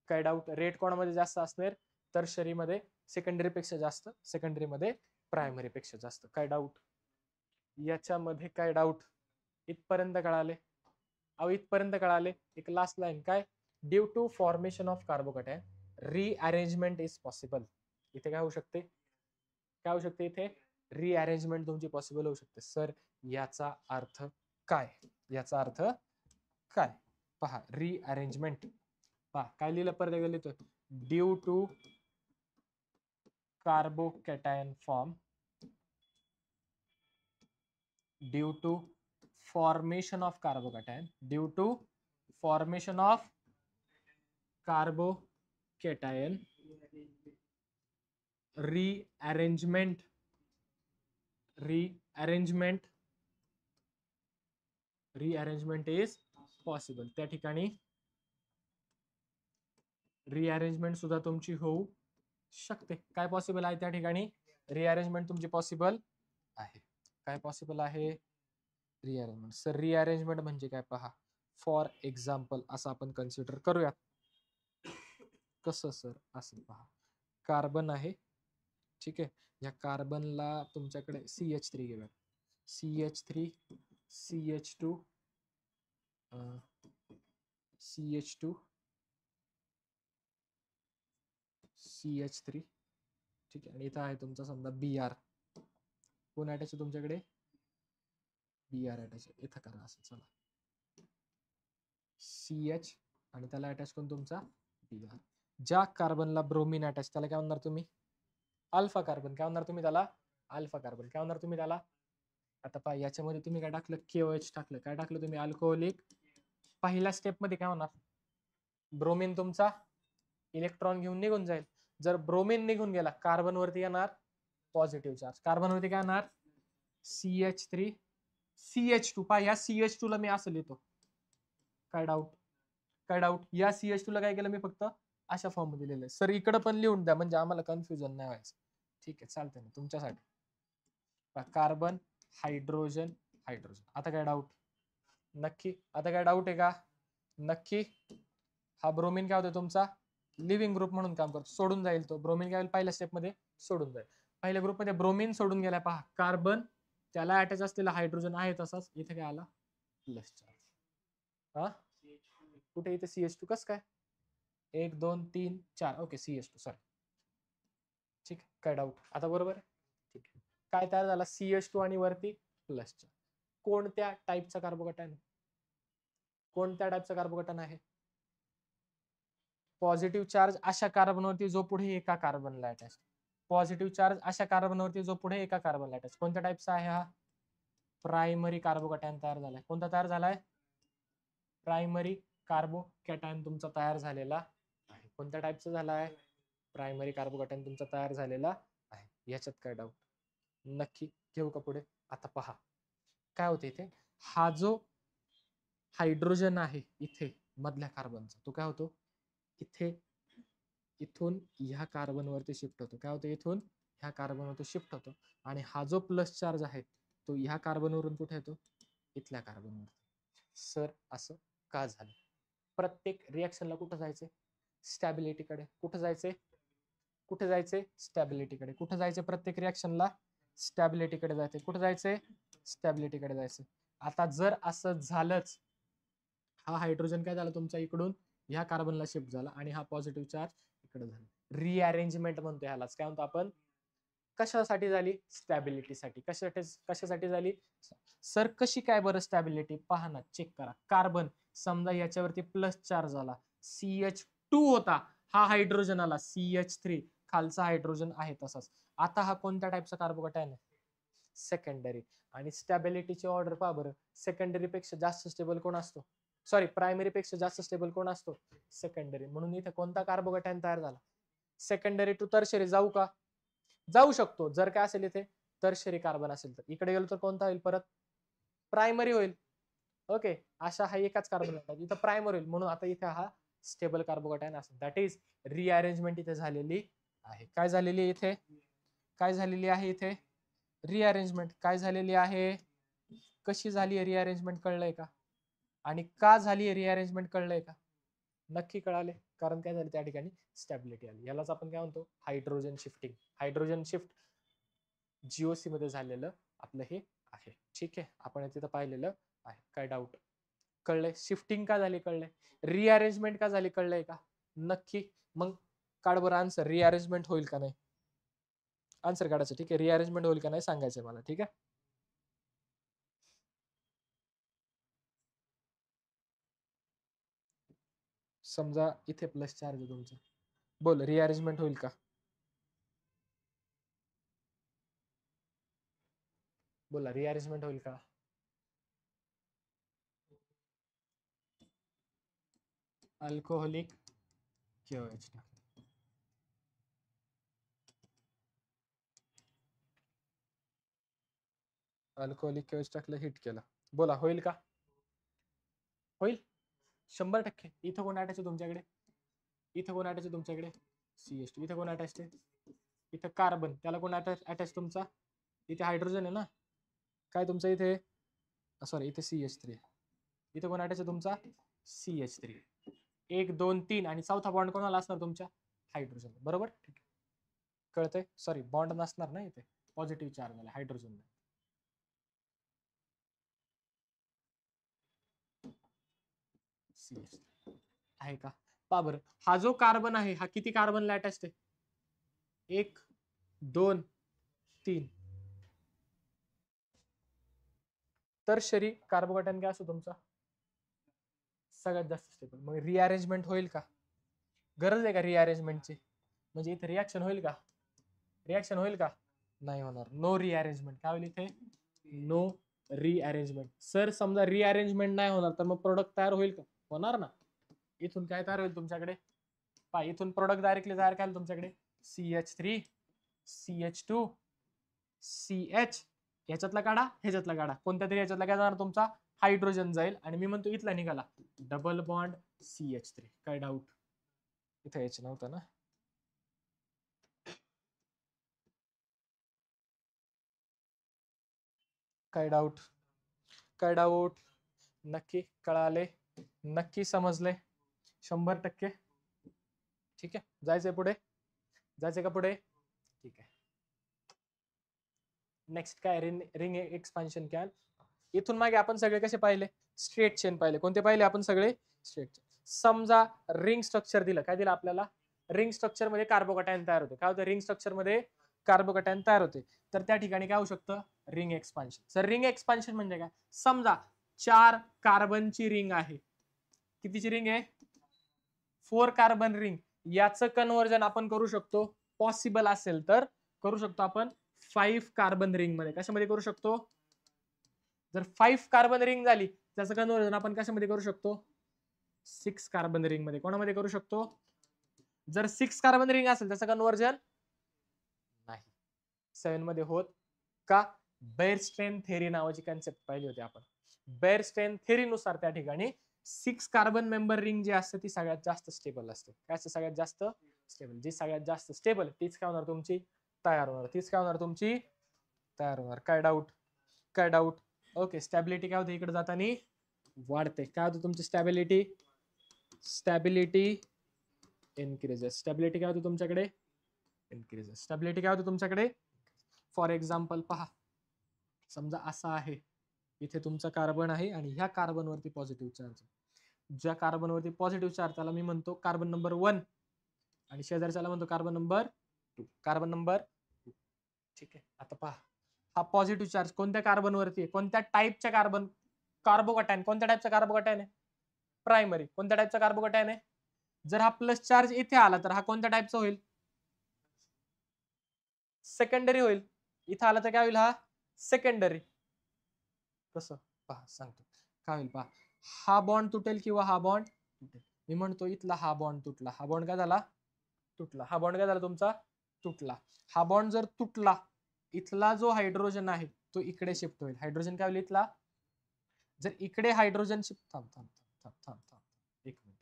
काय डाऊट? रेट कोणामध्ये जास्त असणार? टर्शरी मध्ये सेकंडरी पेक्षा जास्त, सेकंडरी मध्ये प्रायमरी पेक्षा जास्त. काय डाऊट? याच्यामध्ये काय डाऊट? इथपर्यंत कळाले? अहो इथपर्यंत कळाले. एक लास्ट लाईन काय? Due to formation of carbocation rearrangement is possible. इथे काय होऊ शकते? काय होऊ शकते इथे? रिअरेंजमेंट तुमची पॉसिबल होऊ शकते. सर याचा अर्थ काय? याचा अर्थ काय? पहा, रिअरेंजमेंट. पहा काय लिहिलं, परत एकदा लिहितोय. Due to carbocation form, due to formation of carbocation, due to formation of carbocation rearrangement is possible. त्या ठिकाणी रिअरेंजमेंट सुद्धा तुमची होऊ शकते. काय पॉसिबल आहे त्या ठिकाणी? रिअरेंजमेंट तुमची पॉसिबल आहे. काय पॉसिबल आहे? रिअरेंजमेंट. सर रिअरेंजमेंट म्हणजे काय पहा. फॉर एक्झाम्पल असं आपण कन्सिडर करूयात. कसं सर? असं पहा, कार्बन आहे, ठीक आहे. या कार्बनला तुमच्याकडे CH3 घेऊया. CH3 CH2 CH2 CH3, ठीक आहे. आणि इथं आहे तुमचा समजा Br. कोण अटॅच आहे तुमच्याकडे? Br अटॅच आहे. इथं करा असं, चला CH आणि त्याला अटॅच करून तुमचा Br. ज्या कार्बनला ब्रोमीन अटॅच त्याला काय म्हणणार तुम्ही? Alpha carbon. काय म्हणणार तुम्ही त्याला? Alpha carbon. काय म्हणणार तुम्ही त्याला? आता पहा, याच्यामध्ये तुम्ही काय टाकलं? KOH टाकलं. काय टाकलं तुम्ही? अल्कोहोलिक. पहिल्या स्टेप मध्ये काय होणार? ब्रोमीन तुमचा इलेक्ट्रॉन घेऊन निघून जाईल. जर ब्रोमीन निघून गेला, कार्बन वरती येणार पॉझिटिव्ह चार्ज. कार्बन वरती काय येणार? CH3 CH2. पहा, या CH2 ला मी असं लिहितो. काय डाऊट? काय डाऊट? या CH2 ला काय केलं मी? फक्त अशा फॉर्म मध्ये लिहिलंय. सर इकडे पण लिहून द्या म्हणजे आम्हाला कन्फ्युजन नाही व्हायचं. ठीक आहे, चालतंय ना तुमच्यासाठी. Carbon hydrogen hydrogen. आता काय डाऊट? नक्की आता काय डाऊट आहे का? नक्की. हा ब्रोमीन काय होतो तुमचा? लिव्हिंग ग्रुप म्हणून काम करतो. सोडून जाईल तो ब्रोमीन. काय होईल? पहिल्या स्टेप मध्ये सोडून जाईल. पहिल्या ग्रुपमध्ये ब्रोमीन सोडून गेला. पहा, कार्बन त्याला अटॅच असलेला हायड्रोजन आहे तसाच इथे काय आला? Plus charge. हा, कुठे? इथे CH2. कस काय? 1 2 3 4. Okay, CH2. सॉरी. ठीक आहे, काय डाऊट? आता बरोबर आहे. ठीक आहे. काय तयार झाला? CH2 आणि वरती प्लस चार्ज. कोणत्या टाईपचा कार्बोकॅटायन? कोणत्या टाईपचा कार्बोकॅटायन आहे? पॉझिटिव्ह चार्ज अशा कार्बनवरती जो पुढे एका कार्बनला अटॅच. पॉझिटिव्ह चार्ज अशा कार्बनवरती जो पुढे एका कार्बनला अटॅच. कोणत्या टाईपचा आहे हा? प्रायमरी कार्बोकॅटायन तयार झालाय. कोणता तयार झालाय? प्रायमरी कार्बोकॅटायन तुमचा तयार झालेला आहे. कोणत्या टाईपचा झाला आहे? प्रायमरी कार्बोकॅटायन तुमचा तयार झालेला आहे. याच्यात काय डाऊट? नक्की. घेऊ का पुढे? आता पहा काय होते इथे. हा जो हायड्रोजन आहे इथे मधल्या कार्बनचा, तो काय होतो? इथे इथून ह्या कार्बन वरती शिफ्ट होतो. काय होतं? इथून ह्या कार्बन वरती शिफ्ट होतो. आणि हा जो प्लस चार्ज आहे तो ह्या कार्बन वरून कुठे येतो? इथल्या कार्बन वरती. सर असं का झालं? प्रत्येक रिॲक्शनला कुठं जायचंय? स्टॅबिलिटीकडे. कुठं जायचंय? कुठे जायचंय? स्टॅबिलिटीकडे. कुठं जायचंय? प्रत्येक रिॲक्शनला स्टॅबिलिटीकडे जायचंय. कुठं जायचंय? स्टॅबिलिटीकडे जायचंय. आता जर असं झालंच, हा हायड्रोजन काय झाला तुमचा? इकडून ह्या कार्बनला शिफ्ट झाला आणि हा पॉझिटिव्ह चार्ज इकडे झाला. रिअरेंजमेंट म्हणतो ह्यालाच. काय म्हणतो आपण? कशासाठी झाली? स्टॅबिलिटीसाठी. कशासाठी झाली? सर कशी काय बरं स्टॅबिलिटी? पहा ना, चेक करा. कार्बन समजा याच्यावरती प्लस चार्ज झाला, CH2 होता, हा हायड्रोजन आला CH3, खालचा हायड्रोजन आहे तसाच. आता हा कोणत्या टाईपचा कार्बोकॅटायन आहे? सेकंडरी. आणि स्टॅबिलिटीची ऑर्डर पहा बरं. सेकंडरी पेक्षा जास्त स्टेबल कोण असतो? सॉरी, प्रायमरी पेक्षा जास्त स्टेबल कोण असतो? सेकंडरी. म्हणून इथे कोणता कार्बोकॅटायन तयार झाला? Secondary to tertiary. जाऊ का? जाऊ शकतो. जर काय असेल इथे टर्शरी कार्बन असेल तर. इकडे गेलो तर कोणता होईल? परत प्रायमरी होईल. ओके, अशा हा एकाच कार्बन होता, इथं प्रायमरी होईल. म्हणून आता इथे हा स्टेबल कार्बोकॅटायन असेल. दॅट इज रिअरेंजमेंट इथे झालेली आहे. काय झालेली इथे? काय झालेली आहे इथे? रिअरेंजमेंट. काय झालेली आहे? कशी झाली रिअरेंजमेंट? कळलंय का? आणि का झाली रिअरेंजमेंट? कळलंय का? नक्की कळाले. कारण काय झालं त्या ठिकाणी? स्टॅबिलिटी आली. यालाच आपण काय म्हणतो? Hydrogen shifting. Hydrogen shift GOC मध्ये झालेलं आपलं हे आहे. ठीक आहे, आपण तिथं पाहिलेलं आहे. काय डाऊट? कळलंय? शिफ्टिंग का झाली? कळलंय? रिअरेंजमेंट का झाली? कळलंय का? नक्की. मग काढ बरं आन्सर. रिअरेंजमेंट होईल का नाही? आन्सर काढायचं. ठीक आहे, रिअरेंजमेंट होईल का नाही सांगायचं मला. ठीक आहे, समजा इथे प्लस चार्ज आहे तुमचा. बोल, रिअरेंजमेंट होईल का? बोला, रिअरेंजमेंट होईल का? Alcoholic KOH. अल्कोहोलिक KOH टाकलं, हिट केलं. बोला, होईल का? होईल 100%. इथं कोण अटॅच आहे तुमच्याकडे? इथं कोण अटॅच आहे तुमच्याकडे? CH2. इथं कोण अटॅच आहे? इथं कार्बन. त्याला कोण अटॅच तुमचा? इथे हायड्रोजन आहे ना, काय तुमचं इथे, सॉरी इथे CH3, इथे कोण अटॅच आहे तुमचा CH3, 1 2 3 आणि चौथा बॉन्ड कोणाला असणार तुमच्या हायड्रोजन, बरोबर. ठीक आहे, कळतंय. सॉरी बॉन्ड नसणार ना इथे, पॉझिटिव्ह चार्ज आला हायड्रोजन. आहे का, पा बरं, हा जो कार्बन आहे हा किती कार्बनला अटॅच आहे, 1 2 3. टर्शरी कार्बोकॅटायन काय असतो तुमचा सगळ्यात जास्त स्टेबल. मग रिअरेंजमेंट होईल का, गरज आहे का रिअरेंजमेंटची, म्हणजे इथे रिॲक्शन होईल का, रिॲक्शन होईल का, नाही होणार. नो रिअरेंजमेंट, काय होईल इथे, नो रिअरेंजमेंट. सर समजा रिअरेंजमेंट नाही होणार तर मग प्रोडक्ट तयार होईल का, होणार ना. इथून काय तयार होईल तुमच्याकडे, पा इथून प्रोडक्ट डायरेक्टली तयार काय तुमच्याकडे, CH3 CH2 CH, ह्याच्यातला काढा ह्याच्यातला काढा, कोणत्या तरी ह्याच्यातला काय जाणार तुमचा हायड्रोजन जाईल, आणि मी म्हणतो इथला निघाला डबल बॉन्ड CH3. काय डाऊट, इथे यायचं नव्हतं ना. काय डाऊट, काय डाऊट, नक्की कळाले, नक्की समजले 100%. ठीक आहे, जायचंय पुढे, जायचंय का पुढे, ठीक आहे. नेक्स्ट काय, रिंग एक्सपान्शन कॅन. इथून मागे आपण सगळे कसे पाहिले, स्ट्रेट चेन पाहिले. कोणते पाहिले आपण सगळे, स्ट्रेट चेन. समजा रिंग स्ट्रक्चर दिलं, काय दिलं आपल्याला, रिंग स्ट्रक्चर मध्ये कार्बोकॅटायन तयार होते. काय होतं, रिंग स्ट्रक्चर मध्ये कार्बोकॅटायन तयार होते, तर त्या ठिकाणी काय होऊ शकतं, ring expansion. Sir ring expansion म्हणजे काय, समजा 4 कार्बनची रिंग आहे, कितीची रिंग आहे, 4 कार्बन रिंग, याचं कन्व्हर्जन आपण करू शकतो, पॉसिबल असेल तर करू शकतो आपण 5 कार्बन रिंग मध्ये. कशामध्ये करू शकतो, जर 5 कार्बन रिंग झाली त्याचं कन्व्हर्जन आपण कशामध्ये करू शकतो, 6 कार्बन रिंग मध्ये. कोणामध्ये करू शकतो, जर 6 कार्बन रिंग असेल त्याचं कन्व्हर्जन नाही 7 मध्ये होत का, बेरस्टेन थेरी नावाची कन्सेप्ट पाहिली होती आपण. बेरस्टेन थेरी नुसार त्या ठिकाणी 6 कार्बन मेंबर रिंग जी असते ती सगळ्यात जास्त स्टेबल असते. काय असते सगळ्यात जास्त स्टेबल, जी सगळ्यात जास्त स्टेबल तीच काय होणार तुमची तयार होणार, तीच काय होणार तुमची तयार होणार. काय डाऊट, काय डाऊट. ओके, स्टॅबिलिटी काय होते, इकडे जाताना वाढते. काय होतं तुमची स्टॅबिलिटी, स्टॅबिलिटी इनक्रीजेस. स्टॅबिलिटी काय होती तुमच्याकडे, इनक्रीजेस. स्टॅबिलिटी काय होती तुमच्याकडे, फॉर एक्झाम्पल पहा, समजा असा आहे, इथे तुमचा कार्बन आहे आणि ह्या कार्बन वरती पॉझिटिव्ह चार्ज, ज्या कार्बन वरती पॉझिटिव्ह चार्ज त्याला मी म्हणतो कार्बन नंबर 1, आणि शेजारच्याला म्हणतो कार्बन नंबर 2, कार्बन नंबर 2. ठीक आहे, आता पहा हा पॉझिटिव्ह चार्ज कोणत्या कार्बन वरती आहे, कोणत्या टाईपच्या कार्बन, कार्बोकॅटायन कोणत्या टाईपचा कार्बोकॅटायन आहे, प्रायमरी. कोणत्या टाईपचा कार्बोकॅटायन आहे, जर हा प्लस चार्ज इथे आला तर हा कोणत्या टाईपचा होईल, सेकंडरी होईल. इथं आला तर काय होईल, हा सेकंडरी. कसं पहा सांगतो, काय होईल पहा, हा बॉन्ड तुटेल किंवा हा बॉन्ड तुटेल. मी म्हणतो इथला हा बॉन्ड तुटला, हा बॉन्ड काय झाला तुटला, हा बॉन्ड काय झाला तुमचा तुटला. हा बॉन्ड जर तुटला, इथला जो हायड्रोजन आहे तो इकडे शिफ्ट होईल. हायड्रोजन काय होईल इथला, जर इकडे हायड्रोजन शिफ्ट, थांब थांब थांब थांब थांब, एक मिनिट,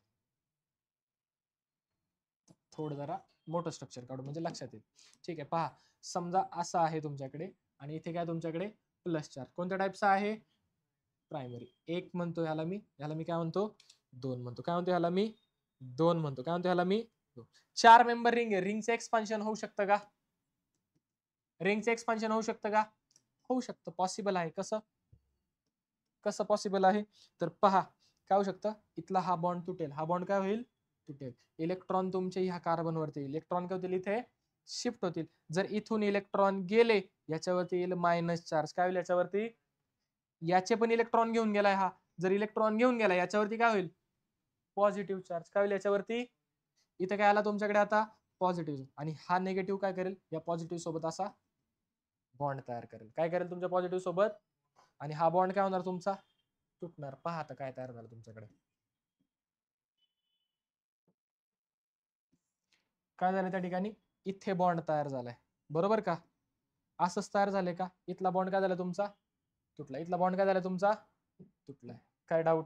थोडं जरा मोठं स्ट्रक्चर काढू म्हणजे लक्षात येईल. ठीक आहे, पहा समजा असं आहे तुमच्याकडे, आणि इथे काय तुमच्याकडे प्लस चार्ज, कोणत्या टाईपचा आहे, प्रायमरी. 1 म्हणतो ह्याला मी, ह्याला मी काय म्हणतो 2 म्हणतो, काय म्हणतो ह्याला मी 2 म्हणतो, काय म्हणतो ह्याला मी 2. 4 मेंबर रिंग आहे, रिंगचं एक्सपान्शन होऊ शकतं का, रिंगचं एक्सपान्शन होऊ शकतं का, होऊ शकतं, पॉसिबल आहे. कसं, कसं पॉसिबल आहे, तर पहा काय होऊ शकतं, इथला हा बॉन्ड तुटेल, हा बॉन्ड काय होईल तुटेल, इलेक्ट्रॉन तुमचे ह्या कार्बन वरती, इलेक्ट्रॉन काय होतील इथे शिफ्ट होतील. जर इथून इलेक्ट्रॉन गेले याच्यावरती येईल मायनस चार्ज, काय होईल याच्यावरती, याचे पण इलेक्ट्रॉन घेऊन गेलाय हा, जर इलेक्ट्रॉन घेऊन गेला याच्यावरती काय होईल पॉझिटिव्ह चार्ज, काय होईल याच्यावरती, इथे काय आला तुमच्याकडे आता पॉझिटिव्ह, आणि हा निगेटिव्ह काय करेल या पॉझिटिव्ह सोबत असा बॉन्ड तयार करेल. काय करेल तुमच्या पॉझिटिव्ह सोबत, आणि हा बॉन्ड काय होणार तुमचा तुटणार. पहा आता काय तयार झालं तुमच्याकडे, काय झालं त्या ठिकाणी, इथे बॉन्ड तयार झालाय, बरोबर का, असंच तयार झालंय का, इथला बॉन्ड काय झाला तुमचा तुटला, इथला बॉन्ड काय झाला तुमचा तुटलाय. काय डाऊट,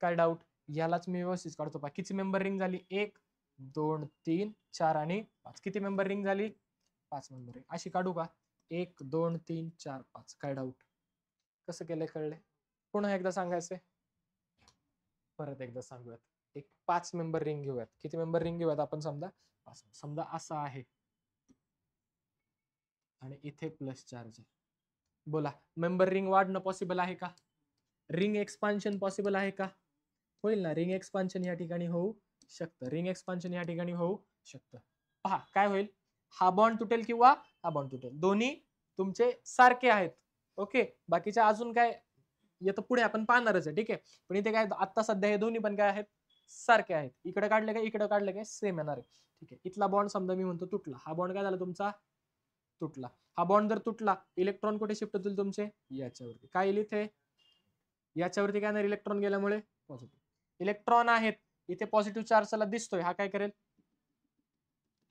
काय डाऊट, यालाच मी व्यवस्थित काढतो पहा, किती मेंबर रिंग झाली, 1 2 3 4 आणि 5, किती मेंबर रिंग झाली 5 मेंबर रिंग, अशी काढू का, 1 2 3 4 5. काय डाऊट? कसं केलंय कळले? पुन्हा एकदा सांगायचंय, परत एकदा सांगूयात. एक 5 मेंबर रिंग घेऊयात. किती मेंबर रिंग घेऊयात आपण? समजा समजा असं आहे आणि इथे प्लस चार्ज आहे. बोला, मेंबर रिंग वाढणं पॉसिबल आहे का? रिंग एक्सपान्शन पॉसिबल आहे का? होईल ना. रिंग एक्सपान्शन या ठिकाणी होऊ शकतं. रिंग एक्सपान्शन या ठिकाणी होऊ शकतं. पहा काय होईल, हा बॉन्ड तुटेल किंवा हा बॉन्ड तुटेल. दोन्ही तुमचे सारखे आहेत. ओके, बाकीच्या अजून काय येतं पुढे आपण पाहणारच आहे. ठीक आहे, पण इथे काय आता सध्या हे दोन्ही पण काय आहेत? सारखे आहेत. इकडे काढले काय इकडे काढले काय सेम येणार आहे. ठीक आहे, इथला बॉन्ड समजा मी म्हणतो तुटला. हा बॉन्ड काय झाला तुमचा? तुटला. हा बॉन्ड जर तुटला, इलेक्ट्रॉन कुठे शिफ्ट होतील तुमचे? याच्यावरती. काय येईल इथे? याच्यावरती काय नाही, इलेक्ट्रॉन गेल्यामुळे पॉझिटिव्ह. इलेक्ट्रॉन आहेत इथे, पॉझिटिव्ह चार्ज चला दिसतोय. हा काय करेल?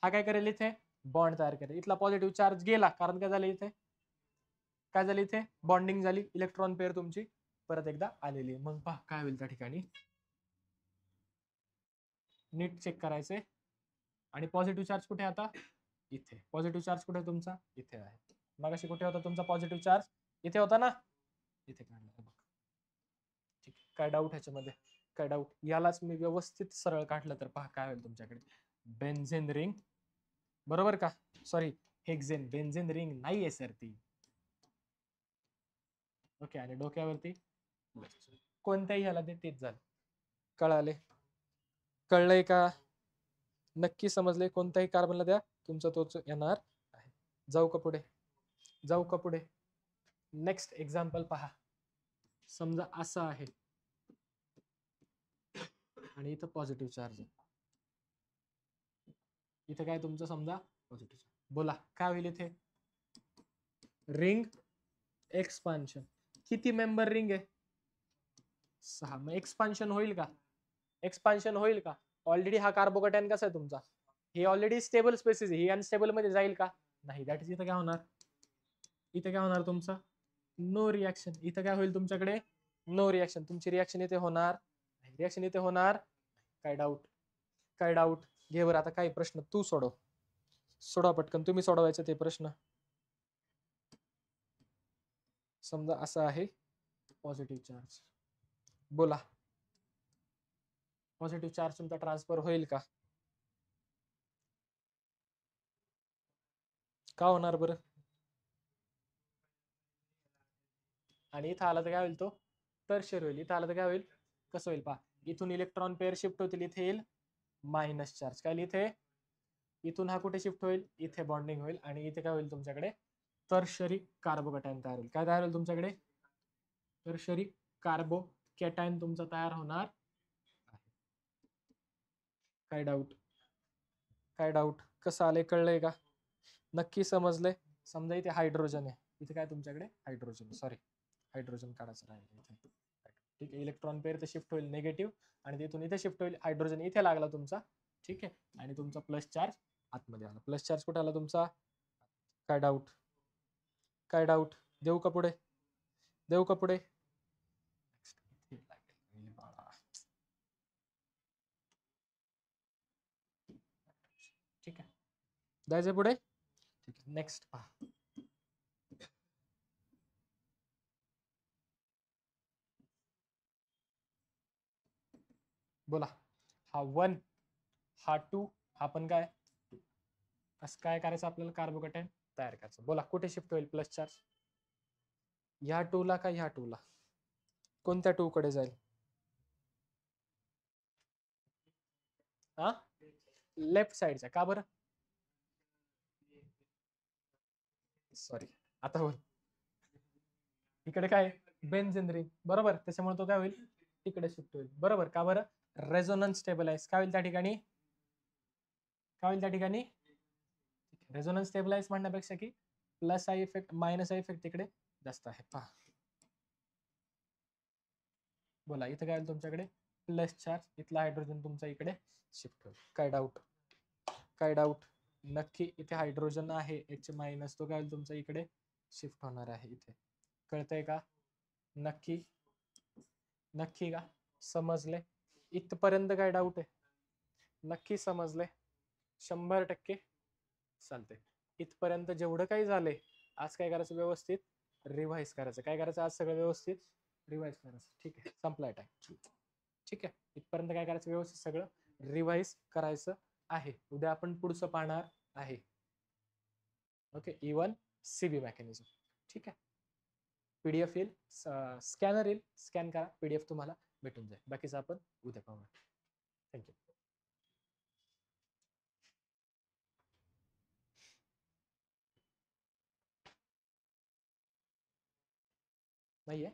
हा काय करेल? इथे बॉन्ड तयार करेल. इथला पॉझिटिव्ह चार्ज गेला, कारण काय झालं इथे? काय झालं इथे? बॉन्डिंग झाली. इलेक्ट्रॉन पेअर तुमची परत एकदा आलेली आहे. मग पहा काय होईल त्या ठिकाणी. नीट चेक करायचे. आणि पॉझिटिव्ह चार्ज कुठे आता? इथे. पॉझिटिव्ह चार्ज कुठे तुमचा? इथे आहे. मगाशी कुठे होता तुमचा पॉझिटिव्ह चार्ज? इथे होता ना. इथे काढला बघ. ठीक, काय डाऊट ह्याच्यामध्ये? काय डाऊट? यालाच मी व्यवस्थित सरळ काढलं तर पहा काय होईल तुमच्याकडे. बेन्झेन रिंग, बरोबर का? सॉरी, हेक्झेन. बेन्झेन रिंग नाहीये सर ती. ओके, आणि डोक्यावरती कोणत्याही ह्याला ते तेच झालं. कळाले? कळलंय का? नक्की समजले? कोणत्याही कार्बनला द्या तुमचा तोच येणार आहे. जाऊ का पुढे? जाऊ का पुढे? नेक्स्ट एक्झाम्पल पहा. समजा असं आहे आणि इथं पॉझिटिव्ह चार्ज आहे. इथं काय तुमचं समजा पॉझिटिव्ह चार्ज. बोला काय होईल इथे? Ring expansion. किती मेंबर रिंग आहे? 6. मग एक्सपान्शन होईल का? एक्सपान्शन होईल का? ऑलरेडी हा कार्बोकॅटायन कसा आहे तुमचा? हे ऑलरेडी स्टेबल स्पेसिस आहे. ही अनस्टेबल मध्ये जाईल का? नाही. दॅट इज इथं काय होणार? इथे काय होणार तुमचं? No reaction. इथं काय होईल तुमच्याकडे? No reaction. तुमची रिॲक्शन इथे होणार, रिॲक्शन इथे होणार. काय डाऊट? काय डाऊट? घे बरं आता काही प्रश्न तू सोडव. सोडवा पटकन, तुम्ही सोडवायचं ते प्रश्न. समजा असं आहे पॉझिटिव्ह चार्ज. बोला, पॉझिटिव्ह चार्ज तुमचा ट्रान्सफर होईल का? का होणार बरं? आणि इथं आला तर काय होईल? तो टर्शियर होईल. इथं आला तर काय होईल? कसं होईल पहा. इथून इलेक्ट्रॉन पेअर शिफ्ट होतील, इथे येईल मायनस चार्ज. काय इथे? इथून हा कुठे शिफ्ट होईल? इथे बॉन्डिंग होईल आणि इथे काय होईल तुमच्याकडे? टर्शियरी कार्बोकॅटायन तयार होईल. काय तयार होईल तुमच्याकडे? टर्शियरी कार्बोकॅटायन तुमचा तयार होणार. काय डाऊट? काय डाऊट? कसं आलंय? कळलंय का? नक्की समजले? समजा इथे हायड्रोजन आहे. इथे काय तुमच्याकडे? हायड्रोजन. सॉरी, हायड्रोजन काढायचं राहिलं इथे. ठीक आहे, इलेक्ट्रॉन पेअर तर शिफ्ट होईल निगेटिव्ह आणि तिथून इथे शिफ्ट होईल. हायड्रोजन इथे लागला तुमचा. ठीक आहे, आणि तुमचा प्लस चार्ज आतमध्ये आला. प्लस चार्ज कुठे आला तुमचा? काय डाऊट? काय डाऊट? देऊ का पुढे? देऊ का पुढे? ठीक आहे, द्यायचं पुढे. ठीक आहे, नेक्स्ट पहा. बोला, हा 1, हा 2, हा पण काय? असं काय करायचं आपल्याला? कार्बोकॅटायन तयार करायचं. बोला कुठे शिफ्ट होईल प्लस चार्ज? ह्या 2 ला का ह्या 2 ला? कोणत्या 2 कडे जाईल? हा, लेफ्ट साइडच्या. का बरं? सॉरी, आता बोल. इकडे काय? बेन्झीन रिंग, बरोबर. त्याच्यामुळे तो काय होईल? तिकडे शिफ्ट होईल, बरोबर. का बरं? Resonance stabilise. काय होईल त्या ठिकाणी? काय होईल त्या ठिकाणी? रेझोनन्स स्टेबलाइज म्हणण्यापेक्षा की plus I effect minus I effect तिकडे जास्त आहे. पहा, बोला इथं काय होईल तुमच्याकडे? Plus charge. इथला हायड्रोजन तुमचा इकडे शिफ्ट होईल. काय डाऊट? काय डाऊट? नक्की इथे हायड्रोजन आहे, एच मायनस, तो काय होईल तुमचा इकडे शिफ्ट होणार आहे इथे. कळतंय का? नक्की? नक्की का? समजले? इथपर्यंत काय डाऊट आहे? नक्की समजले? 100% चालते. इथपर्यंत जेवढं काही झालंय आज काय करायचं, व्यवस्थित रिव्हाइज करायचं. काय करायचं आज, सगळं व्यवस्थित रिव्हाइज करायचं. ठीक आहे, संपलाय टाइम. ठीक आहे, इथपर्यंत काय करायचं, व्यवस्थित सगळं रिव्हाइज करायचं आहे. उद्या आपण पुढचं पाहणार आहे. Okay, even CB mechanism. ठीक आहे, पीडीएफ येईल, स्कॅनर येईल, स्कॅन करा, पीडीएफ तुम्हाला भेटून जाईल. बाकीचं आपण उद्या पाहूया. थँक्यू. नाहीये.